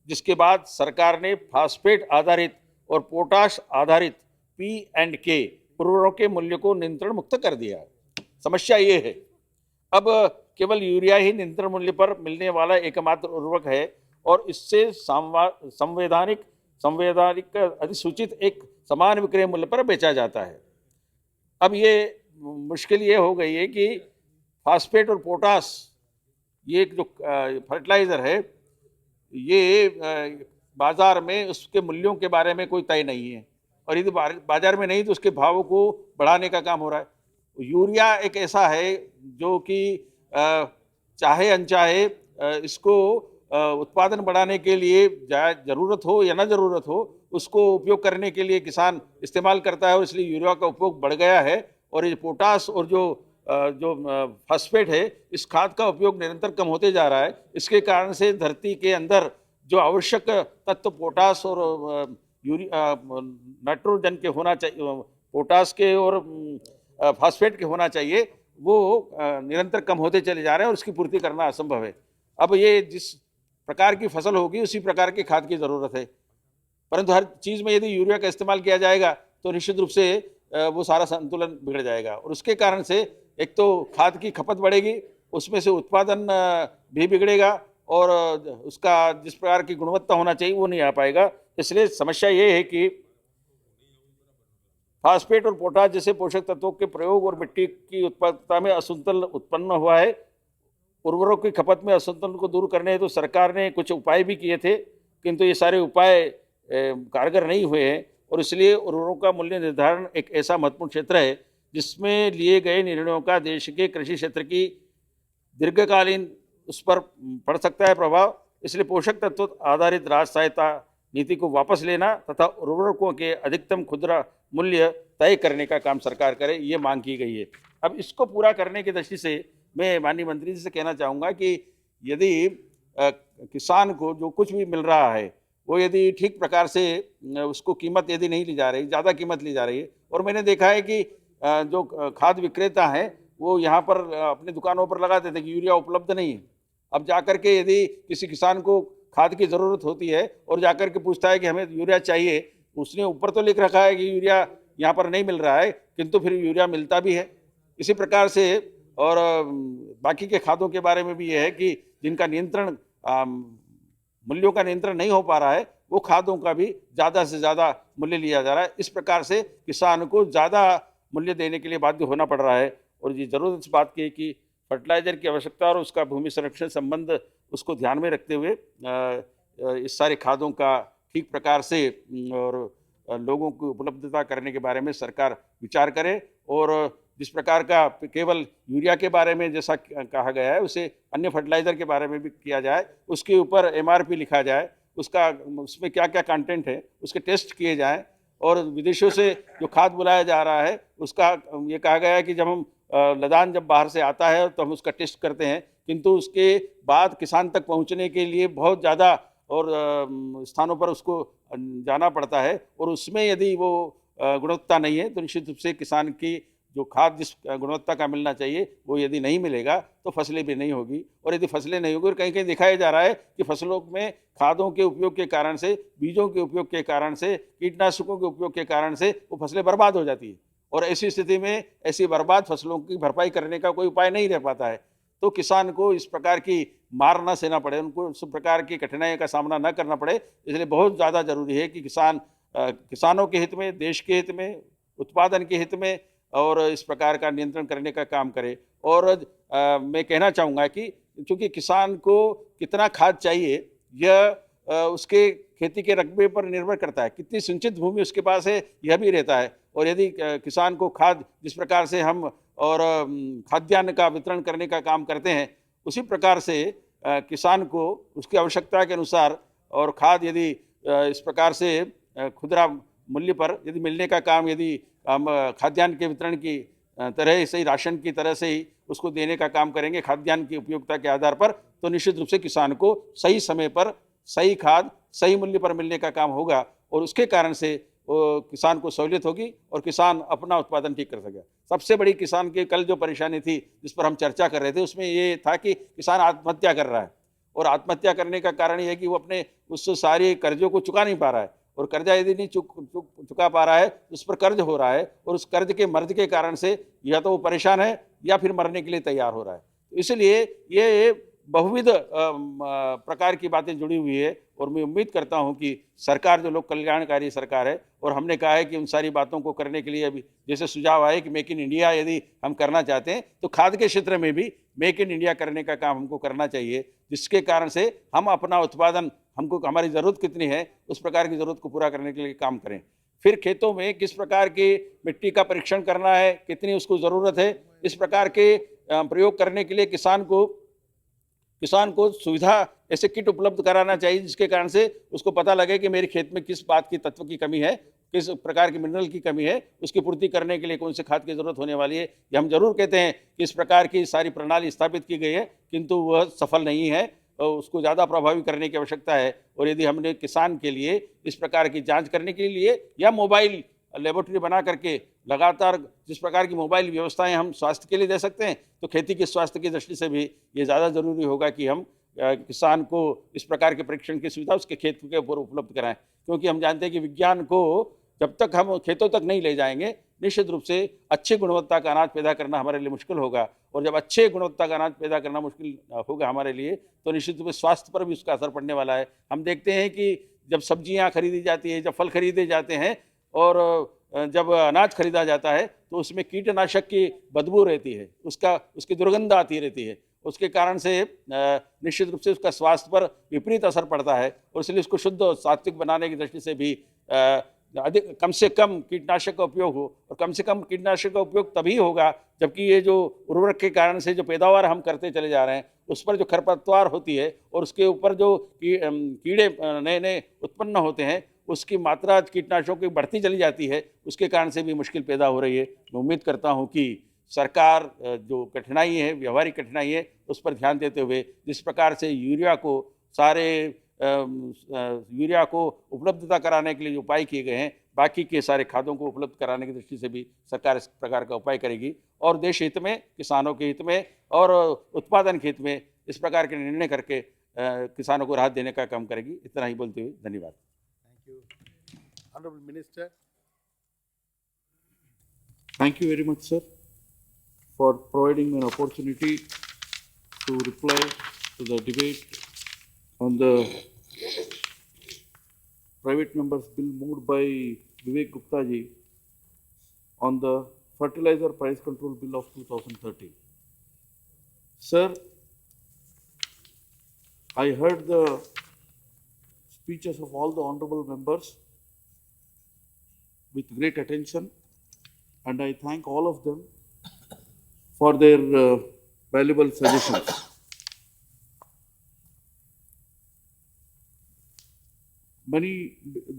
[SPEAKER 17] जिसके बाद सरकार ने फास्फेट आधारित और पोटाश आधारित P&K उर्वरकों के मूल्य को नियंत्रण मुक्त कर दिया। समस्या ये है, अब केवल यूरिया ही नियंत्रण मूल्य पर मिलने वाला एकमात्र उर्वरक है, और इससे संवैधानिक अधिसूचित एक समान विक्रय मूल्य पर बेचा जाता है। अब ये मुश्किल ये हो गई है कि फास्फेट और पोटाश, ये जो फर्टिलाइजर है, ये बाजार में उसके मूल्यों के बारे में कोई तय नहीं है, और यदि बाजार में नहीं तो उसके भाव को बढ़ाने का काम हो रहा है। यूरिया एक ऐसा है जो कि चाहे अनचाहे इसको उत्पादन बढ़ाने के लिए ज़रूरत हो या ना ज़रूरत हो, उसको उपयोग करने के लिए किसान इस्तेमाल करता है, और इसलिए यूरिया का उपयोग बढ़ गया है। और ये पोटाश और जो फास्फेट है, इस खाद का उपयोग निरंतर कम होते जा रहा है। इसके कारण से धरती के अंदर जो आवश्यक तत्व पोटाश और नाइट्रोजन के होना चाहिए, पोटाश के और फास्फेट के होना चाहिए, वो निरंतर कम होते चले जा रहे हैं, और उसकी पूर्ति करना असंभव है। अब ये जिस प्रकार की फसल होगी उसी प्रकार की खाद की ज़रूरत है, परंतु हर चीज़ में यदि यूरिया का इस्तेमाल किया जाएगा तो निश्चित रूप से वो सारा संतुलन बिगड़ जाएगा, और उसके कारण से एक तो खाद की खपत बढ़ेगी, उसमें से उत्पादन भी बिगड़ेगा, और उसका जिस प्रकार की गुणवत्ता होना चाहिए वो नहीं आ पाएगा। इसलिए समस्या ये है कि फास्फेट और पोटाश जैसे पोषक तत्वों के प्रयोग और मिट्टी की उत्पादकता में असंतुलन उत्पन्न हुआ है। उर्वरकों की खपत में असंतुलन को दूर करने हेतु सरकार ने कुछ उपाय भी किए थे, किंतु ये सारे उपाय कारगर नहीं हुए हैं, और इसलिए उर्वरकों का मूल्य निर्धारण एक ऐसा महत्वपूर्ण क्षेत्र है जिसमें लिए गए निर्णयों का देश के कृषि क्षेत्र की दीर्घकालीन उस पर पड़ सकता है प्रभाव। इसलिए पोषक तत्व आधारित राष्ट्र सहायता नीति को वापस लेना तथा उर्वरकों के अधिकतम खुदरा मूल्य तय करने का काम सरकार करे, ये मांग की गई है। अब इसको पूरा करने की दृष्टि से मैं माननीय मंत्री जी से कहना चाहूँगा कि यदि किसान को जो कुछ भी मिल रहा है वो यदि ठीक प्रकार से उसको कीमत यदि नहीं ली जा रही, ज़्यादा कीमत ली जा रही है, और मैंने देखा है कि जो खाद विक्रेता हैं वो यहाँ पर अपनी दुकानों पर लगाते थे कि यूरिया उपलब्ध नहीं है। अब जाकर के यदि किसी किसान को खाद की ज़रूरत होती है और जाकर के पूछता है कि हमें यूरिया चाहिए, उसने ऊपर तो लिख रखा है कि यूरिया यहाँ पर नहीं मिल रहा है, किंतु फिर यूरिया मिलता भी है। इसी प्रकार से और बाकी के खादों के बारे में भी ये है कि जिनका नियंत्रण मूल्यों का नियंत्रण नहीं हो पा रहा है, वो खादों का भी ज़्यादा से ज़्यादा मूल्य लिया जा रहा है। इस प्रकार से किसान को ज़्यादा मूल्य देने के लिए बाध्य होना पड़ रहा है। और ये जरूर इस बात की कि फर्टिलाइजर की आवश्यकता और उसका भूमि संरक्षण संबंध उसको ध्यान में रखते हुए इस सारे खादों का ठीक प्रकार से और लोगों को उपलब्धता करने के बारे में सरकार विचार करे। और जिस प्रकार का केवल यूरिया के बारे में जैसा कहा गया है, उसे अन्य फर्टिलाइजर के बारे में भी किया जाए, उसके ऊपर MRP लिखा जाए, उसमें क्या क्या कंटेंट है उसके टेस्ट किए जाएं। और विदेशों से जो खाद बुलाया जा रहा है उसका ये कहा गया है कि जब हम लदान जब बाहर से आता है तो हम उसका टेस्ट करते हैं, किंतु उसके बाद किसान तक पहुंचने के लिए बहुत ज़्यादा और स्थानों पर उसको जाना पड़ता है। और उसमें यदि वो गुणवत्ता नहीं है तो निश्चित रूप से किसान की जो खाद जिस गुणवत्ता का मिलना चाहिए वो यदि नहीं मिलेगा तो फसलें भी नहीं होगी। और यदि फसलें नहीं होगी और कहीं कहीं दिखाया जा रहा है कि फसलों में खादों के उपयोग के कारण से, बीजों के उपयोग के कारण से, कीटनाशकों के उपयोग के कारण से वो फसलें बर्बाद हो जाती है। और ऐसी स्थिति में ऐसी बर्बाद फसलों की भरपाई करने का कोई उपाय नहीं रह पाता है। तो किसान को इस प्रकार की मार न सहना पड़े, उनको इस प्रकार की कठिनाइयों का सामना न करना पड़े, इसलिए बहुत ज़्यादा जरूरी है कि किसानों के हित में, देश के हित में, उत्पादन के हित में और इस प्रकार का नियंत्रण करने का काम करे। और मैं कहना चाहूँगा कि क्योंकि किसान को कितना खाद चाहिए यह उसके खेती के रकबे पर निर्भर करता है, कितनी सिंचित भूमि उसके पास है यह भी रहता है। और यदि किसान को खाद जिस प्रकार से हम और खाद्यान्न का वितरण करने का काम करते हैं, उसी प्रकार से किसान को उसकी आवश्यकता के अनुसार और खाद यदि इस प्रकार से खुदरा मूल्य पर यदि मिलने का काम यदि हम खाद्यान्न के वितरण की तरह से ही, राशन की तरह से ही उसको देने का काम करेंगे खाद्यान्न की उपयोगिता के आधार पर, तो निश्चित रूप से किसान को सही समय पर सही खाद सही मूल्य पर मिलने का काम होगा। और उसके कारण से किसान को सहूलियत होगी और किसान अपना उत्पादन ठीक कर सकेगा। सबसे बड़ी किसान की कल जो परेशानी थी जिस पर हम चर्चा कर रहे थे, उसमें ये था कि किसान आत्महत्या कर रहा है। और आत्महत्या करने का कारण ये है कि वो अपने उस सारे कर्जों को चुका नहीं पा रहा है। और कर्जा यदि नहीं चुका पा रहा है तो उस पर कर्ज हो रहा है, और उस कर्ज के मर्ज के कारण से या तो वो परेशान है या फिर मरने के लिए तैयार हो रहा है। तो इसलिए ये बहुविध प्रकार की बातें जुड़ी हुई है। और मैं उम्मीद करता हूं कि सरकार जो लोक कल्याणकारी सरकार है, और हमने कहा है कि उन सारी बातों को करने के लिए अभी जैसे सुझाव आए कि मेक इन इंडिया यदि हम करना चाहते हैं तो खाद के क्षेत्र में भी मेक इन इंडिया करने का काम हमको करना चाहिए, जिसके कारण से हम अपना उत्पादन, हमको हमारी ज़रूरत कितनी है उस प्रकार की ज़रूरत को पूरा करने के लिए काम करें। फिर खेतों में किस प्रकार की मिट्टी का परीक्षण करना है, कितनी उसको ज़रूरत है, इस प्रकार के प्रयोग करने के लिए किसान को सुविधा ऐसे किट उपलब्ध कराना चाहिए जिसके कारण से उसको पता लगे कि मेरे खेत में किस बात की तत्व की कमी है, किस प्रकार की मिनरल की कमी है, उसकी पूर्ति करने के लिए कौन से खाद की जरूरत होने वाली है। ये हम जरूर कहते हैं कि इस प्रकार की सारी प्रणाली स्थापित की गई है, किंतु वह सफल नहीं है, उसको ज़्यादा प्रभावी करने की आवश्यकता है। और यदि हमने किसान के लिए इस प्रकार की जाँच करने के लिए या मोबाइल लेबोरेटरी बना करके लगातार जिस प्रकार की मोबाइल व्यवस्थाएं हम स्वास्थ्य के लिए दे सकते हैं, तो खेती के स्वास्थ्य की दृष्टि से भी ये ज़्यादा जरूरी होगा कि हम किसान को इस प्रकार के परीक्षण की सुविधा उसके खेत के ऊपर उपलब्ध कराएं। क्योंकि हम जानते हैं कि विज्ञान को जब तक हम खेतों तक नहीं ले जाएंगे, निश्चित रूप से अच्छी गुणवत्ता का अनाज पैदा करना हमारे लिए मुश्किल होगा। और जब अच्छे गुणवत्ता का अनाज पैदा करना मुश्किल होगा हमारे लिए, तो निश्चित रूप से स्वास्थ्य पर भी उसका असर पड़ने वाला है। हम देखते हैं कि जब सब्जियाँ खरीदी जाती है, जब फल खरीदे जाते हैं और जब अनाज खरीदा जाता है तो उसमें कीटनाशक की बदबू रहती है, उसकी दुर्गंध आती रहती है। उसके कारण से निश्चित रूप से उसका स्वास्थ्य पर विपरीत असर पड़ता है। और इसलिए उसको शुद्ध और सात्विक बनाने की दृष्टि से भी कम से कम कीटनाशक का उपयोग हो। और कम से कम कीटनाशक का उपयोग तभी होगा जबकि ये जो उर्वरक के कारण से जो पैदावार हम करते चले जा रहे हैं उस पर जो खरपतवार होती है और उसके ऊपर जो कीड़े नए नए उत्पन्न होते हैं, उसकी मात्रा कीटनाशकों की बढ़ती चली जाती है, उसके कारण से भी मुश्किल पैदा हो रही है। मैं उम्मीद करता हूं कि सरकार जो कठिनाई है, व्यवहारिक कठिनाई है, उस पर ध्यान देते हुए जिस प्रकार से यूरिया को उपलब्धता कराने के लिए जो उपाय किए गए हैं बाकी के सारे खादों को उपलब्ध कराने की दृष्टि से भी सरकार इस प्रकार का उपाय करेगी और देश हित में, किसानों के हित में और उत्पादन के हित में इस प्रकार के निर्णय करके किसानों को राहत देने का काम करेगी। इतना ही बोलते हुए धन्यवाद।
[SPEAKER 9] Thank you. Honorable Minister.
[SPEAKER 13] Thank you very much, sir, for providing me an opportunity to reply to the debate on the private members bill moved by Vivek Gupta ji on the fertilizer price control bill of 2013. Sir, I heard the speeches of all the honorable members with great attention, and I thank all of them for their valuable suggestions.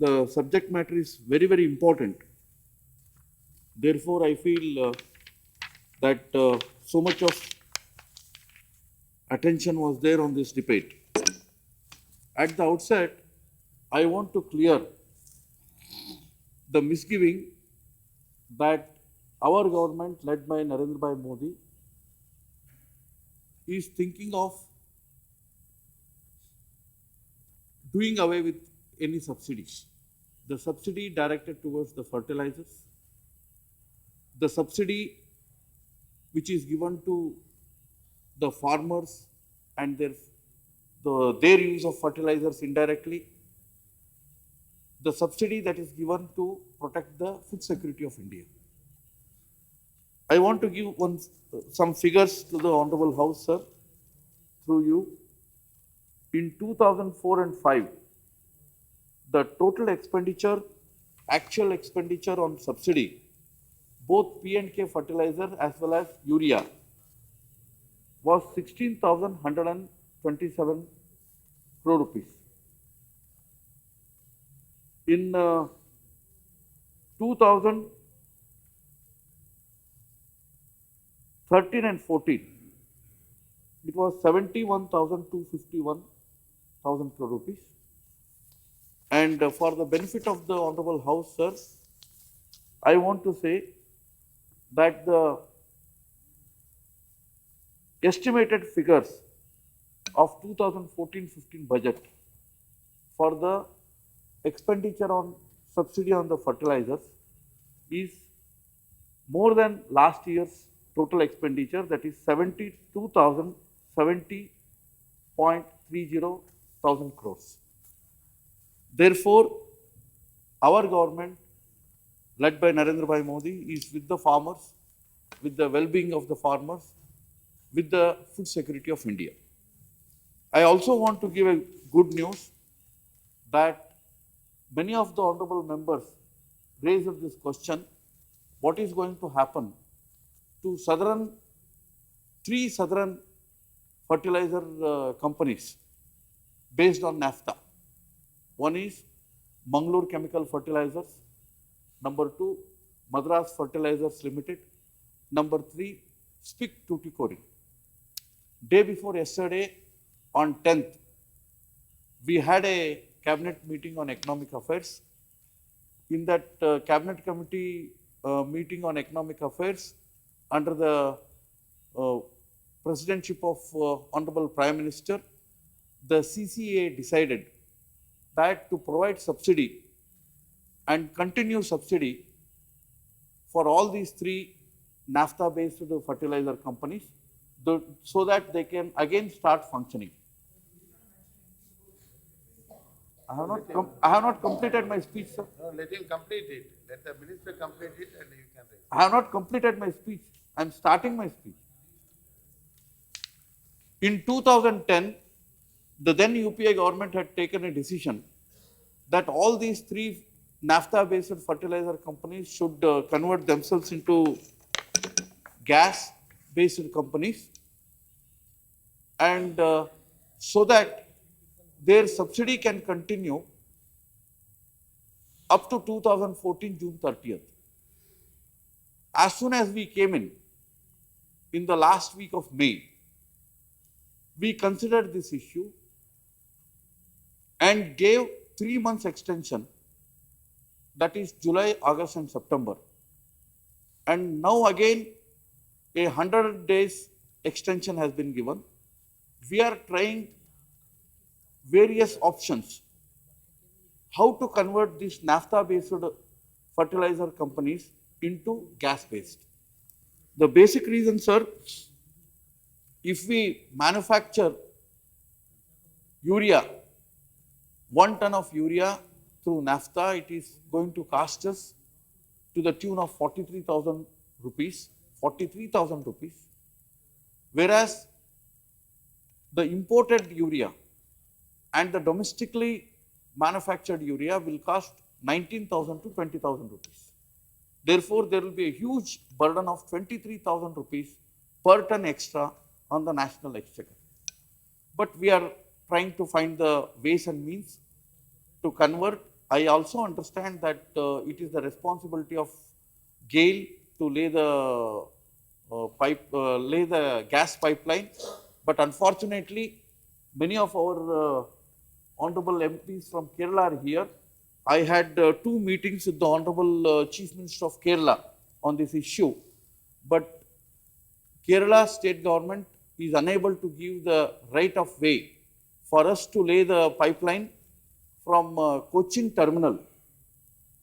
[SPEAKER 13] The subject matter is very, very important. Therefore, I feel that so much of attention was there on this debate. At the outset, I want to clear the misgiving that our government, led by Narendra Bhai Modi, is thinking of doing away with any subsidies. The subsidy directed towards the fertilizers, the subsidy which is given to the farmers and their use of fertilizers indirectly, the subsidy that is given to protect the food security of India. I want to give some figures to the Honorable House, sir, through you. In 2004 and 5, the total expenditure, actual expenditure on subsidy, both P&K fertilizer as well as urea, was 16,127 crore rupees. In 2013 and 14, it was 71,251 crore rupees. And for the benefit of the Honorable House, sir, I want to say that the estimated figures of 2014-15 budget for the expenditure on subsidy on the fertilizers is more than last year's total expenditure, that is 72,070.30 thousand crores. Therefore, our government, led by Narendra Bhai Modi, is with the farmers, with the well-being of the farmers, with the food security of India. I also want to give a good news that many of the honorable members raised this question: what is going to happen to three southern fertilizer companies based on NAFTA? One is Mangalore Chemical Fertilizers, number 2, Madras Fertilizers Limited, number 3, Spic Tuticorin. Day before yesterday, on 10th, we had a cabinet meeting on economic affairs. In that cabinet committee meeting on economic affairs, under the presidentship of Honorable Prime Minister, the CCA decided that to provide subsidy and continue subsidy for all these three NAFTA-based fertilizer companies, so that they can again start functioning. I have not completed my speech, sir.
[SPEAKER 9] No, let him complete it. Let the minister complete it and you can raise.
[SPEAKER 13] I have not completed my speech. I am starting my speech. In 2010, the then UPA government had taken a decision that all these three NAFTA-based fertilizer companies should convert themselves into gas-based companies, and so that their subsidy can continue up to 2014 June 30th. As soon as we came in the last week of May, we considered this issue and gave 3 months extension that is July, August and September. And now again, a 100 days extension has been given. We are trying various options how to convert these naphtha-based fertilizer companies into gas-based. The basic reason, sir, if we manufacture urea, 1 ton of urea through naphtha, it is going to cost us to the tune of 43,000 rupees, 43,000 rupees. Whereas the imported urea and the domestically manufactured urea will cost 19,000 to 20,000 rupees. Therefore, there will be a huge burden of 23,000 rupees per ton extra on the national exchequer. But we are trying to find the ways and means to convert. I also understand that it is the responsibility of GAIL to lay the lay the gas pipeline. But unfortunately, many of our honorable MPs from Kerala are here. I had 2 meetings with the Honorable Chief Minister of Kerala on this issue, but Kerala state government is unable to give the right of way for us to lay the pipeline from Cochin terminal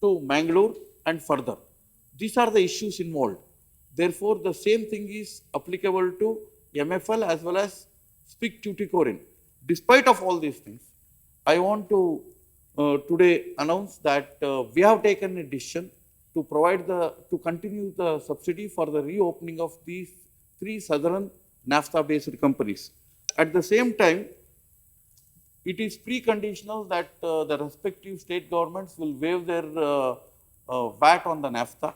[SPEAKER 13] to Mangalore and further. These are the issues involved. Therefore, the same thing is applicable to MFL as well as SPIC Tuticorin. Despite of all these things, I want to today announce that we have taken a decision to provide to continue the subsidy for the reopening of these 3 southern naphtha-based companies. At the same time, it is preconditional that the respective state governments will waive their VAT on the naphtha.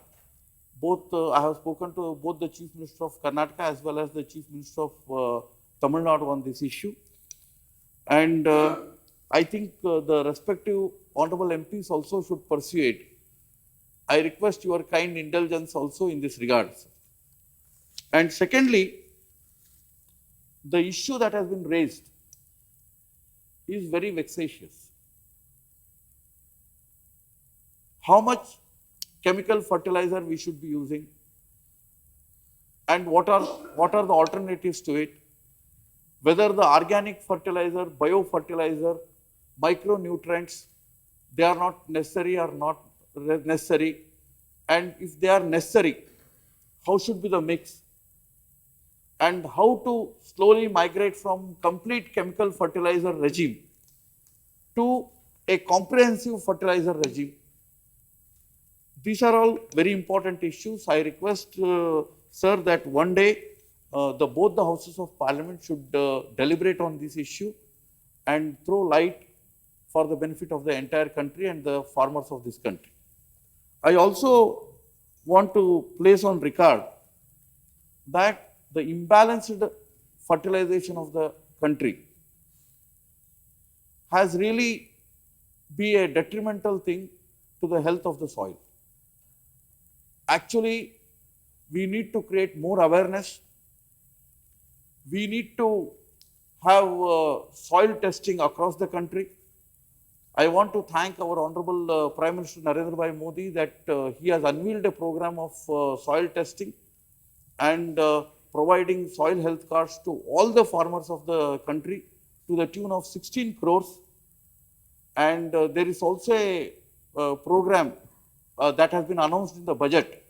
[SPEAKER 13] I have spoken to both the Chief Minister of Karnataka as well as the Chief Minister of Tamil Nadu on this issue. And I think the respective honorable MPs also should pursue it. I request your kind indulgence also in this regard. And secondly, the issue that has been raised is very vexatious. How much chemical fertilizer we should be using and what are the alternatives to it, whether the organic fertilizer, biofertilizer, micronutrients, they are not necessary or not necessary, and if they are necessary, how should be the mix, and how to slowly migrate from complete chemical fertilizer regime to a comprehensive fertilizer regime. These are all very important issues. I request, sir, that one day both the houses of parliament should deliberate on this issue and throw light for the benefit of the entire country and the farmers of this country. I also want to place on record that the imbalanced fertilization of the country has really been a detrimental thing to the health of the soil. Actually, we need to create more awareness. We need to have soil testing across the country. I want to thank our Honorable Prime Minister Narendra Bhai Modi that he has unveiled a program of soil testing and providing soil health cards to all the farmers of the country to the tune of 16 crores. And there is also a program that has been announced in the budget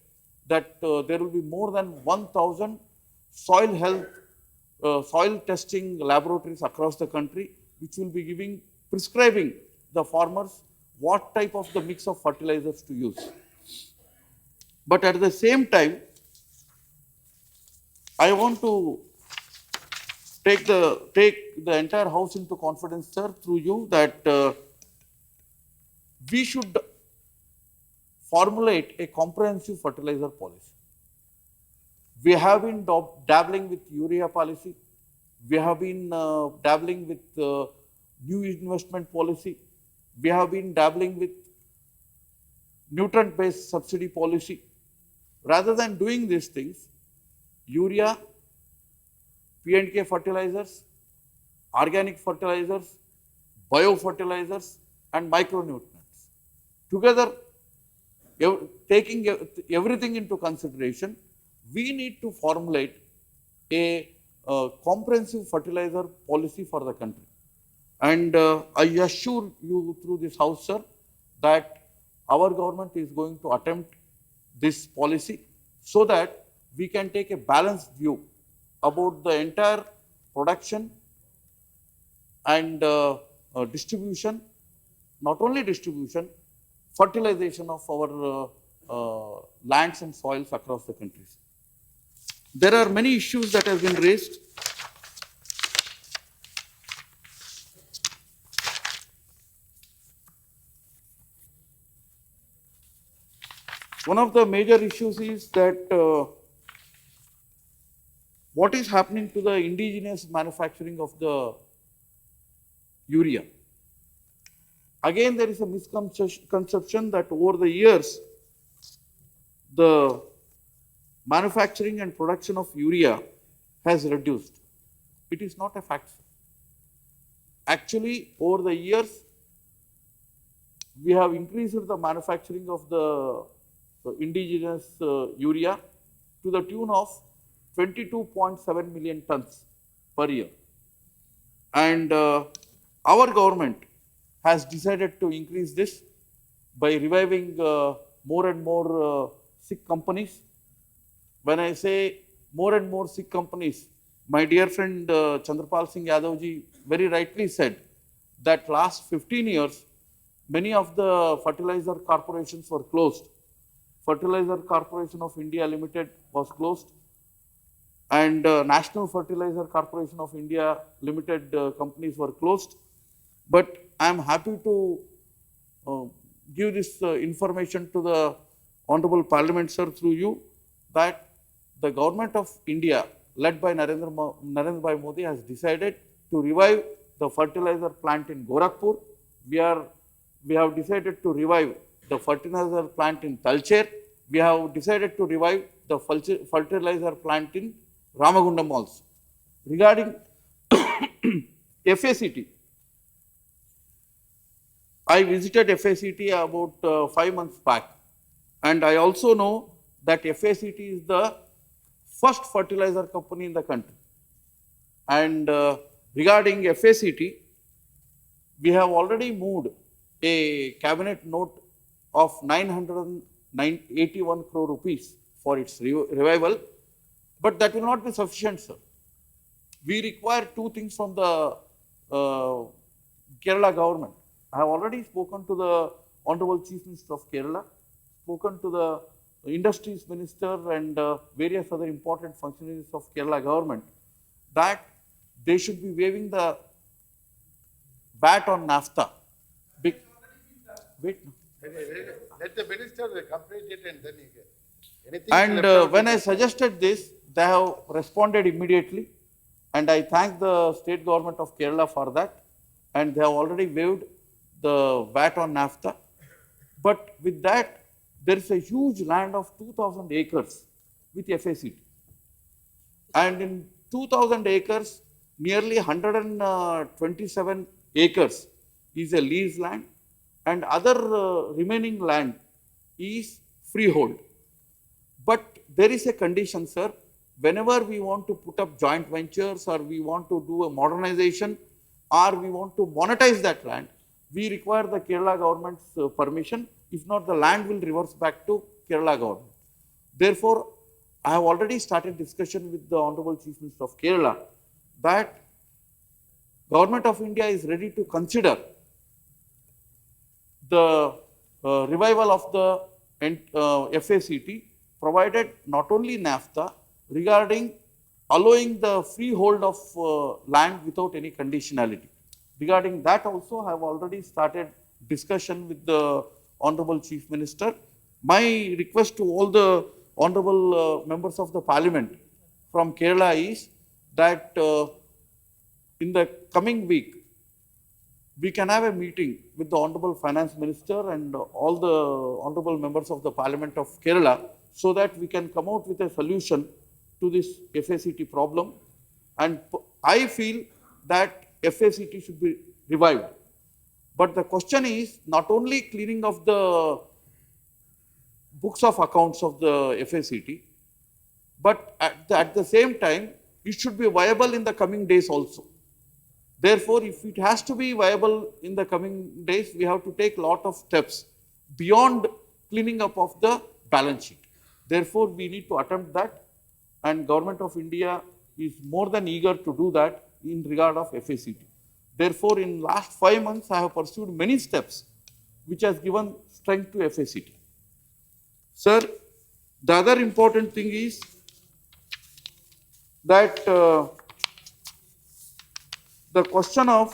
[SPEAKER 13] that there will be more than 1,000 soil health, soil testing laboratories across the country, which will be prescribing the farmers what type of the mix of fertilizers to use. But at the same time, I want to take the entire house into confidence, sir, through you, that we should formulate a comprehensive fertilizer policy. We have been dabbling with urea policy. We have been dabbling with new investment policy. We have been dabbling with nutrient-based subsidy policy. Rather than doing these things, urea, P&K fertilizers, organic fertilizers, biofertilizers and micronutrients. Together, taking everything into consideration, we need to formulate a comprehensive fertilizer policy for the country. And I assure you through this house, sir, that our government is going to attempt this policy so that we can take a balanced view about the entire production and distribution, not only distribution, fertilization of our lands and soils across the countries. There are many issues that have been raised. One of the major issues is that what is happening to the indigenous manufacturing of the urea. Again, there is a misconception that over the years, the manufacturing and production of urea has reduced. It is not a fact. Actually, over the years, we have increased the manufacturing of the indigenous urea to the tune of 22.7 million tons per year. And our government has decided to increase this by reviving more and more sick companies. When I say more and more sick companies, my dear friend Chandrapal Singh Yadavji very rightly said that last 15 years, many of the fertilizer corporations were closed. Fertilizer Corporation of India Limited was closed, and National Fertilizer Corporation of India Limited companies were closed. But I am happy to give this information to the Honorable Parliament, sir, through you, that the Government of India, led by Narendra Bhai Modi, has decided to revive the fertilizer plant in Gorakhpur. We have decided to revive the fertilizer plant in Talcher. We have decided to revive the fertilizer plant in Ramagundam also. Regarding FACT, I visited FACT about 5 months back, and I also know that FACT is the first fertilizer company in the country. And regarding FACT, we have already moved a cabinet note of 981 crore rupees for its revival, but that will not be sufficient, sir. We require two things from the Kerala government. I have already spoken to the Honorable Chief Minister of Kerala, spoken to the Industries Minister and various other important functionaries of Kerala government, that they should be waiving the VAT on naphtha. Wait.
[SPEAKER 9] Let the minister complete it and then you get anything.
[SPEAKER 13] And when I suggested this, they have responded immediately, and I thank the state government of Kerala for that, and they have already waived the VAT on naphtha. But with that, there is a huge land of 2,000 acres with FACT. And in 2,000 acres, nearly 127 acres is a lease land, and other remaining land is freehold. But there is a condition, sir. Whenever we want to put up joint ventures, or we want to do a modernization, or we want to monetize that land, we require the Kerala government's permission. If not, the land will reverse back to Kerala government. Therefore, I have already started discussion with the Honorable Chief Minister of Kerala that Government of India is ready to consider the revival of the FACT, provided not only NAFTA, regarding allowing the freehold of land without any conditionality. Regarding that also, I have already started discussion with the Honorable Chief Minister. My request to all the Honorable members of the Parliament from Kerala is that in the coming week, we can have a meeting with the Honorable Finance Minister and all the Honorable members of the Parliament of Kerala, so that we can come out with a solution to this FACT problem. And I feel that FACT should be revived. But the question is not only cleaning of the books of accounts of the FACT, but at the same time, it should be viable in the coming days also. Therefore, if it has to be viable in the coming days, we have to take a lot of steps beyond cleaning up of the balance sheet. Therefore, we need to attempt that, and Government of India is more than eager to do that in regard of FACT. Therefore, in last 5 months, I have pursued many steps which has given strength to FACT. Sir, the other important thing is that the question of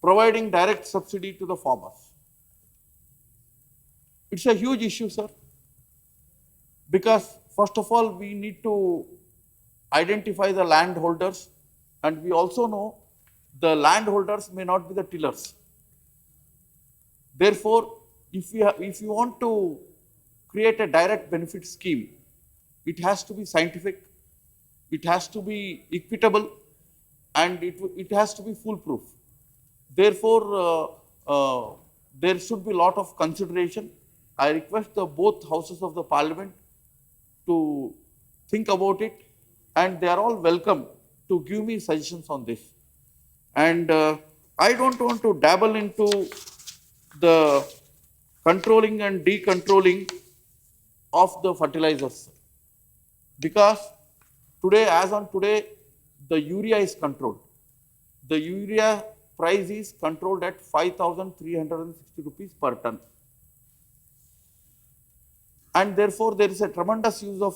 [SPEAKER 13] providing direct subsidy to the farmers. It's a huge issue, sir, because first of all, we need to identify the landholders, and we also know the landholders may not be the tillers. Therefore, if you want to create a direct benefit scheme, it has to be scientific, it has to be equitable, and it has to be foolproof. Therefore, there should be a lot of consideration. I request both houses of the parliament to think about it, and they are all welcome to give me suggestions on this. And I don't want to dabble into the controlling and decontrolling of the fertilizers, because today, as on today, the urea is controlled. The urea price is controlled at 5,360 rupees per ton. And therefore, there is a tremendous use of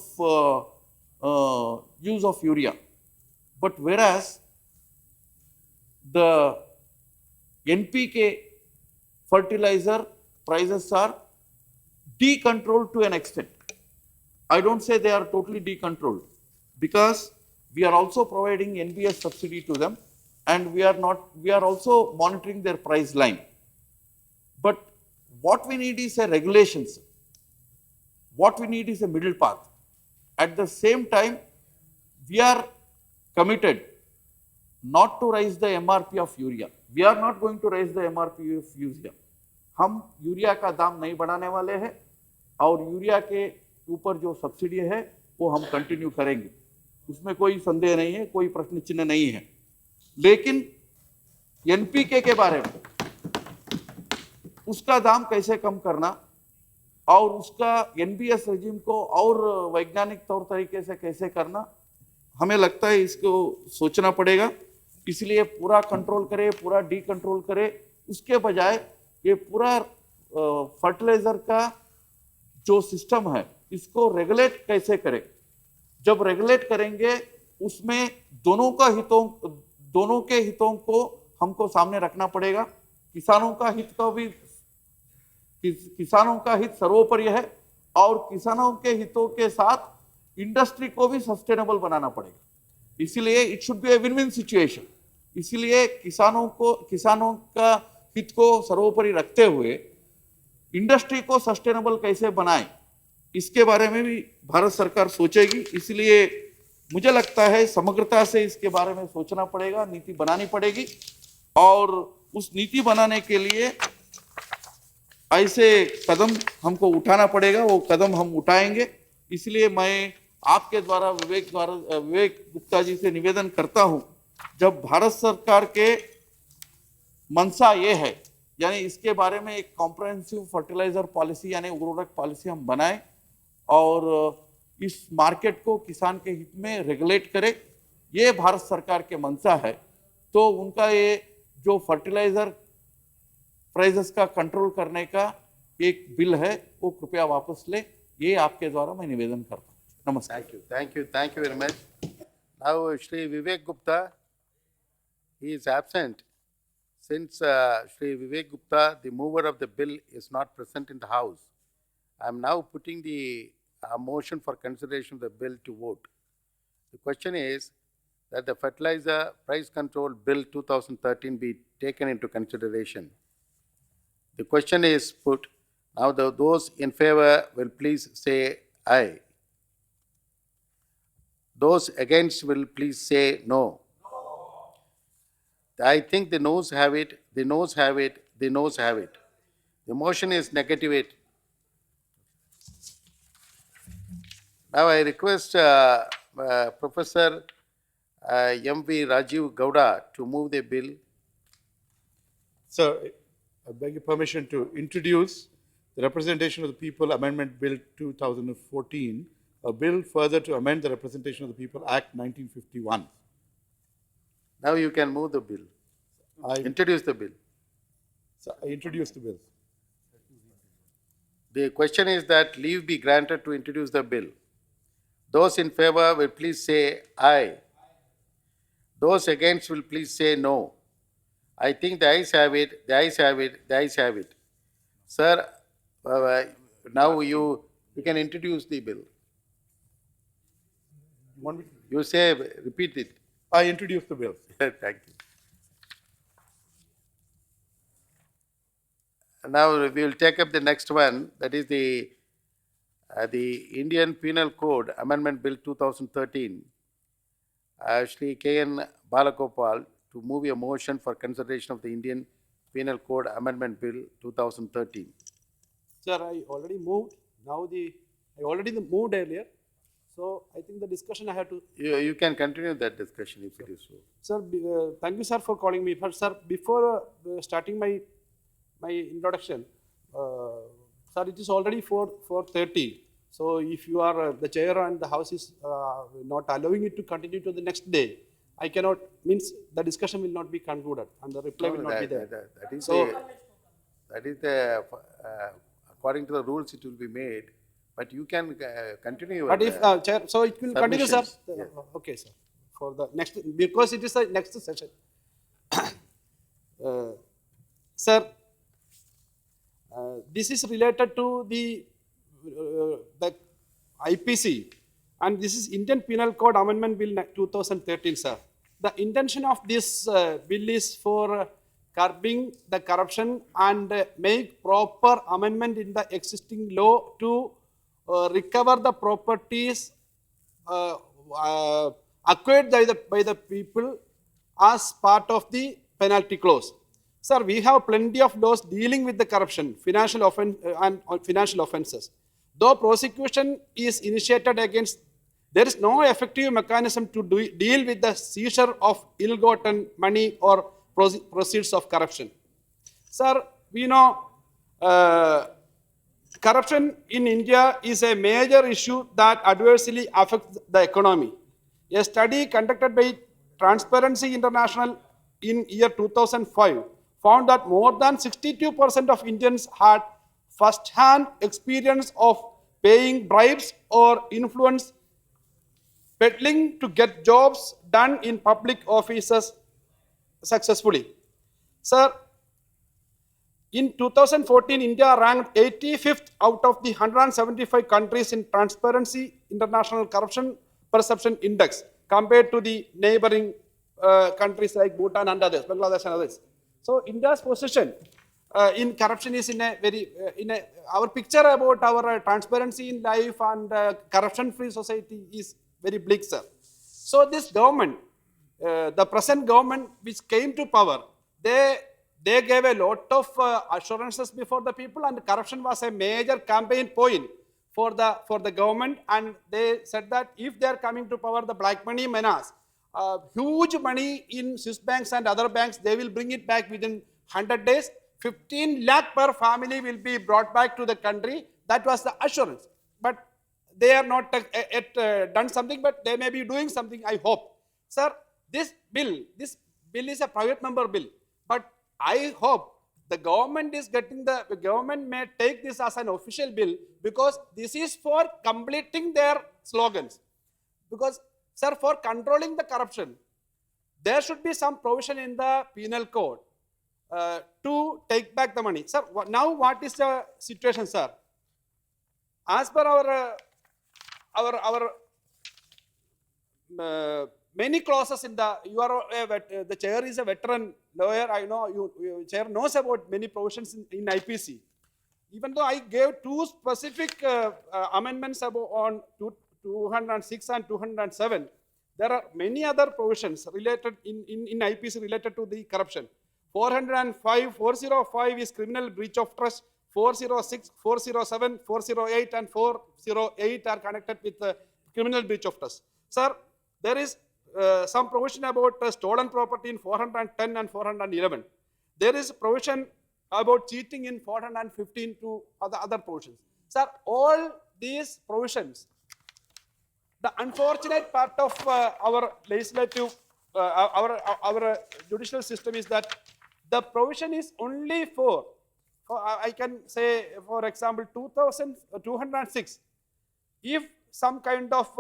[SPEAKER 13] urea. But whereas the NPK fertilizer prices are decontrolled to an extent. I don't say they are totally decontrolled, because we are also providing NBS subsidy to them, and we are also monitoring their price line. But what we need is a regulations. What we need is a middle path. At the same time, we are committed not to raise the MRP of urea. We are not going to raise the MRP of urea. हम urea का दाम नहीं बढ़ाने वाले हैं, और urea के ऊपर जो सब्सिडी है वो हम कंटिन्यू करेंगे, उसमें कोई संदेह नहीं है, कोई प्रश्न चिन्ह नहीं है। लेकिन एनपीके के बारे में उसका दाम कैसे कम करना और उसका एनबीएस रेजिम को और वैज्ञानिक तौर तरीके से कैसे करना, हमें लगता है इसको सोचना पड़ेगा। इसलिए पूरा कंट्रोल करे, पूरा डी कंट्रोल करे, उसके बजाय ये पूरा फर्टिलाइजर का जो सिस्टम है इसको रेगुलेट कैसे करें। जब रेगुलेट करेंगे उसमें दोनों के हितों को हमको सामने रखना पड़ेगा। किसानों का हित सर्वोपरि है, और किसानों के हितों के साथ इंडस्ट्री को भी सस्टेनेबल बनाना पड़ेगा। इसीलिए it should be a win win situation. इसीलिए किसानों का हित को सर्वोपरि रखते हुए इंडस्ट्री को सस्टेनेबल कैसे बनाए, इसके बारे में भी भारत सरकार सोचेगी। इसलिए मुझे लगता है समग्रता से इसके बारे में सोचना पड़ेगा, नीति बनानी पड़ेगी, और उस नीति बनाने के लिए ऐसे कदम हमको उठाना पड़ेगा, वो कदम हम उठाएंगे। इसलिए मैं आपके द्वारा विवेक गुप्ता जी से निवेदन करता हूं, जब भारत सरकार के मंशा ये है, यानी इसके बारे में एक कॉम्प्रिहेंसिव फर्टिलाइजर पॉलिसी यानी उर्वरक पॉलिसी हम बनाएं और इस मार्केट को किसान के हित में रेगुलेट करें, ये भारत सरकार के मंशा है। तो उनका ये जो फर्टिलाइजर प्राइसेस का कंट्रोल करने का एक बिल है वो कृपया वापस ले, ये आपके द्वारा मैं निवेदन करता हूँ। नमस्कार।
[SPEAKER 9] Thank you very much. Now, Shri Vivek Gupta, he is absent. Since Shri Vivek Gupta, the mover of the bill, is not present in the House, I am now putting the motion for consideration of the bill to vote. The question is that the Fertilizer Price Control Bill 2013 be taken into consideration. The question is put. Now, those in favor will please say aye. Those against will please say no. I think the noes have it, the noes have it, the noes have it. The motion is negativate. Now I request Professor M.V. Rajiv Gowda to move the bill.
[SPEAKER 19] Sir, I beg your permission to introduce the Representation of the People Amendment Bill 2014, a bill further to amend the Representation of the People Act 1951.
[SPEAKER 9] Now you can move the bill. Introduce the bill.
[SPEAKER 19] So I introduce the bill.
[SPEAKER 9] The question is that leave be granted to introduce the bill. Those in favor will please say aye. Those against will please say no. I think the ayes have it, the ayes have it, the ayes have it. Sir, now you can introduce the bill. You say, repeat it.
[SPEAKER 19] I introduce the bill.
[SPEAKER 9] Thank you. Now we will take up the next one, that is the Indian Penal Code Amendment Bill 2013. Shri K.N. Balagopal to move a motion for consideration of the Indian Penal Code Amendment Bill 2013.
[SPEAKER 7] Sir, I already moved. Now I already moved earlier. So I think the discussion I have to.
[SPEAKER 9] You can continue that discussion if it is so.
[SPEAKER 7] Sir, thank you, sir, for calling me. But sir, before starting my introduction, sir, it is already 4:30. So if you are the chair and the house is not allowing it to continue to the next day, I cannot, means the discussion will not be concluded and the reply will not be there.
[SPEAKER 9] That is according to the rules it will be made, but you can continue.
[SPEAKER 7] But if chair, so it will continue, sir.
[SPEAKER 9] Yes.
[SPEAKER 7] Okay, sir. For the next, because it is the next session. Sir, this is related to the IPC, and this is Indian Penal Code Amendment Bill 2013, sir. The intention of this bill is for curbing the corruption and make proper amendment in the existing law to recover the properties acquired by the people as part of the penalty clause. Sir, we have plenty of laws dealing with the corruption, financial offences. Though prosecution is initiated against, there is no effective mechanism to deal with the seizure of ill-gotten money or proceeds of corruption. Sir, we know corruption in India is a major issue that adversely affects the economy. A study conducted by Transparency International in year 2005 found that more than 62% of Indians had first-hand experience of paying bribes or influence peddling to get jobs done in public offices successfully. Sir, in 2014, India ranked 85th out of the 175 countries in Transparency International Corruption Perception Index compared to the neighboring countries like Bhutan and others, Bangladesh and others. So India's position in corruption is in a very, our picture about our transparency in life and corruption-free society is very bleak, sir. So this government, the present government which came to power, they gave a lot of assurances before the people, and corruption was a major campaign point for the government, and they said that if they are coming to power, the black money menace, huge money in Swiss banks and other banks, they will bring it back within 100 days. 15 lakh per family will be brought back to the country. That was the assurance. But they are not yet done something, but they may be doing something, I hope. Sir, this bill is a private member bill, but I hope the government may take this as an official bill, because this is for completing their slogans. Because, sir, for controlling the corruption, there should be some provision in the penal code to take back the money. Sir, now what is the situation, sir? As per our many clauses in the, the chair is a veteran lawyer. I know you chair knows about many provisions in IPC. Even though I gave two specific amendments on 206 and 207, there are many other provisions related in IPC related to the corruption. 405 is criminal breach of trust.
[SPEAKER 20] 406, 407, 408 and 408 are connected with the criminal breach of trust. Sir, there is some provision about stolen property in 410 and 411. There is provision about cheating in 415 to other provisions. Sir, all these provisions, the unfortunate part of our legislative, our judicial system is that the provision is only for I can say, for example, 206. If some kind of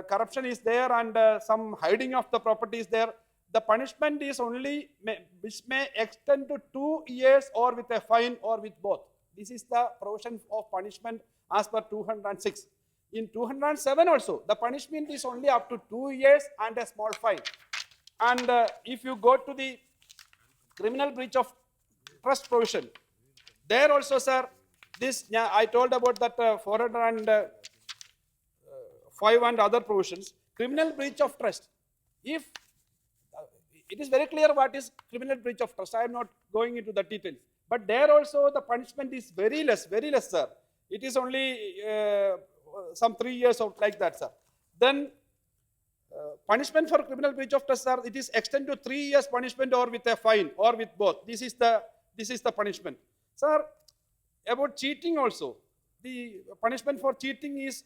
[SPEAKER 20] corruption is there and some hiding of the property is there, the punishment is only, which may extend to 2 years or with a fine or with both. This is the provision of punishment as per 206. In 207 also, the punishment is only up to 2 years and a small fine. And if you go to the criminal breach of trust provision, there also, sir, this I told about that 405 and other provisions. Criminal breach of trust. If it is very clear what is criminal breach of trust, I am not going into the details. But there also the punishment is very less, sir. It is only some 3 years or like that, sir. Then punishment for criminal breach of trust, sir, it is extended to 3 years punishment or with a fine or with both. This is the punishment. Sir, about cheating also, the punishment for cheating is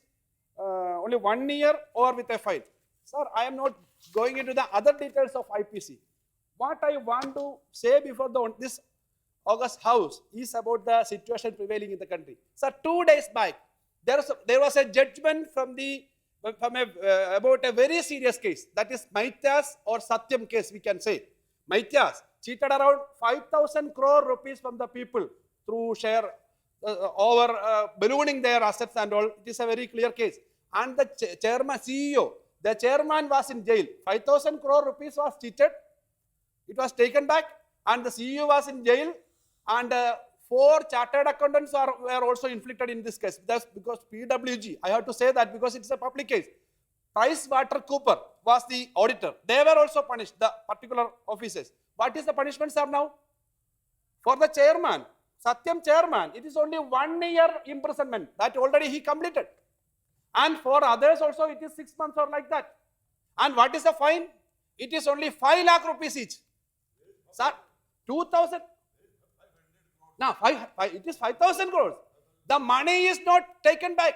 [SPEAKER 20] only 1 year or with a fine. Sir, I am not going into the other details of IPC. What I want to say before this August House is about the situation prevailing in the country. Sir, 2 days back, there was a judgment about a very serious case. That is Maithyas or Satyam case, we can say. Maithyas cheated around 5,000 crore rupees from the people through share over ballooning their assets and all. It is a very clear case. And the chairman, CEO, the chairman was in jail. 5,000 crore rupees was cheated. It was taken back and the CEO was in jail, and 4 chartered accountants were also inflicted in this case. That's because PWG, I have to say that because it's a public case. PricewaterhouseCoopers was the auditor. They were also punished, the particular officers. What is the punishment, sir, now? For the chairman, Satyam chairman, it is only 1 year imprisonment. That already he completed. And for others also it is 6 months or like that. And what is the fine? It is only 5 lakh rupees each. Sir, 2,000. Now, it is 5,000 crores. The money is not taken back.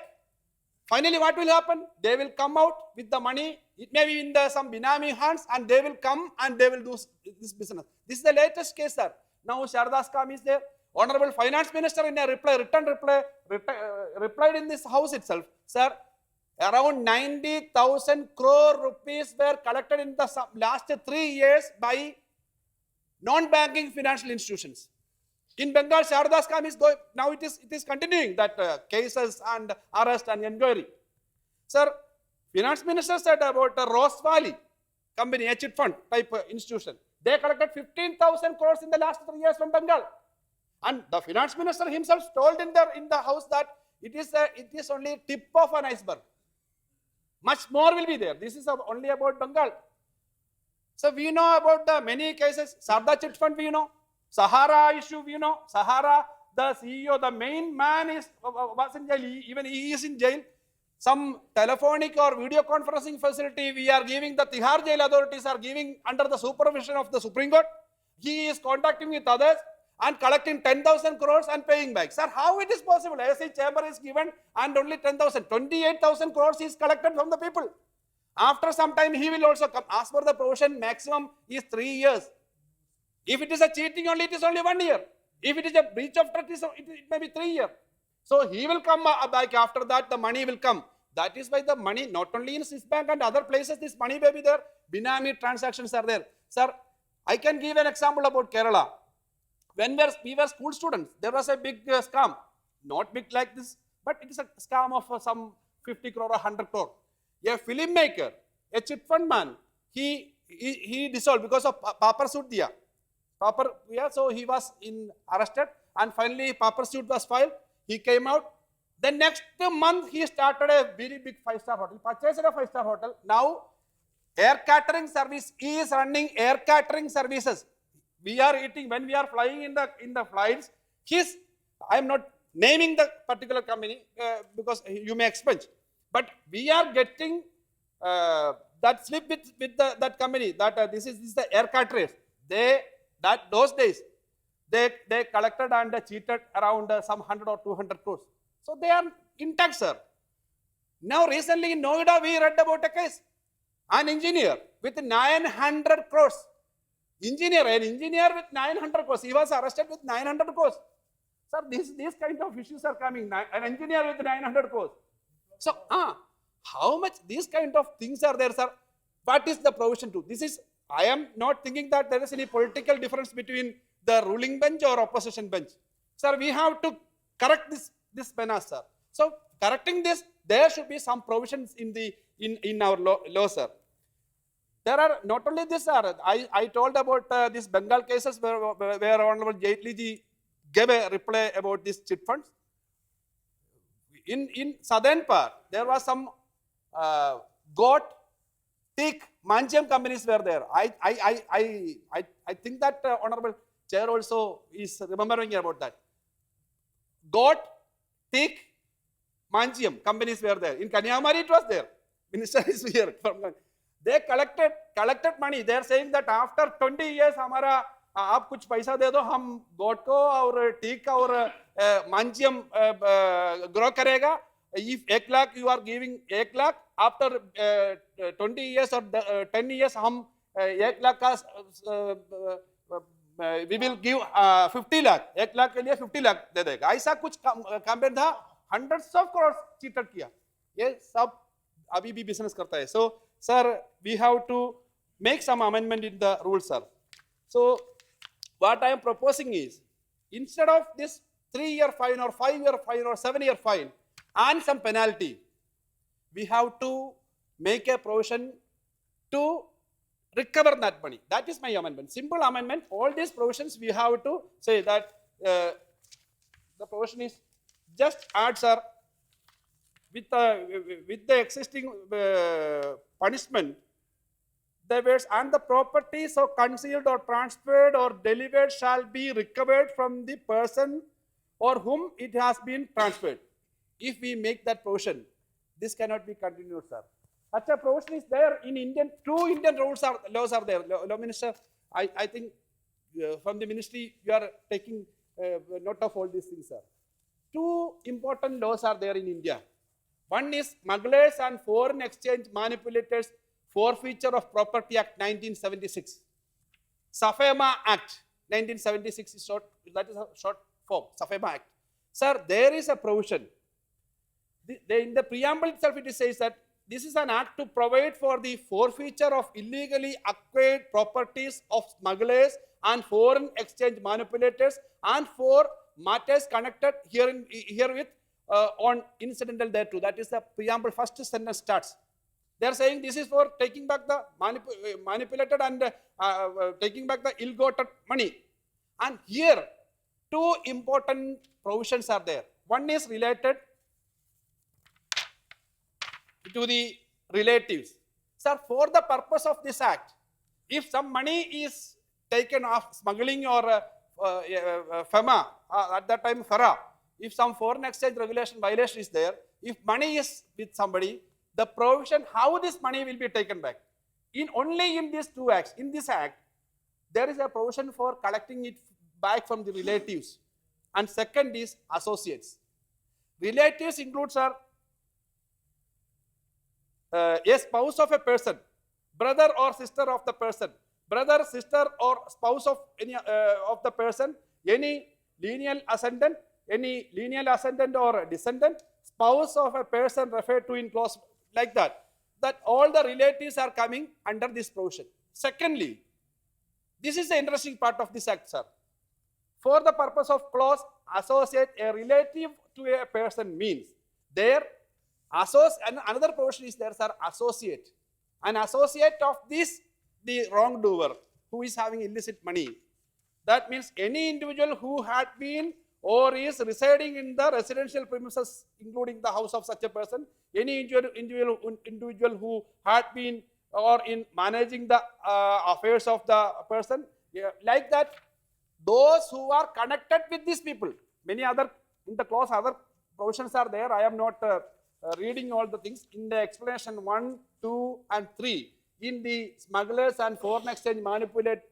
[SPEAKER 20] Finally, what will happen? They will come out with the money. It may be in some Binami hands, and they will come and they will do this business. This is the latest case, sir. Now, Sharda scam is there. Honorable Finance Minister in a written reply, replied in this house itself, sir, around 90,000 crore rupees were collected in the last 3 years by non-banking financial institutions. In Bengal, Sharda scam is going, now it is continuing that cases and arrest and inquiry. Sir, Finance Minister said about the Rose Valley company, a chit fund type institution. They collected 15,000 crores in the last 3 years from Bengal. And the Finance Minister himself told in the house that it is only tip of an iceberg. Much more will be there. This is only about Bengal. So we know about the many cases. Sarda chit fund we know. Sahara issue we know. Sahara, the CEO, the main man was in jail. Even he is in jail. Some telephonic or video conferencing facility we are giving, the Tihar jail authorities are giving under the supervision of the Supreme Court. He is contacting with others and collecting 10,000 crores and paying back. Sir, how it is possible? ASI chamber is given and only 10,000. 28,000 crores is collected from the people. After some time, he will also come. As per the provision, maximum is 3 years. If it is a cheating only, it is only 1 year. If it is a breach of trust, it may be 3 years. So he will come back after that, the money will come. That is why the money, not only in Swiss Bank and other places, this money may be there. Binami transactions are there. Sir, I can give an example about Kerala. When we were school students, there was a big scam. Not big like this, but it is a scam of some 50 crore or 100 crore. A filmmaker, a chit fund man, he dissolved because of paper suit diya. So he was arrested, and finally paper suit was filed. He came out. The next month he started a very big 5-star hotel, purchased a 5-star hotel. Now air catering service, he is running air catering services. We are eating when we are flying in the flights. His I am not naming the particular company because you may expunge. But we are getting that slip with that company that this is the aircraft race. Those days they collected and cheated around some 100 or 200 crores. So they are intact, sir. Now recently in Noida we read about a case. An engineer with 900 crores. An engineer with 900 crores. He was arrested with 900 crores. Sir, these kind of issues are coming. An engineer with 900 crores. So, how much these kind of things are there, sir? What is the provision to? I am not thinking that there is any political difference between the ruling bench or opposition bench. Sir, we have to correct this menace, sir. So, correcting this, there should be some provisions in our law, sir. There are not only this, sir. I told about these Bengal cases where Honorable Jaitley ji gave a reply about these chit funds. In southern part, there was some goat, teak, mancham companies were there. I think that Honorable Chair also is remembering about that. Goat, teak, mancham companies were there. In Kanyakumari it was there. Minister is here. They collected money. They are saying that after 20 years, हमारा आप कुछ पैसा दे दो हम गोट को और teak और मांचियम grow करेगा. If 1 lakh you are giving 1 lakh, after 20 years or 10 years हम 1 lakh का we will give 50 lakh. 1 lakh के लिए 50 lakh दे देगा. ऐसा कुछ कैंपेन था. Hundreds of crores cheated किया. ये सब अभी भी business करता है. So sir, we have to make some amendment in the rules, sir. So what I am proposing is, instead of this 3-year fine or 5-year fine or 7-year fine and some penalty, we have to make a provision to recover that money. That is my amendment. Simple amendment. All these provisions we have to say that the provision is just add, sir, with the existing punishment, the words and the property so concealed or transferred or delivered shall be recovered from the person or whom it has been transferred. If we make that provision, this cannot be continued, sir. Such a provision is there in Indian. 2 Indian laws are there. Law Minister, I think from the ministry you are taking note of all these things, sir. 2 important laws are there in India. One is Smugglers and Foreign Exchange Manipulators Forfeiture of Property Act 1976. SAFEMA Act 1976 is short, that is a short form, SAFEMA Act. Sir, there is a provision. In the preamble itself it says that this is an act to provide for the forfeiture of illegally acquired properties of smugglers and foreign exchange manipulators and for matters connected herewith on incidental thereto. That is the preamble. First sentence starts. They are saying this is for taking back the manipulated and taking back the ill-gotten money. And here 2 important provisions are there. One is related to the relatives. Sir, for the purpose of this act, if some money is taken off smuggling or FEMA, at that time FERA, if some foreign exchange regulation violation is there, if money is with somebody, the provision how this money will be taken back. Only in these 2 acts, in this act, there is a provision for collecting it back from the relatives. And second is associates. Relatives include, sir, a spouse of a person, brother or sister of the person, brother, sister or spouse of any of the person, any lineal ascendant or descendant, spouse of a person referred to in clause like that. That all the relatives are coming under this provision. Secondly, this is the interesting part of this act, sir. For the purpose of clause associate, a relative to a person means there and another provision is there, sir, associate. An associate of this, the wrongdoer who is having illicit money. That means any individual who had been or is residing in the residential premises, including the house of such a person, any individual who had been or in managing the affairs of the person, like that, those who are connected with these people, many other, in the clause other provisions are there. I am not reading all the things. In the explanation 1, 2 and 3, in the Smugglers and Foreign Exchange Manipulators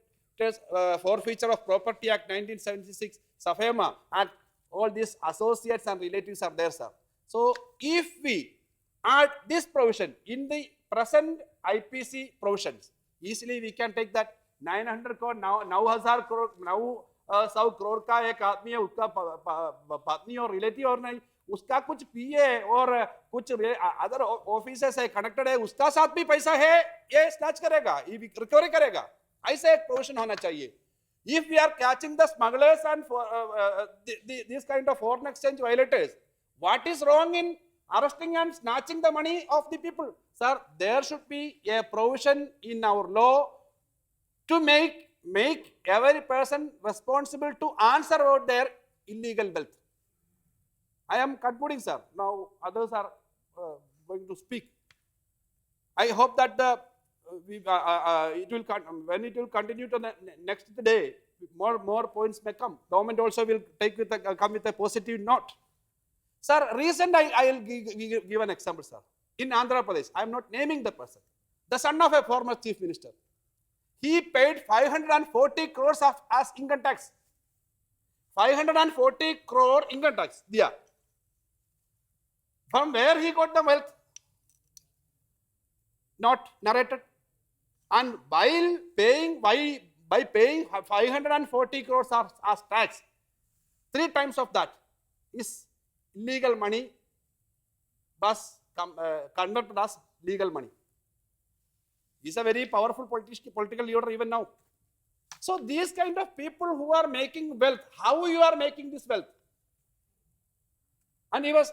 [SPEAKER 20] Forfeiture of Property Act 1976, SAFEMA Act, all these associates and relatives are there, sir. So if we add this provision in the present IPC provisions, easily we can take that 900 crore, now 9,000 crore, now 100 crore का एक आदमी है, उसका पत्नी और relative और नहीं, उसका कुछ पीए और कुछ अदर ऑफिसर्स है कनेक्टेड है, उसका साथ भी पैसा है, ये स्नैच करेगा, ये रिकवरी करेगा, ऐसे एक प्रोविजन होना चाहिए. If we are catching the smugglers and this kind of foreign exchange violators, what is wrong in arresting and snatching the money of the people? Sir, there should be a provision in our law to make every person responsible to answer about their illegal wealth. I am concluding, sir. Now others are going to speak. I hope that when it will continue to the next day, more points may come. Government also will come with a positive note. Sir, recent I will give an example, sir. In Andhra Pradesh, I am not naming the person. The son of a former chief minister. He paid 540 crores as income tax. 540 crore income tax. Yeah. From where he got the wealth? Not narrated. And while paying, by paying 540 crores as tax, 3 times of that is illegal money, was converted as legal money. He is a very powerful political leader even now. So these kind of people who are making wealth, how you are making this wealth? And he was,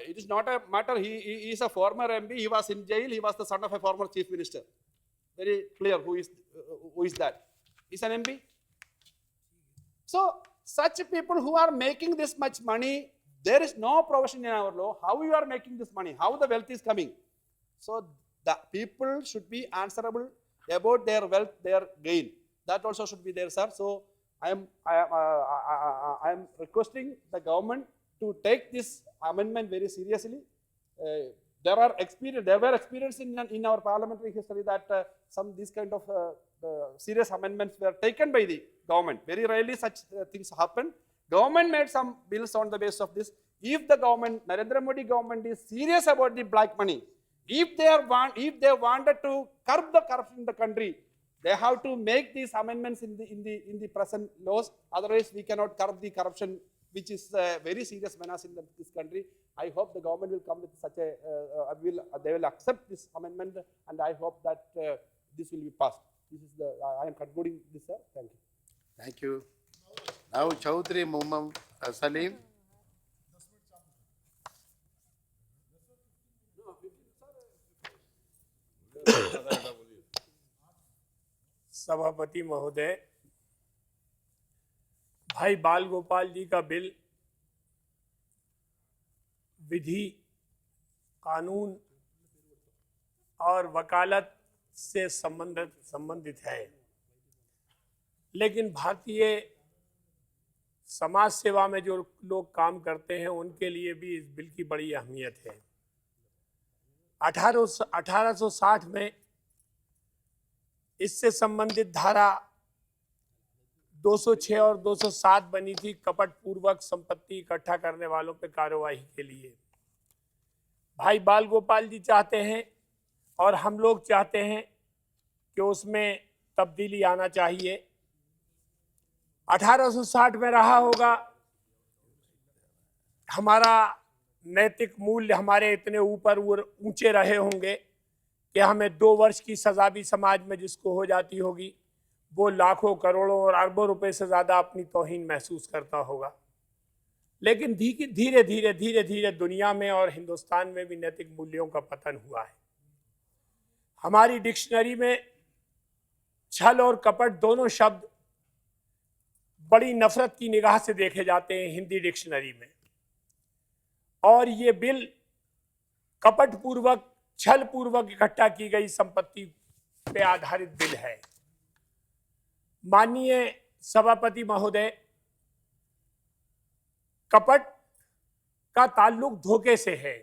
[SPEAKER 20] it is not a matter, he is a former MP, he was in jail, he was the son of a former chief minister. Very clear who is that. He's an MP. So such people who are making this much money, there is no provision in our law how you are making this money, how the wealth is coming. So the people should be answerable about their wealth, their gain. That also should be there, sir. So I am requesting the government to take this amendment very seriously. There were experiences in our parliamentary history that these kind of serious amendments were taken by the government. Very rarely such things happen. Government made some bills on the basis of this. If the government, Narendra Modi government, is serious about the black money, if they wanted to curb the corruption in the country, they have to make these amendments in the present laws. Otherwise, we cannot curb the corruption, which is a very serious menace in this country. I hope the government will come with such a, they will accept this amendment, and I hope that this will be passed. This is I am concluding this, sir. Thank you.
[SPEAKER 9] Thank you. Now, Chaudhry Muhammad Salim.
[SPEAKER 21] सभापति महोदय, भाई बाल गोपाल जी का bill विधि, कानून और वकालत से संबंधित है, लेकिन भारतीय समाज सेवा में जो लोग काम करते हैं उनके लिए भी इस बिल की बड़ी अहमियत है। 1860 में इससे संबंधित धारा 206 और 207 बनी थी कपट पूर्वक संपत्ति इकट्ठा करने वालों पे कार्यवाही के लिए। भाई बाल गोपाल जी चाहते हैं और हम लोग चाहते हैं कि उसमें तब्दीली आना चाहिए। 1860 में रहा होगा, हमारा नैतिक मूल्य हमारे इतने ऊपर ऊंचे रहे होंगे कि हमें 2 वर्ष की सजा भी समाज में जिसको हो जाती होगी, वो लाखों करोड़ों और अरबों रुपए से ज़्यादा अपनी तौहीन महसूस करता होगा। लेकिन धीरे धीरे दुनिया में और हिंदुस्तान में भी नैतिक मूल्यों का पतन हुआ है। हमारी डिक्शनरी में छल और कपट दोनों शब्द बड़ी नफरत की निगाह से देखे जाते हैं हिंदी डिक्शनरी में, और ये बिल कपट पूर्वक, छल पूर्वक इकट्ठा की गई संपत्ति पे आधारित बिल है। माननीय सभापति महोदय, कपट का ताल्लुक धोखे से है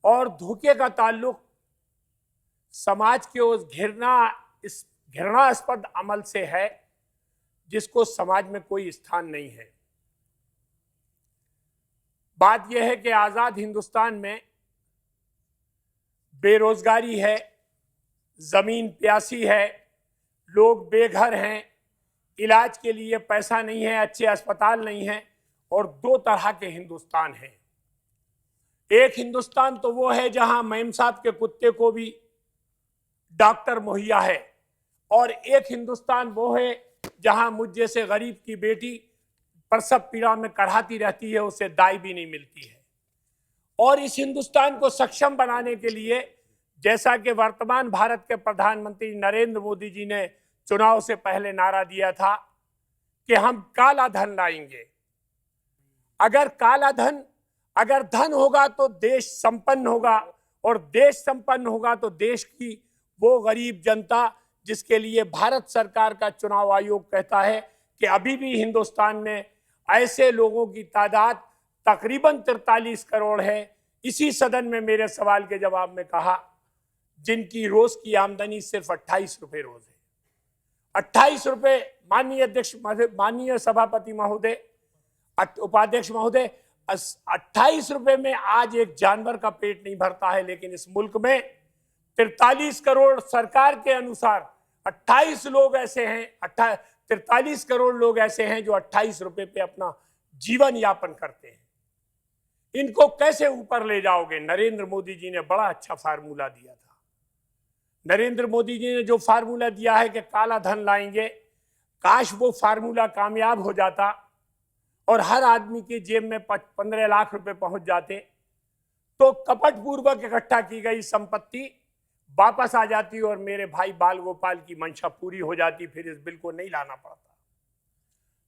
[SPEAKER 21] और धोखे का ताल्लुक समाज के उस घृणास्पद अमल से है जिसको समाज में कोई स्थान नहीं है। बात यह है कि आजाद हिंदुस्तान में बेरोजगारी है, जमीन प्यासी है, लोग बेघर हैं, इलाज के लिए पैसा नहीं है, अच्छे अस्पताल नहीं है और दो तरह के हिंदुस्तान हैं। एक हिंदुस्तान तो वो है जहां मेम साहब के कुत्ते को भी डॉक्टर मुहैया है और एक हिंदुस्तान वो है जहां मुझ जैसे गरीब की बेटी प्रसव पीड़ा में कराहती रहती है, उसे दाई भी नहीं मिलती है। और इस हिंदुस्तान को सक्षम बनाने के लिए, जैसा कि वर्तमान भारत के प्रधानमंत्री नरेंद्र मोदी जी ने चुनाव से पहले नारा दिया था कि हम काला धन लाएंगे। अगर धन होगा तो देश संपन्न होगा और देश संपन्न होगा तो देश की वो गरीब जनता जिसके लिए भारत सरकार का चुनाव आयोग कहता है कि अभी भी हिंदुस्तान में ऐसे लोगों की तादाद तकरीबन 43 करोड़ है। इसी सदन में मेरे सवाल के जवाब में कहा जिनकी रोज की आमदनी सिर्फ 28 रुपए रोज है। 28 रुपए माननीय अध्यक्ष, माननीय सभापति महोदय, उपाध्यक्ष महोदय, 28 रुपए में आज एक जानवर का पेट नहीं भरता है, लेकिन इस मुल्क में 43 करोड़ सरकार के अनुसार 28 लोग ऐसे हैं, 43 करोड़ लोग ऐसे हैं जो 28 रुपए पे अपना जीवन यापन करते हैं। इनको कैसे ऊपर ले जाओगे? नरेंद्र मोदी जी ने बड़ा अच्छा फार्मूला दिया था। नरेंद्र मोदी जी ने जो फार्मूला दिया है कि काला धन लाएंगे, काश वो फार्मूला कामयाब हो जाता और हर आदमी की जेब में 15 लाख रुपए पहुंच जाते तो कपटपूर्वक इकट्ठा की गई संपत्ति वापस आ जाती और मेरे भाई बाल गोपाल की मंशा पूरी हो जाती, फिर इस बिल को नहीं लाना पड़ता।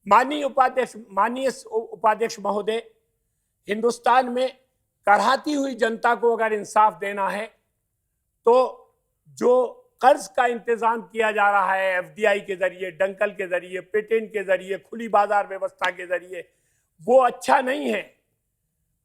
[SPEAKER 21] माननीय उपाध्यक्ष महोदय, हिंदुस्तान में कराहती हुई जनता को अगर इंसाफ देना है तो जो कर्ज का इंतजाम किया जा रहा है एफडीआई के जरिए, डंकल के जरिए, पेटेंट के जरिए, खुली बाजार व्यवस्था के जरिए, वो अच्छा नहीं है।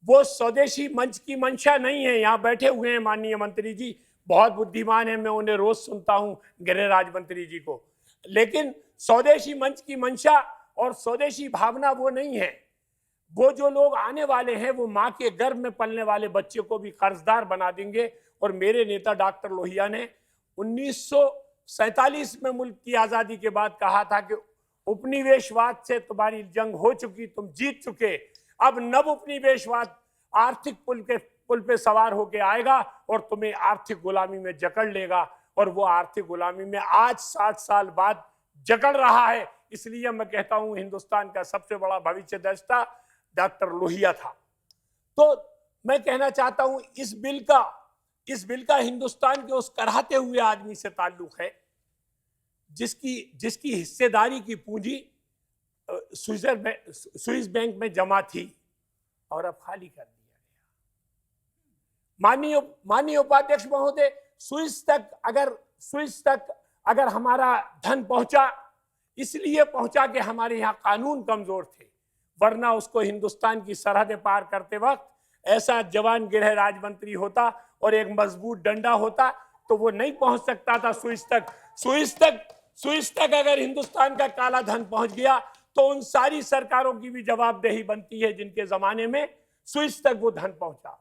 [SPEAKER 21] वो स्वदेशी मंच की मंशा नहीं है। यहाँ बैठे हुए हैं माननीय मंत्री जी, बहुत बुद्धिमान है, मैं उन्हें रोज सुनता हूं, गृह राज्य मंत्री जी को, लेकिन स्वदेशी मंच की मंशा और स्वदेशी भावना वो नहीं है। वो जो लोग आने वाले हैं वो माँ के गर्भ में पलने वाले बच्चे को भी कर्जदार बना देंगे। और मेरे नेता डॉक्टर लोहिया ने 1947 में मुल्क की आजादी के बाद कहा था कि उपनिवेशवाद से तुम्हारी जंग हो चुकी, तुम जीत चुके, अब नव उपनिवेशवाद आर्थिक पुल पे सवार होके आएगा और तुम्हें आर्थिक गुलामी में जकड़ लेगा। और वो आर्थिक गुलामी में आज 60 साल बाद जकड़ रहा है। इसलिए मैं कहता हूं हिंदुस्तान का सबसे बड़ा भविष्य दृष्टा डॉक्टर लोहिया था। तो मैं कहना चाहता हूं इस बिल का हिंदुस्तान के उस कराहते हुए आदमी से ताल्लुक है जिसकी हिस्सेदारी की पूंजी स्विस बैंक में जमा थी और अब खाली कर दिया गया। माननीय उपाध्यक्ष महोदय, स्विस तक अगर हमारा धन पहुंचा, इसलिए पहुंचा कि हमारे यहाँ कानून कमजोर थे, वरना उसको हिंदुस्तान की सरहदें पार करते वक्त ऐसा जवान गृह राज्य मंत्री होता और एक मजबूत डंडा होता तो वो नहीं पहुंच सकता था स्विस तक अगर हिंदुस्तान का काला धन पहुंच गया तो उन सारी सरकारों की भी जवाबदेही बनती है जिनके जमाने में स्विस तक वो धन पहुंचा।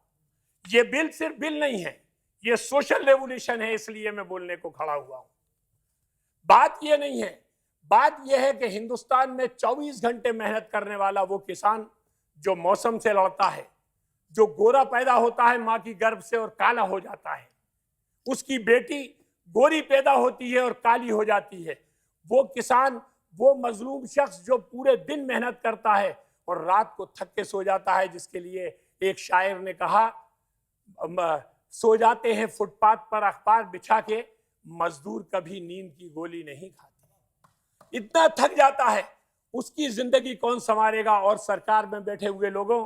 [SPEAKER 21] ये बिल सिर्फ बिल नहीं है, ये सोशल रेवोल्यूशन है, इसलिए मैं बोलने को खड़ा हुआ हूं। बात ये नहीं है, बात यह है कि हिंदुस्तान में 24 घंटे मेहनत करने वाला वो किसान जो मौसम से लड़ता है, जो गोरा पैदा होता है मां की गर्भ से और काला हो जाता है, उसकी बेटी गोरी पैदा होती है और काली हो जाती है, वो किसान, वो मजलूम शख्स जो पूरे दिन मेहनत करता है और रात को थक के सो जाता है, जिसके लिए एक शायर ने कहा, सो जाते हैं फुटपाथ पर अखबार बिछा के, मजदूर कभी नींद की गोली नहीं खाते। इतना थक जाता है, उसकी जिंदगी कौन संवारेगा? और सरकार में बैठे हुए लोगों,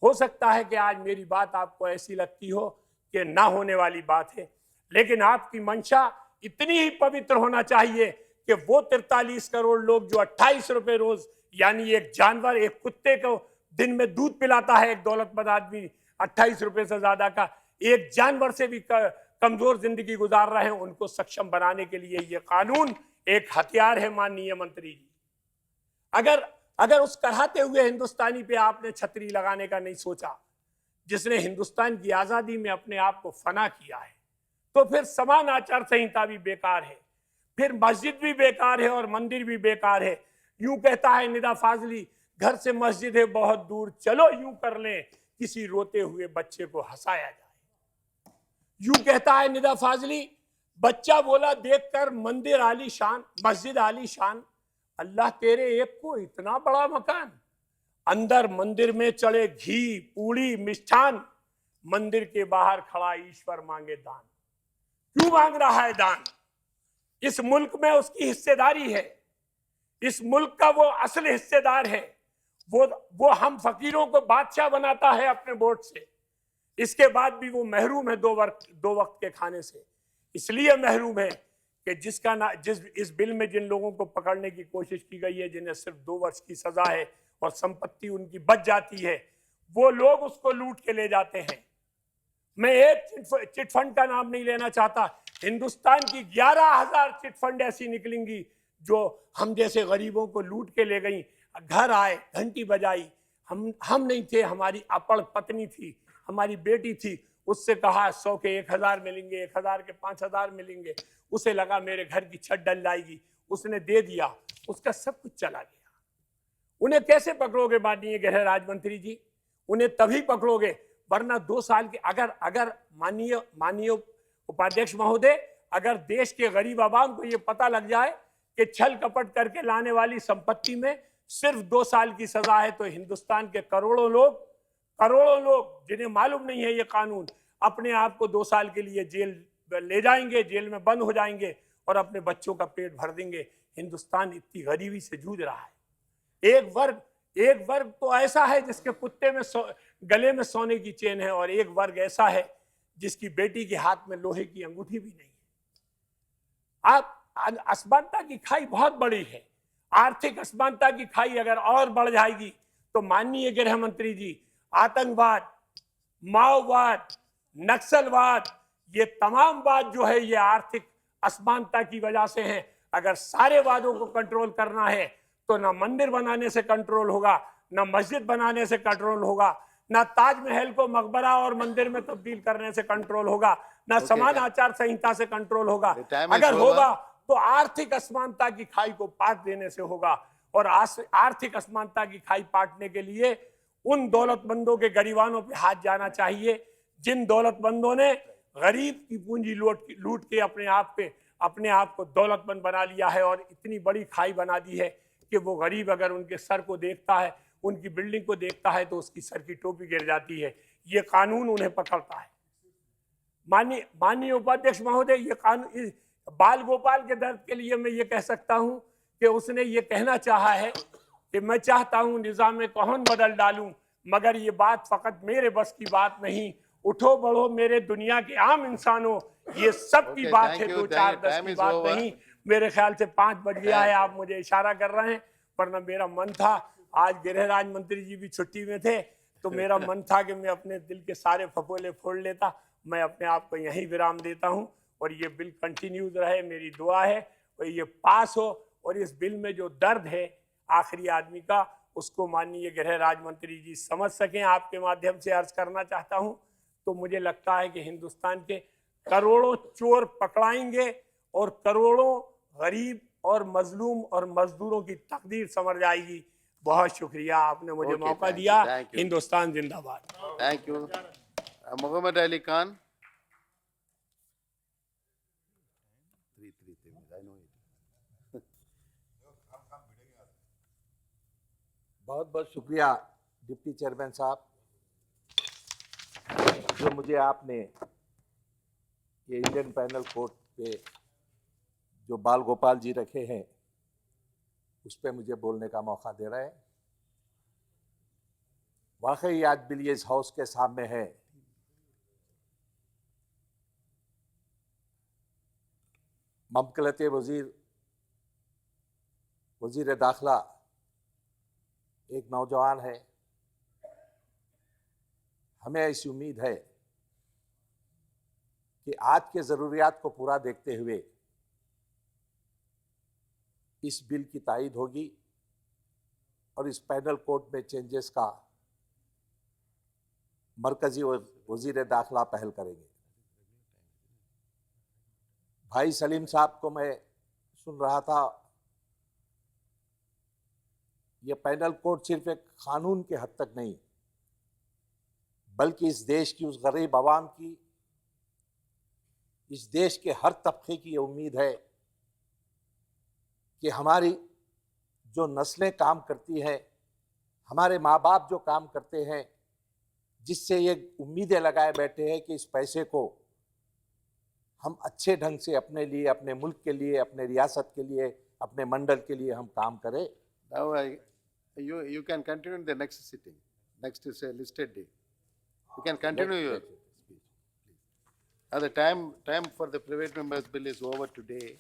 [SPEAKER 21] हो सकता है कि आज मेरी बात आपको ऐसी लगती हो कि ना होने वाली बात है, लेकिन आपकी मंशा इतनी ही पवित्र होना चाहिए कि वो 43 करोड़ लोग जो 28 रुपए रोज यानी एक जानवर, एक कुत्ते को दिन में दूध पिलाता है एक दौलतमंद आदमी 28 रुपए से ज्यादा का, एक जानवर से भी कमजोर जिंदगी गुजार रहे हैं, उनको सक्षम बनाने के लिए ये कानून एक हथियार है माननीय मंत्री जी। अगर उस कराहते हुए हिंदुस्तानी पे आपने छतरी लगाने का नहीं सोचा, जिसने हिंदुस्तान की आजादी में अपने आप को फना किया है, तो फिर समान आचार संहिता भी बेकार है, फिर मस्जिद भी बेकार है और मंदिर भी बेकार है। यूं कहता है निदा फाजली, घर से मस्जिद है बहुत दूर, चलो यूं कर लें किसी रोते हुए बच्चे को हंसाया जाए। यूं कहता है निदा फाजली, बच्चा बोला देखकर मंदिर आलीशान, मस्जिद आलीशान, अल्लाह तेरे एक को इतना बड़ा मकान, अंदर मंदिर में चढ़े घी पूड़ी मिष्ठान, मंदिर के बाहर खड़ा ईश्वर मांगे दान। क्यों मांग रहा है दान? इस मुल्क में उसकी हिस्सेदारी है, इस मुल्क का वो असल हिस्सेदार है, वो हम फकीरों को बादशाह बनाता है अपने वोट से, इसके बाद भी वो महरूम है दो वक्त के खाने से। इसलिए महरूम है कि इस बिल में जिन लोगों को पकड़ने की कोशिश की गई है, जिन्हें सिर्फ 2 वर्ष की सजा है और संपत्ति उनकी बच जाती है, वो लोग उसको लूट के ले जाते हैं। मैं एक चिटफंड का नाम नहीं लेना चाहता, हिंदुस्तान की 11,000 चिटफंड ऐसी निकलेंगी जो हम जैसे गरीबों को लूट के ले गई। घर आए, घंटी बजाई, हम नहीं थे, हमारी अपड़ पत्नी थी, हमारी बेटी थी, उससे कहा 100 के 1,000 मिलेंगे, 1,000 के 5,000 मिलेंगे, उसे लगा मेरे घर की छत डल जाएगी, उसने दे दिया, उसका सब कुछ चला गया। उन्हें कैसे पकड़ोगे माननीय गृह राज्य जी? उन्हें तभी पकड़ोगे वरना 2 साल के अगर माननीय उपाध्यक्ष महोदय, अगर देश के गरीब आवाम को यह पता लग जाए कि छल कपट करके लाने वाली संपत्ति में सिर्फ 2 साल की सजा है, तो हिंदुस्तान के करोड़ों लोग जिन्हें मालूम नहीं है ये कानून, अपने आप को 2 साल के लिए जेल ले जाएंगे, जेल में बंद हो जाएंगे और अपने बच्चों का पेट भर देंगे। हिंदुस्तान इतनी गरीबी से जूझ रहा है। एक वर्ग तो ऐसा है जिसके कुत्ते में गले में सोने की चेन है, और एक वर्ग ऐसा है जिसकी बेटी के हाथ में लोहे की अंगूठी भी नहीं है। आप असमानता की खाई बहुत बड़ी है। आर्थिक असमानता की खाई अगर और बढ़ जाएगी तो माननीय गृह मंत्री जी, आतंकवाद, माओवाद, नक्सलवाद, ये तमाम बात जो है ये आर्थिक असमानता की वजह से है। अगर सारे वादों को कंट्रोल करना है तो ना मंदिर बनाने से कंट्रोल होगा, ना मस्जिद बनाने से कंट्रोल होगा, ना ताजमहल को मकबरा और मंदिर में तब्दील करने से कंट्रोल होगा, ना समान आचार संहिता से कंट्रोल होगा। अगर होगा तो आर्थिक असमानता की खाई को पाट देने से होगा। और आर्थिक असमानता की खाई पाटने के लिए उन दौलतमंदों के गरीबानों पे हाथ जाना चाहिए जिन दौलतमंदों ने गरीब की पूंजी लूट के अपने आप को दौलतमंद बना लिया है और इतनी बड़ी खाई बना दी है कि वो गरीब अगर उनके सर को देखता है, उनकी बिल्डिंग को देखता है, तो उसकी सर की टोपी गिर जाती है। ये कानून उन्हें पकड़ता है। माननीय उपाध्यक्ष महोदय, ये कानून बाल गोपाल के दर्द के लिए मैं ये कह सकता हूं कि उसने ये कहना चाहा है कि मैं चाहता हूं निजाम कौन बदल डालूं, मगर ये बात फकत मेरे बस की बात नहीं। उठो बढ़ो मेरे दुनिया के आम इंसानों, ये सब की बात है, 2-4-10 की बात नहीं। मेरे ख्याल से 5 बज गया है, आप मुझे इशारा कर रहे हैं, वरना मेरा मन था, आज गृह राज्य मंत्री जी भी छुट्टी में थे, तो मेरा मन था कि मैं अपने दिल के सारे फपोले फोड़ लेता। मैं अपने आप को यहीं विराम देता हूं और ये बिल कंटिन्यूज रहे, मेरी दुआ है और ये पास हो। और इस बिल में जो दर्द है आखिरी आदमी का, उसको माननीय गृह राज्य मंत्री जी समझ सकें। आपके माध्यम से अर्ज करना चाहता हूं, तो मुझे लगता है कि हिंदुस्तान के करोड़ों चोर पकड़ाएंगे और करोड़ों गरीब और मजलूम और मजदूरों की तकदीर समझ जाएगी। बहुत शुक्रिया, आपने मुझे मौका दिया। हिंदुस्तान जिंदाबाद।
[SPEAKER 9] Thank you. मोहम्मद अली खान।
[SPEAKER 1] बहुत बहुत शुक्रिया डिप्टी चेयरमैन साहब, जो मुझे आपने ये इंडियन पैनल कोर्ट पे जो बाल गोपाल जी रखे हैं उस पर मुझे बोलने का मौका दे रहे हैं। वाकई आज बिल इस हाउस के सामने है। ममकलत वजीर दाखिला एक नौजवान है, हमें ऐसी उम्मीद है कि आज के ज़रूरियात को पूरा देखते हुए इस बिल की तायीद होगी और इस पैनल कोड में चेंजेस का मरकजी वजीर दाखिला पहल करेंगे। भाई सलीम साहब को मैं सुन रहा था, ये पैनल कोड सिर्फ एक कानून के हद तक नहीं, बल्कि इस देश की उस गरीब आवाम की, इस देश के हर तबके की ये उम्मीद है कि हमारी जो नस्लें काम करती हैं, हमारे माँ बाप जो काम करते हैं, जिससे ये उम्मीदें लगाए बैठे हैं कि इस पैसे को हम अच्छे ढंग से अपने लिए, अपने मुल्क के लिए, अपने रियासत के लिए, अपने मंडल के लिए हम काम करें।
[SPEAKER 9] Now you can continue in the next sitting. Next is a listed day. You can continue your speech, please. Now the time for the private members bill is over today.